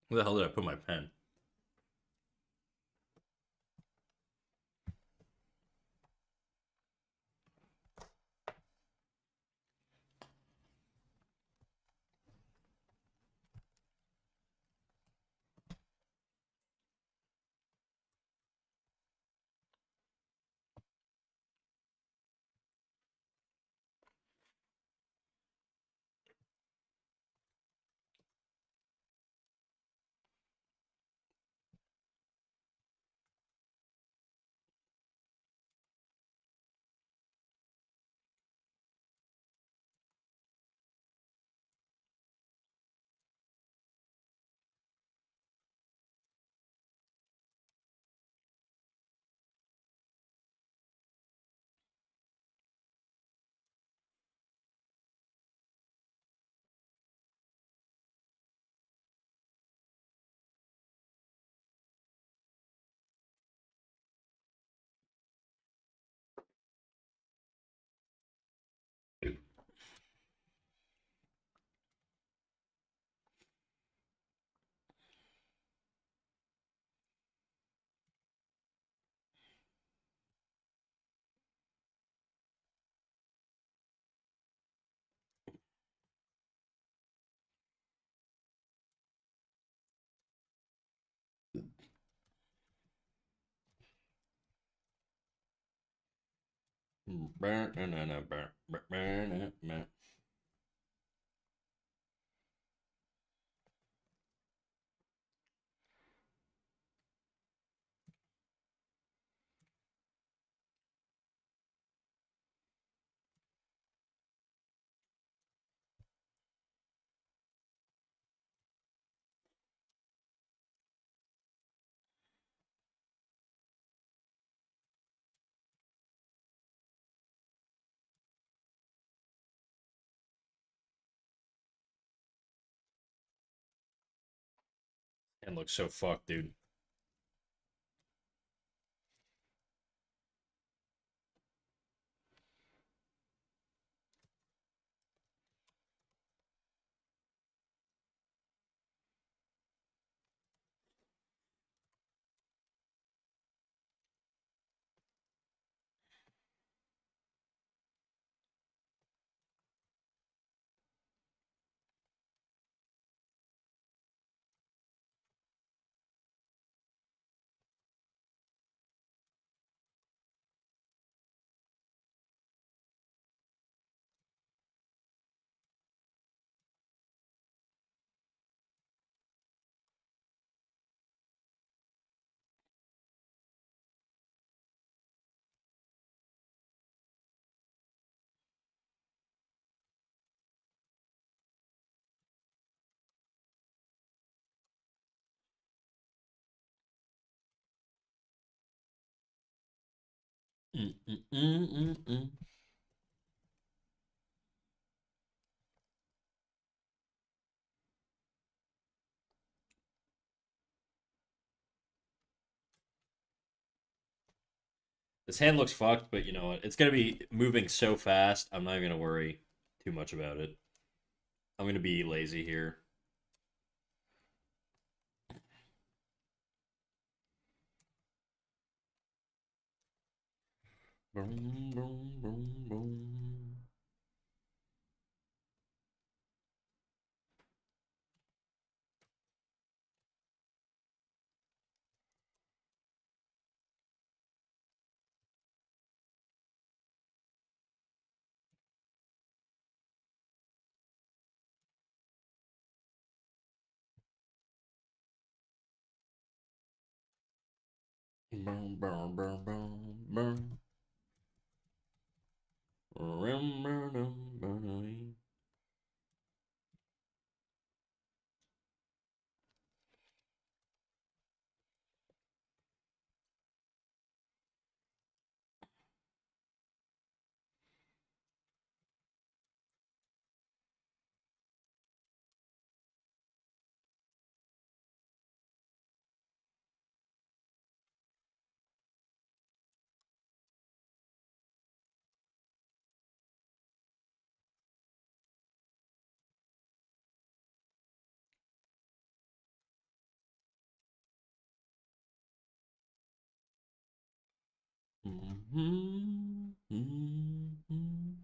Where the hell did I put my pen? And looks so fucked, dude. Mm-mm-mm-mm-mm. This hand looks fucked, but you know what? It's gonna be moving so fast. I'm not even gonna worry too much about it. I'm gonna be lazy here. Boom, boom, boom, boom. Boom, boom, boom, boom, boom. Rum, boom, boom, boom. Mhm, mhm.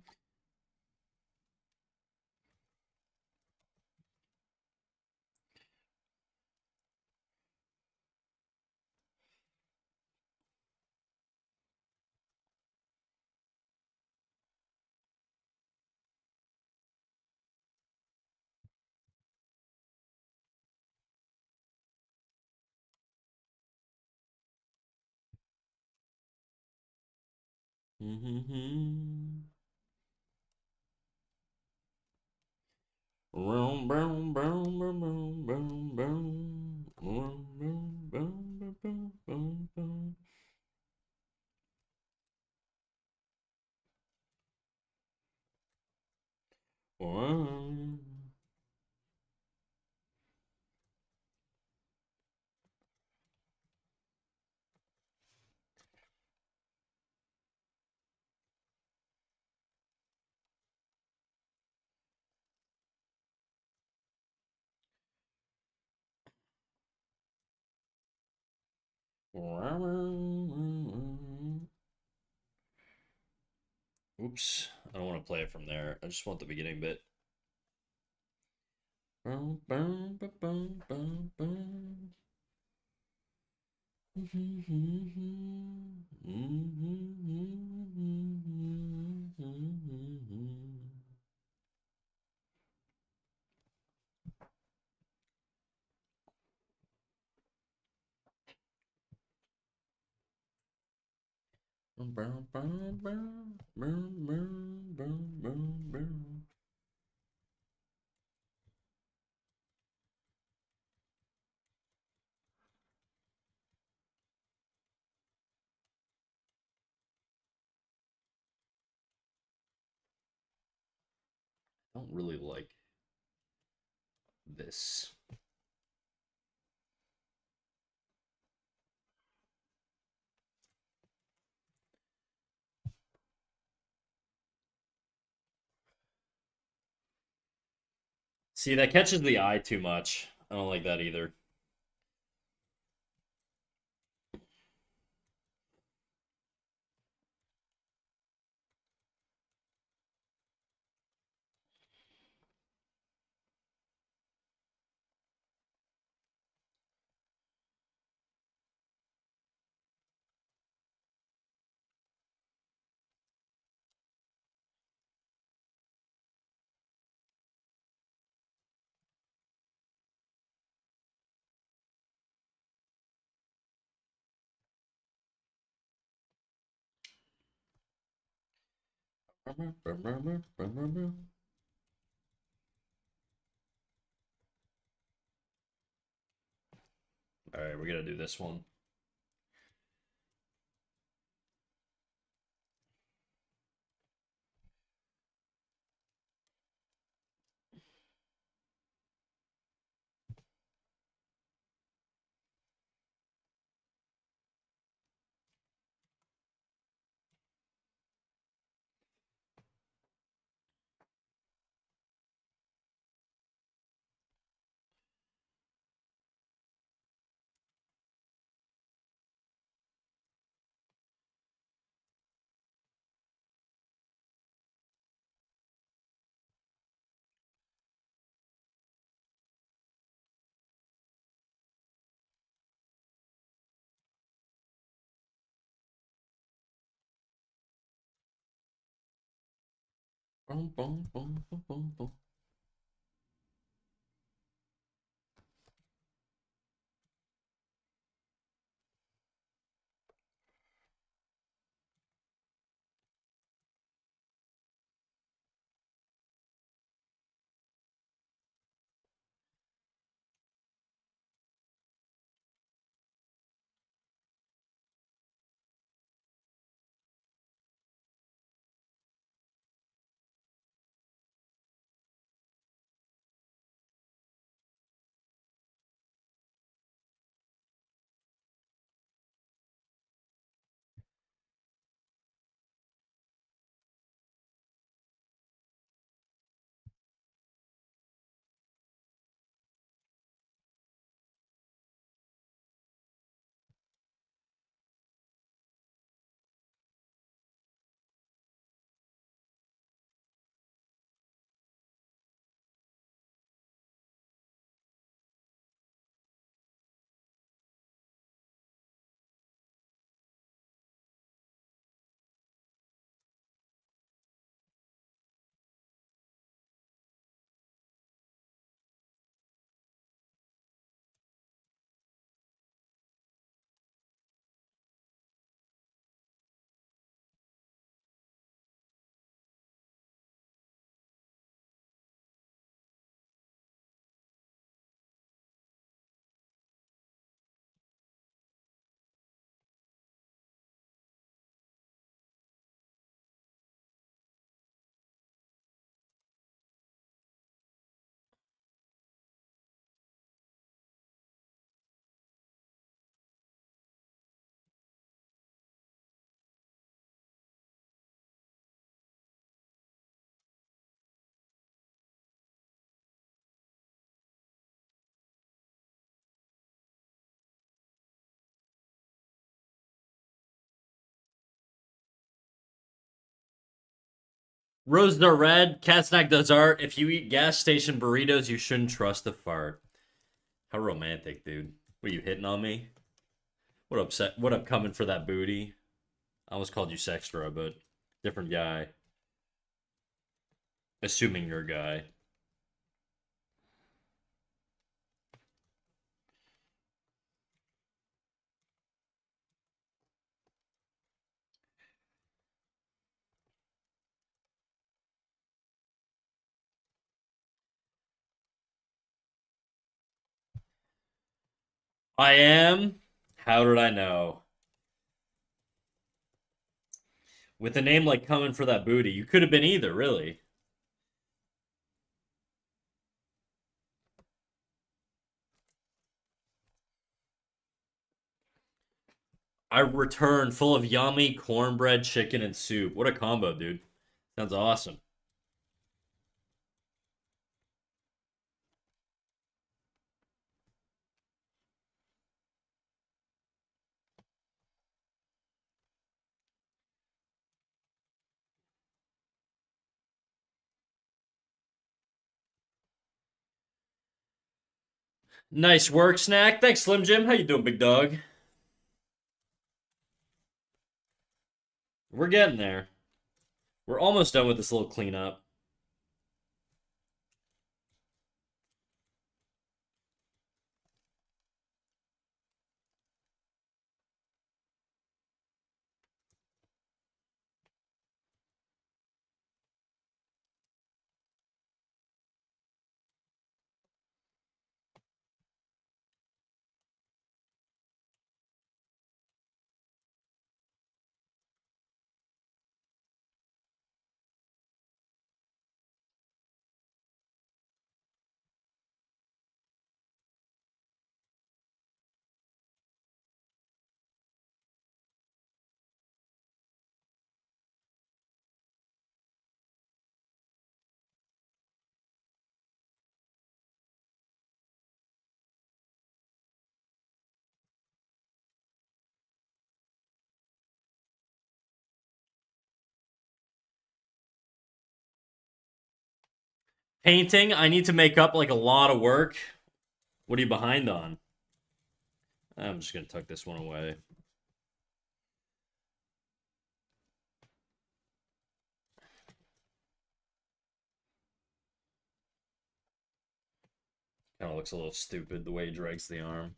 Mhm. Rum, boom, boom, boom, boom, boom, boom. Rum, boom, boom, boom, boom, boom, boom. Rum. Oops, I don't want to play it from there. I just want the beginning bit. Boom, boom, boom, boom, boom, boom. I don't really like this. See, that catches the eye too much. I don't like that either. All right, we're gonna do this one. Boom, boom, boom, boom, boom, boom. Roses are red, cat snack does art. If you eat gas station burritos, you shouldn't trust a fart. How romantic, dude. What are you hitting on me? What upset? What up coming for that booty? I almost called you Sextra, but different guy. Assuming you're a guy. I am. How did I know? With a name like coming for that booty, you could have been either, really. I return full of yummy cornbread, chicken, and soup. What a combo, dude. Sounds awesome. Nice work, Snack. Thanks, Slim Jim. How you doing, big dog? We're getting there. We're almost done with this little cleanup. Painting, I need to make up like a lot of work. What are you behind on? I'm just gonna tuck this one away. Kind of looks a little stupid the way he drags the arm.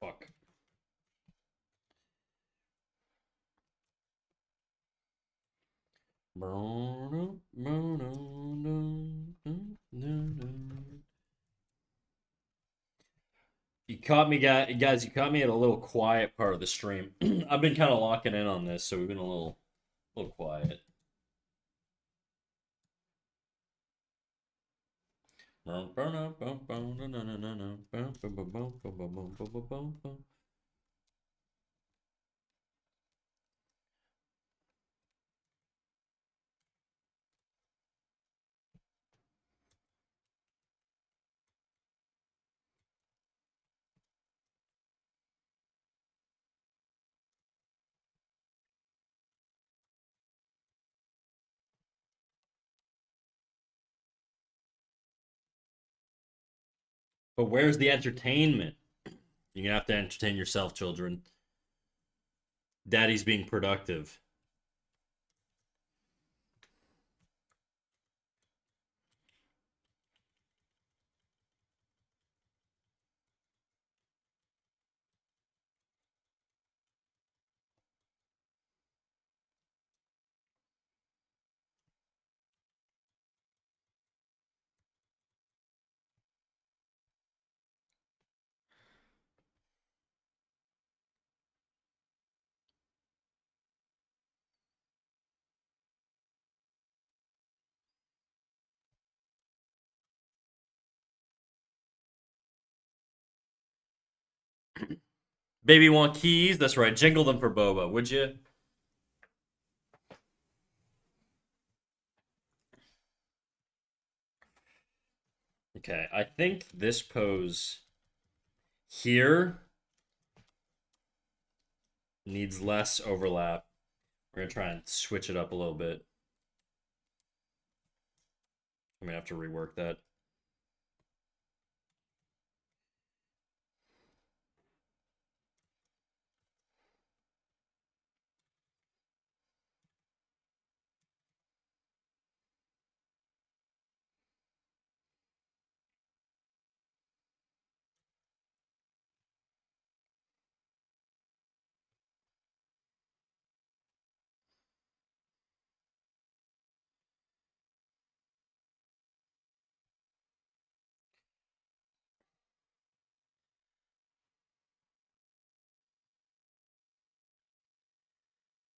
Fuck. You caught me, guys. You caught me at a little quiet part of the stream. I've been kind of locking in on this, so we've been little quiet. But where's the entertainment? You're gonna have to entertain yourself, children. Daddy's being productive. Baby want keys? That's right. Jingle them for Boba, would you? Okay, I think this pose here needs less overlap. We're gonna try and switch it up a little bit. I'm gonna have to rework that.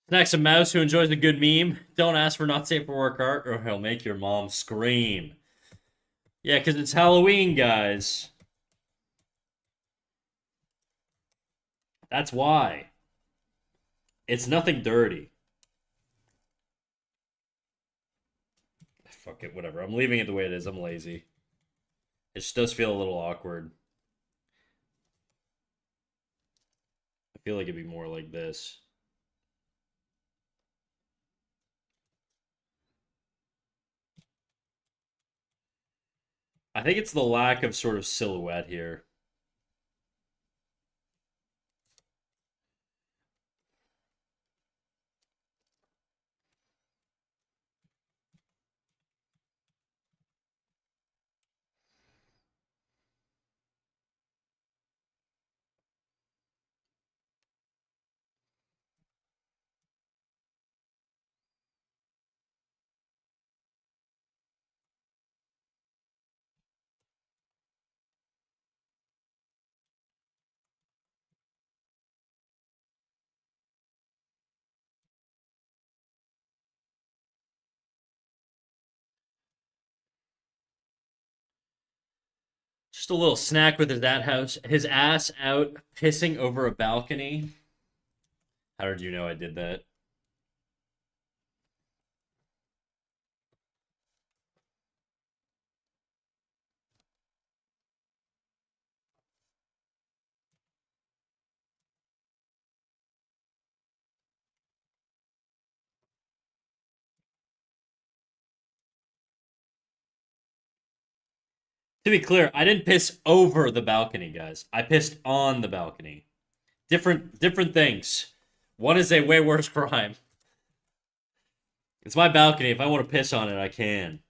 Next, a mouse who enjoys a good meme. Don't ask for not safe for work art, or he'll make your mom scream. Yeah, because it's Halloween, guys. That's why. It's nothing dirty. Fuck it, whatever. I'm leaving it the way it is. I'm lazy. It just does feel a little awkward. I feel like it'd be more like this. I think it's the lack of sort of silhouette here. Just a little snack with his ass out pissing over a balcony. How did you know I did that? To be clear, I didn't piss over the balcony, guys. I pissed on the balcony. Different things. One is a way worse crime. It's my balcony. If I want to piss on it, I can.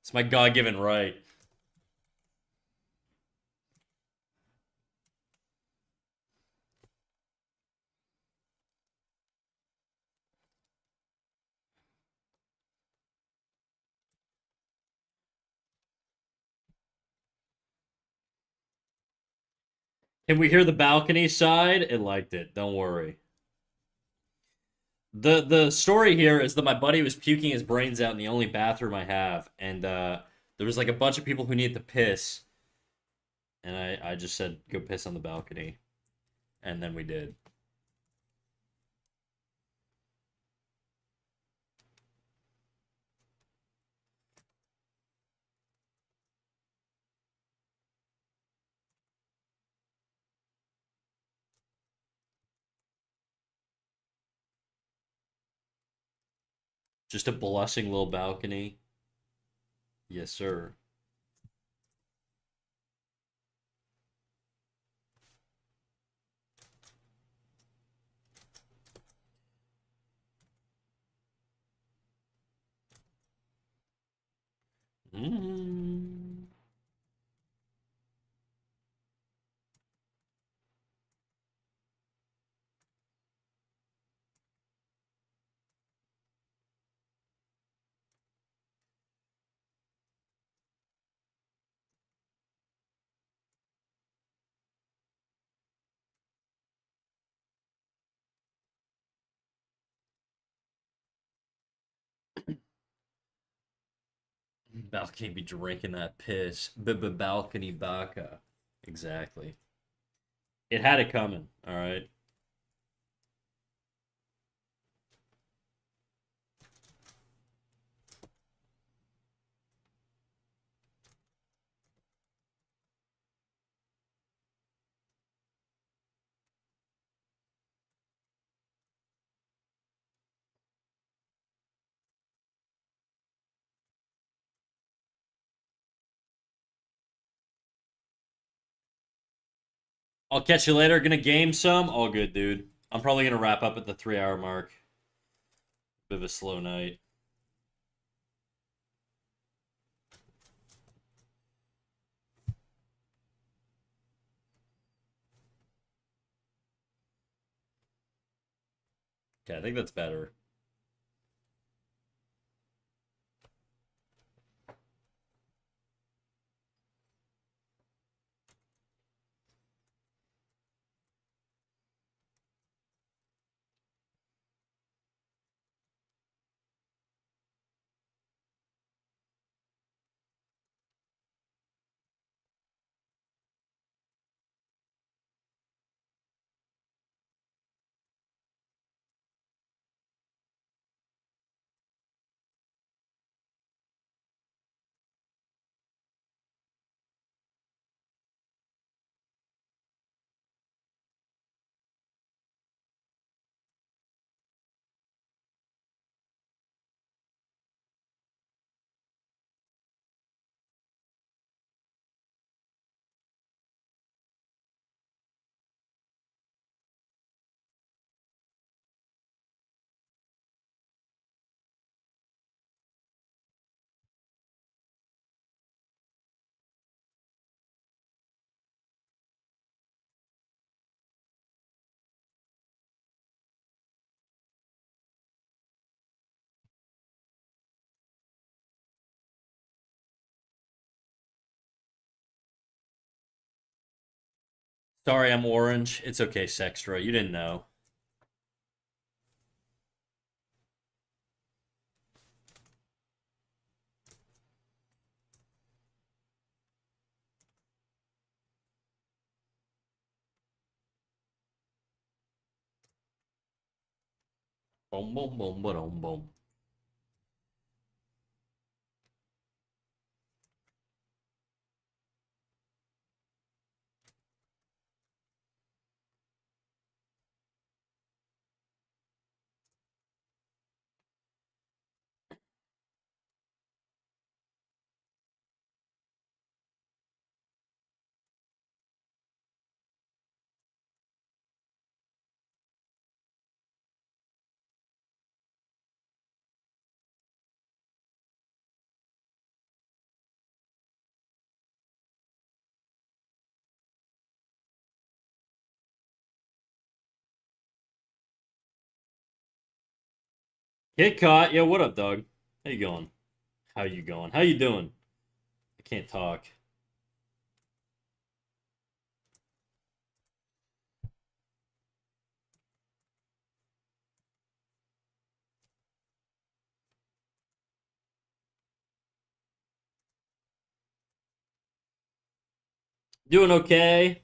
It's my God-given right. Can we hear the balcony side? It liked it. Don't worry. The story here is that my buddy was puking his brains out in the only bathroom I have, and there was like a bunch of people who needed to piss, and I just said go piss on the balcony, and then we did. Just a blushing little balcony. Yes, sir. Mm. Balcony be drinking that piss. Balcony baka. Exactly. It had it coming. All right. I'll catch you later. Gonna game some. All good, dude. I'm probably gonna wrap up at the 3 hour mark. Bit of a slow night. Okay, I think that's better. Sorry, I'm orange. It's okay, Sextra. You didn't know. Boom, boom, boom, boom, boom. Get caught. Yo, what up, dog? How you going? How you going? How you doing? I can't talk. Doing okay.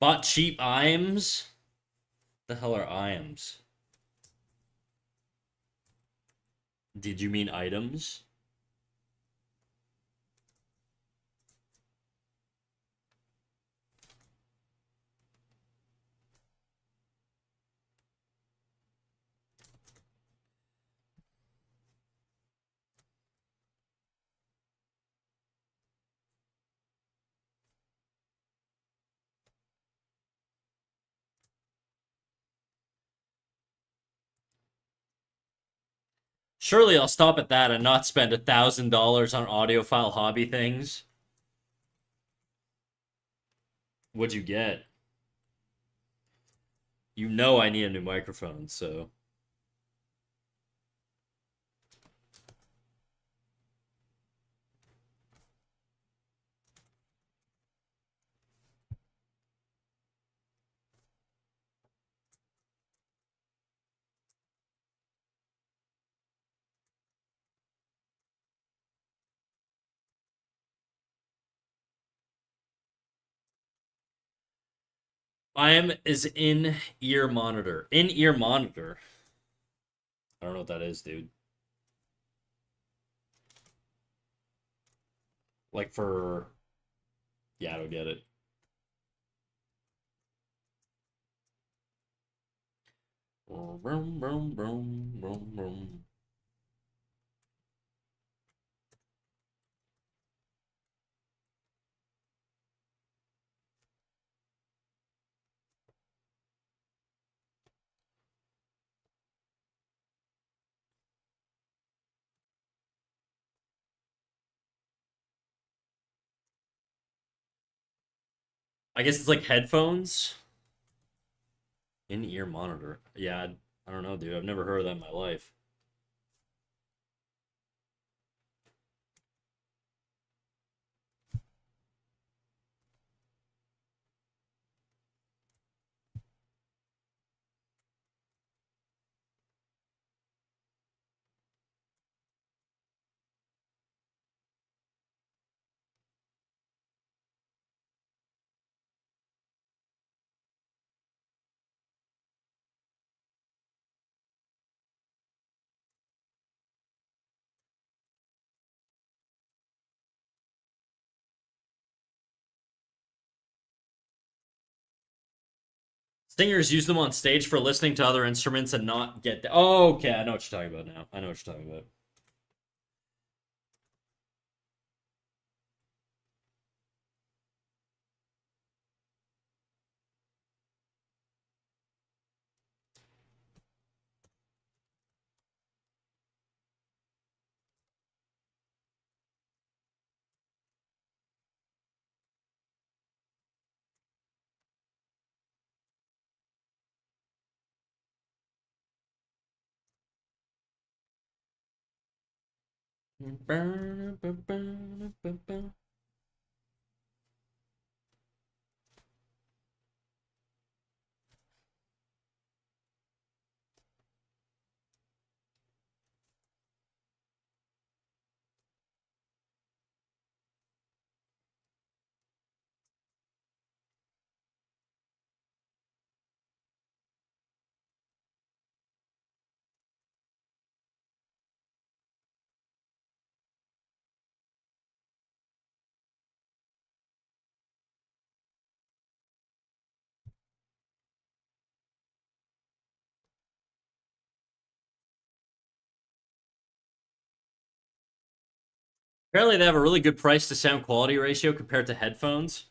Bought cheap IMs? The hell are IMs? Did you mean items? Surely I'll stop at that and not spend $1,000 on audiophile hobby things. What'd you get? You know I need a new microphone, so. IM is in ear monitor. In ear monitor. I don't know what that is, dude. Like for. Yeah, I don't get it. Vroom, vroom, vroom, vroom, vroom. I guess it's like headphones. In-ear monitor. Yeah, I don't know, dude. I've never heard of that in my life. Singers use them on stage for listening to other instruments and not get. Oh, okay. I know what you're talking about now. I know what you're talking about. Apparently, they have a really good price to sound quality ratio compared to headphones.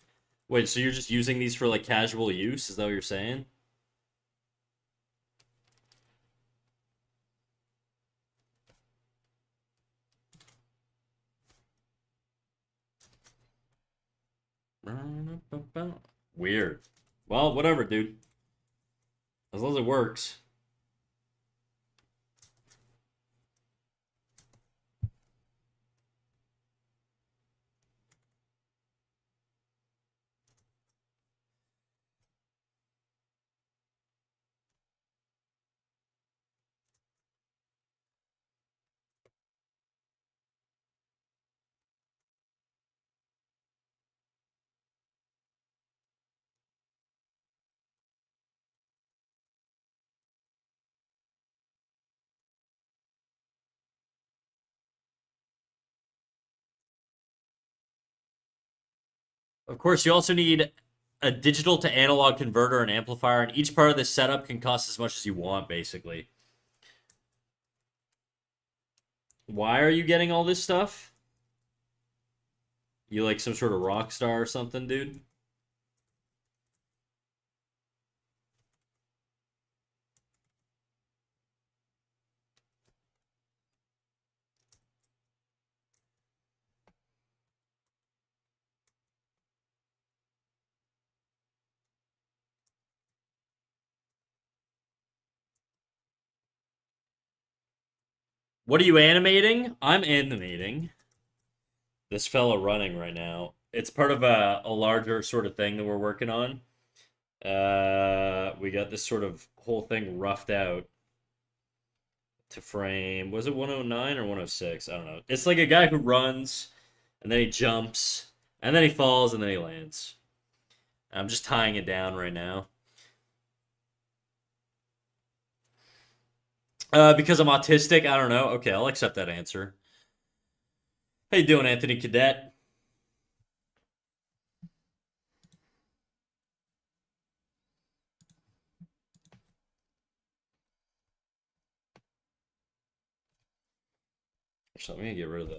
Wait, so you're just using these for like casual use? Is that what you're saying? Weird. Well, whatever, dude. As long as it works. Of course, you also need a digital to analog converter and amplifier, and each part of this setup can cost as much as you want, basically. Why are you getting all this stuff? You like some sort of rock star or something, dude? What are you animating? I'm animating this fella running right now. It's part of a larger sort of thing that we're working on. We got this sort of whole thing roughed out to frame. Was it 109 or 106? I don't know. It's like a guy who runs and then he jumps and then he falls and then he lands. I'm just tying it down right now. Because I'm autistic, I don't know. Okay, I'll accept that answer. How you doing, Anthony Cadet? Actually, let me get rid of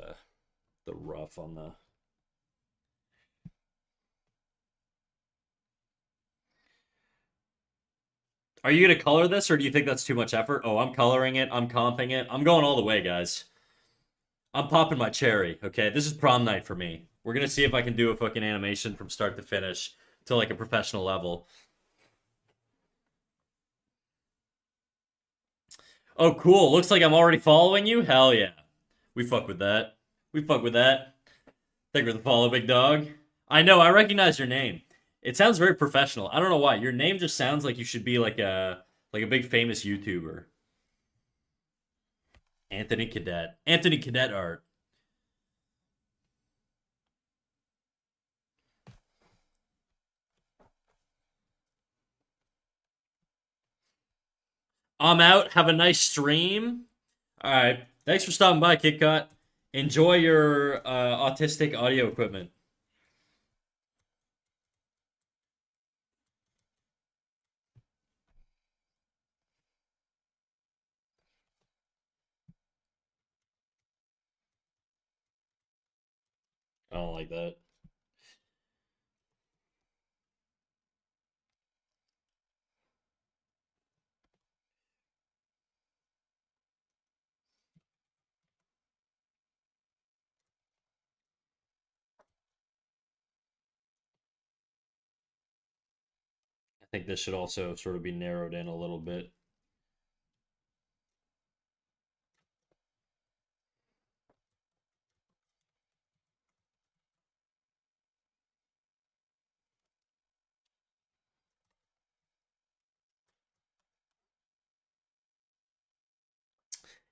the rough on the. Are you gonna color this, or do you think that's too much effort? Oh, I'm coloring it. I'm comping it. I'm going all the way, guys. I'm popping my cherry. Okay, this is prom night for me. We're gonna see if I can do a fucking animation from start to finish. to like a professional level. Oh, cool. Looks like I'm already following you. Hell yeah. We fuck with that. We fuck with that. Thank you for the follow, big dog. I know, I recognize your name. It sounds very professional. I don't know why. Your name just sounds like you should be like a big famous YouTuber. Anthony Cadet. Anthony Cadet art. I'm out. Have a nice stream. All right. Thanks for stopping by, KitKat. Enjoy your autistic audio equipment. I don't like that. I think this should also sort of be narrowed in a little bit.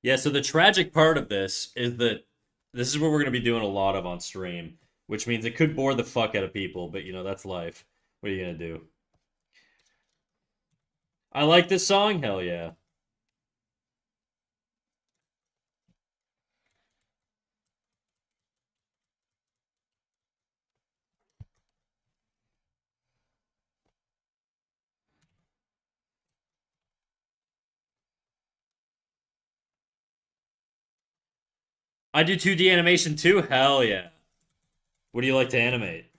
Yeah, so the tragic part of this is that this is what we're going to be doing a lot of on stream, which means it could bore the fuck out of people, but you know, that's life. What are you going to do? I like this song? Hell yeah. I do 2D animation too? Hell yeah. What do you like to animate?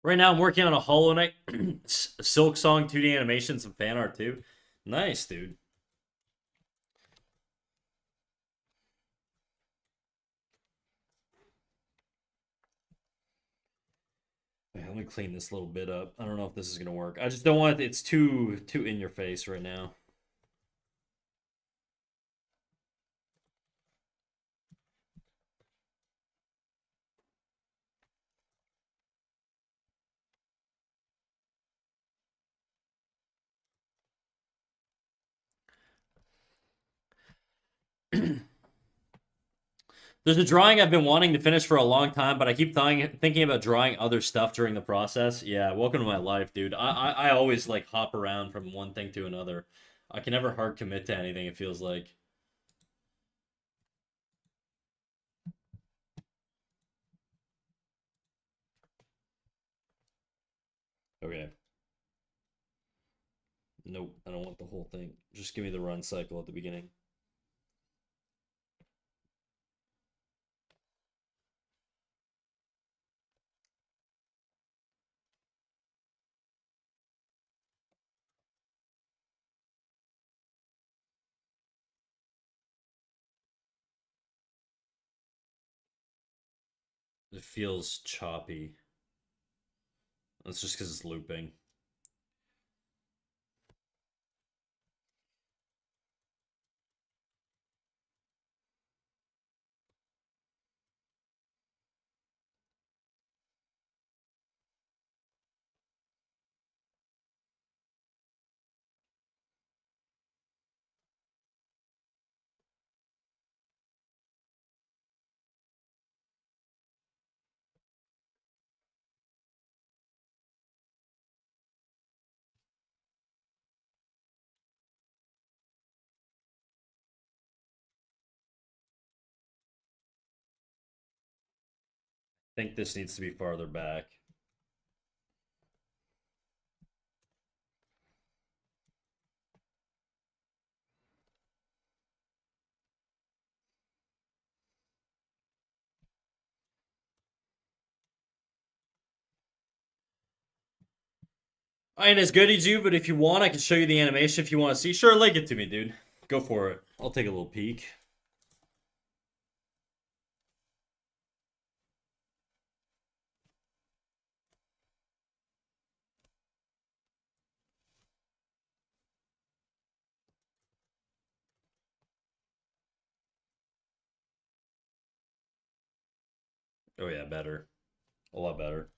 Right now, I'm working on a Hollow Knight Silk Song 2D animation, some fan art too. Nice, dude. Wait, let me clean this little bit up. I don't know if this is gonna work. I just don't want it. It's too in your face right now. There's a drawing I've been wanting to finish for a long time, but I keep thinking about drawing other stuff during the process. Yeah, welcome to my life, dude. I always like hop around from one thing to another. I can never hard commit to anything, it feels like. Okay. Nope, I don't want the whole thing. Just give me the run cycle at the beginning. It feels choppy. That's just because it's looping. I think this needs to be farther back. I ain't as good as you, but if you want, I can show you the animation if you want to see. Sure, link it to me, dude. Go for it. I'll take a little peek. Oh yeah, better. A lot better.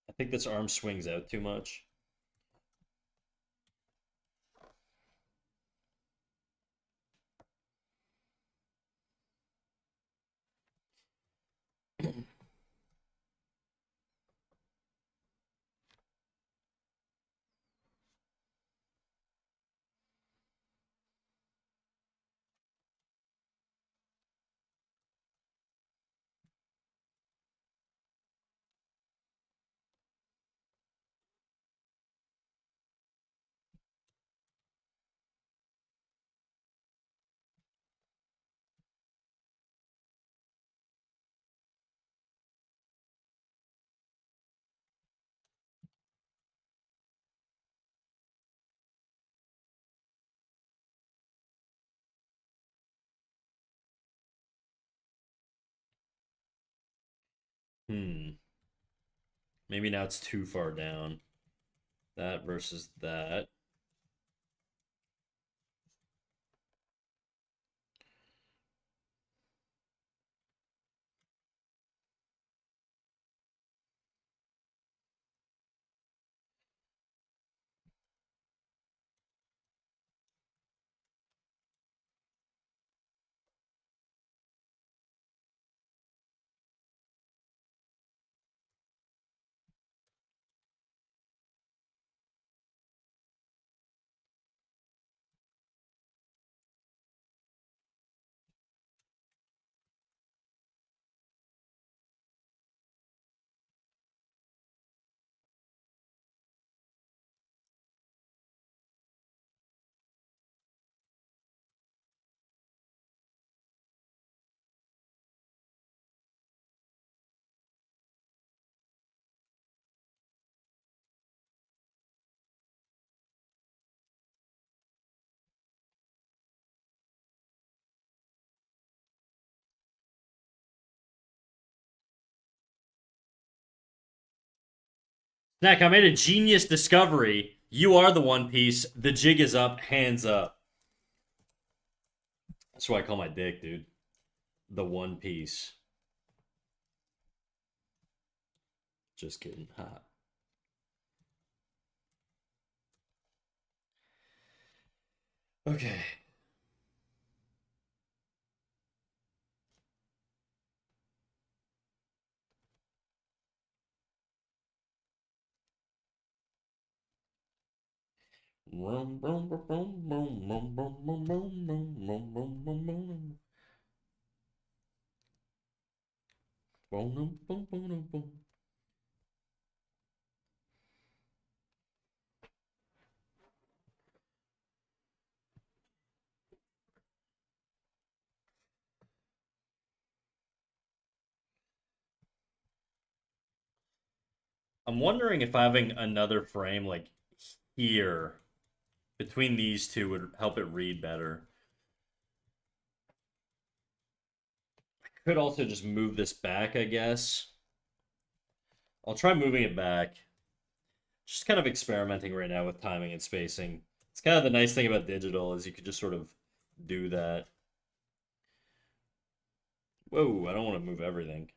I think this arm swings out too much. Hmm. Maybe now it's too far down. That versus that. Snack, I made a genius discovery. You are the One Piece. The jig is up, hands up. That's what I call my dick, dude. The One Piece. Just kidding. Ha. Okay. I'm wondering if having another frame like here between these two would help it read better. Could also just move this back, I guess. I'll try moving it back. Just kind of experimenting right now with timing and spacing. It's kind of the nice thing about digital is you could just sort of do that. Whoa, I don't want to move everything.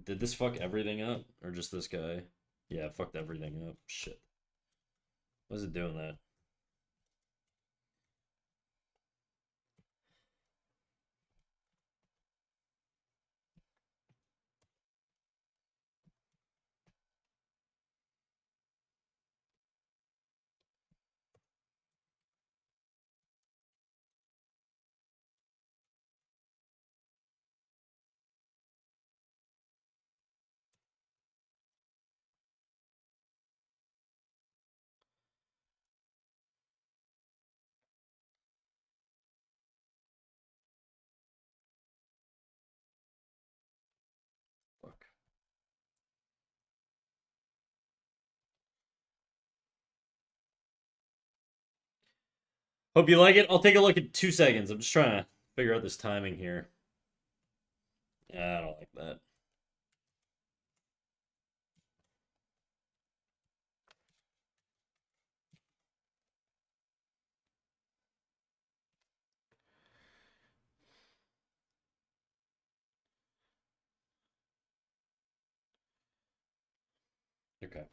Did this fuck everything up? Or just this guy? Yeah, it fucked everything up. Shit. Why is it doing that? Fuck. Hope you like it. I'll take a look in 2 seconds. I'm just trying to figure out this timing here. Yeah, I don't like that. Okay.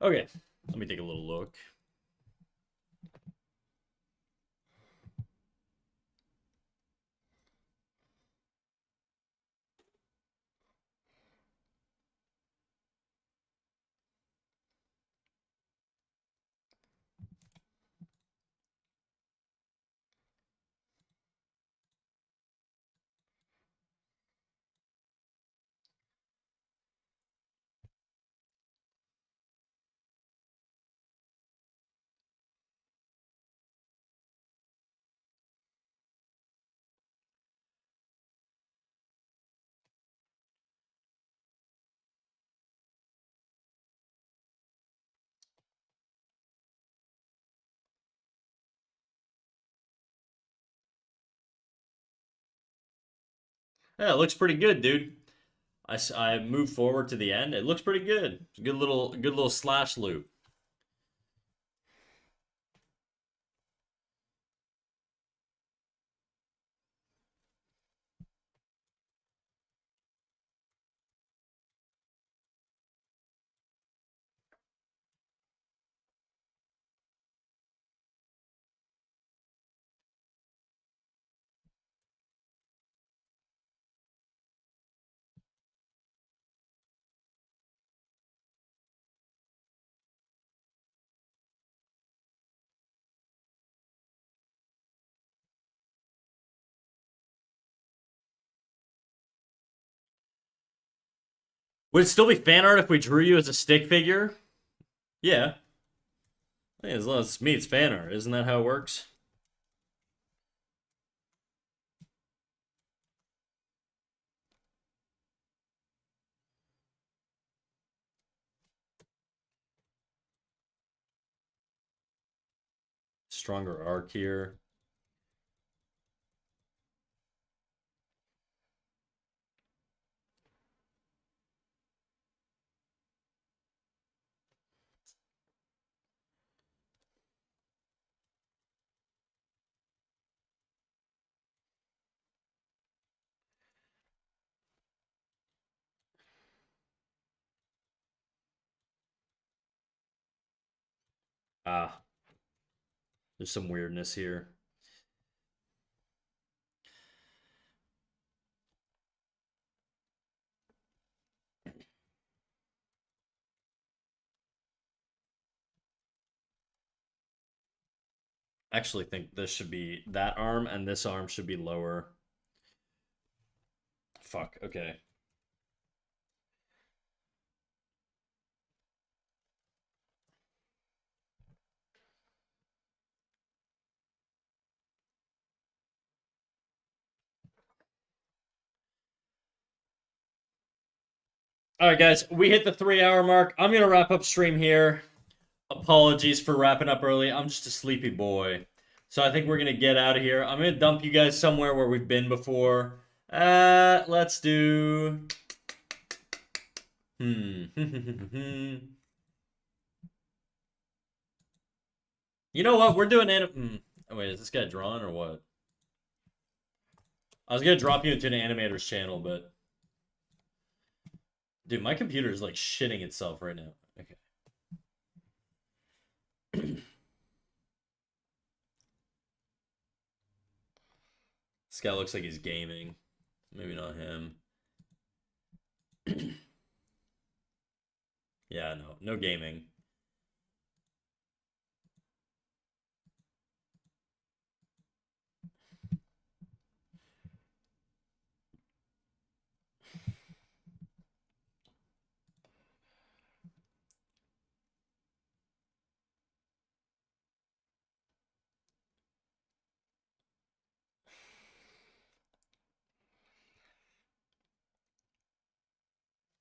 Okay. Let me take a little look. Yeah, it looks pretty good, dude. I moved forward to the end. It looks pretty good. It's a good little slash loop. Would it still be fan art if we drew you as a stick figure? Yeah. I think as long as it's me, it's fan art. Isn't that how it works? Stronger arc here. Ah, there's some weirdness here. actually think this should be that arm and this arm should be lower. Fuck, okay. All right, guys, we hit the 3 hour mark. I'm gonna wrap up stream here. Apologies for wrapping up early. I'm just a sleepy boy. So I think we're gonna get out of here. I'm gonna dump you guys somewhere where we've been before. Let's do. You know what? We're doing Oh, wait, is this guy drawn or what? I was gonna drop you into an animator's channel, but dude, my computer is like shitting itself right now. Okay. This guy looks like he's gaming. Maybe not him. Yeah, no gaming.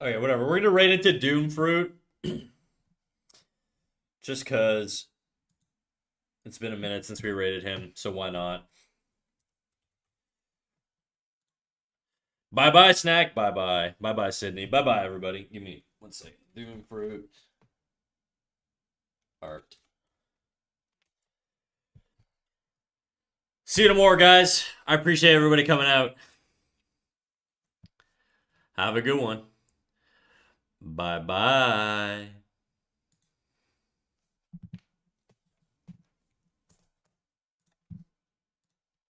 Okay, whatever. We're gonna rate it to Doom Fruit. Just cause it's been a minute since we rated him, so why not? Bye-bye, Snack. Bye-bye. Bye-bye, Sydney. Bye-bye, everybody. Give me 1 second. Doom Fruit. Art. See you tomorrow, guys. I appreciate everybody coming out. Have a good one. Bye-bye.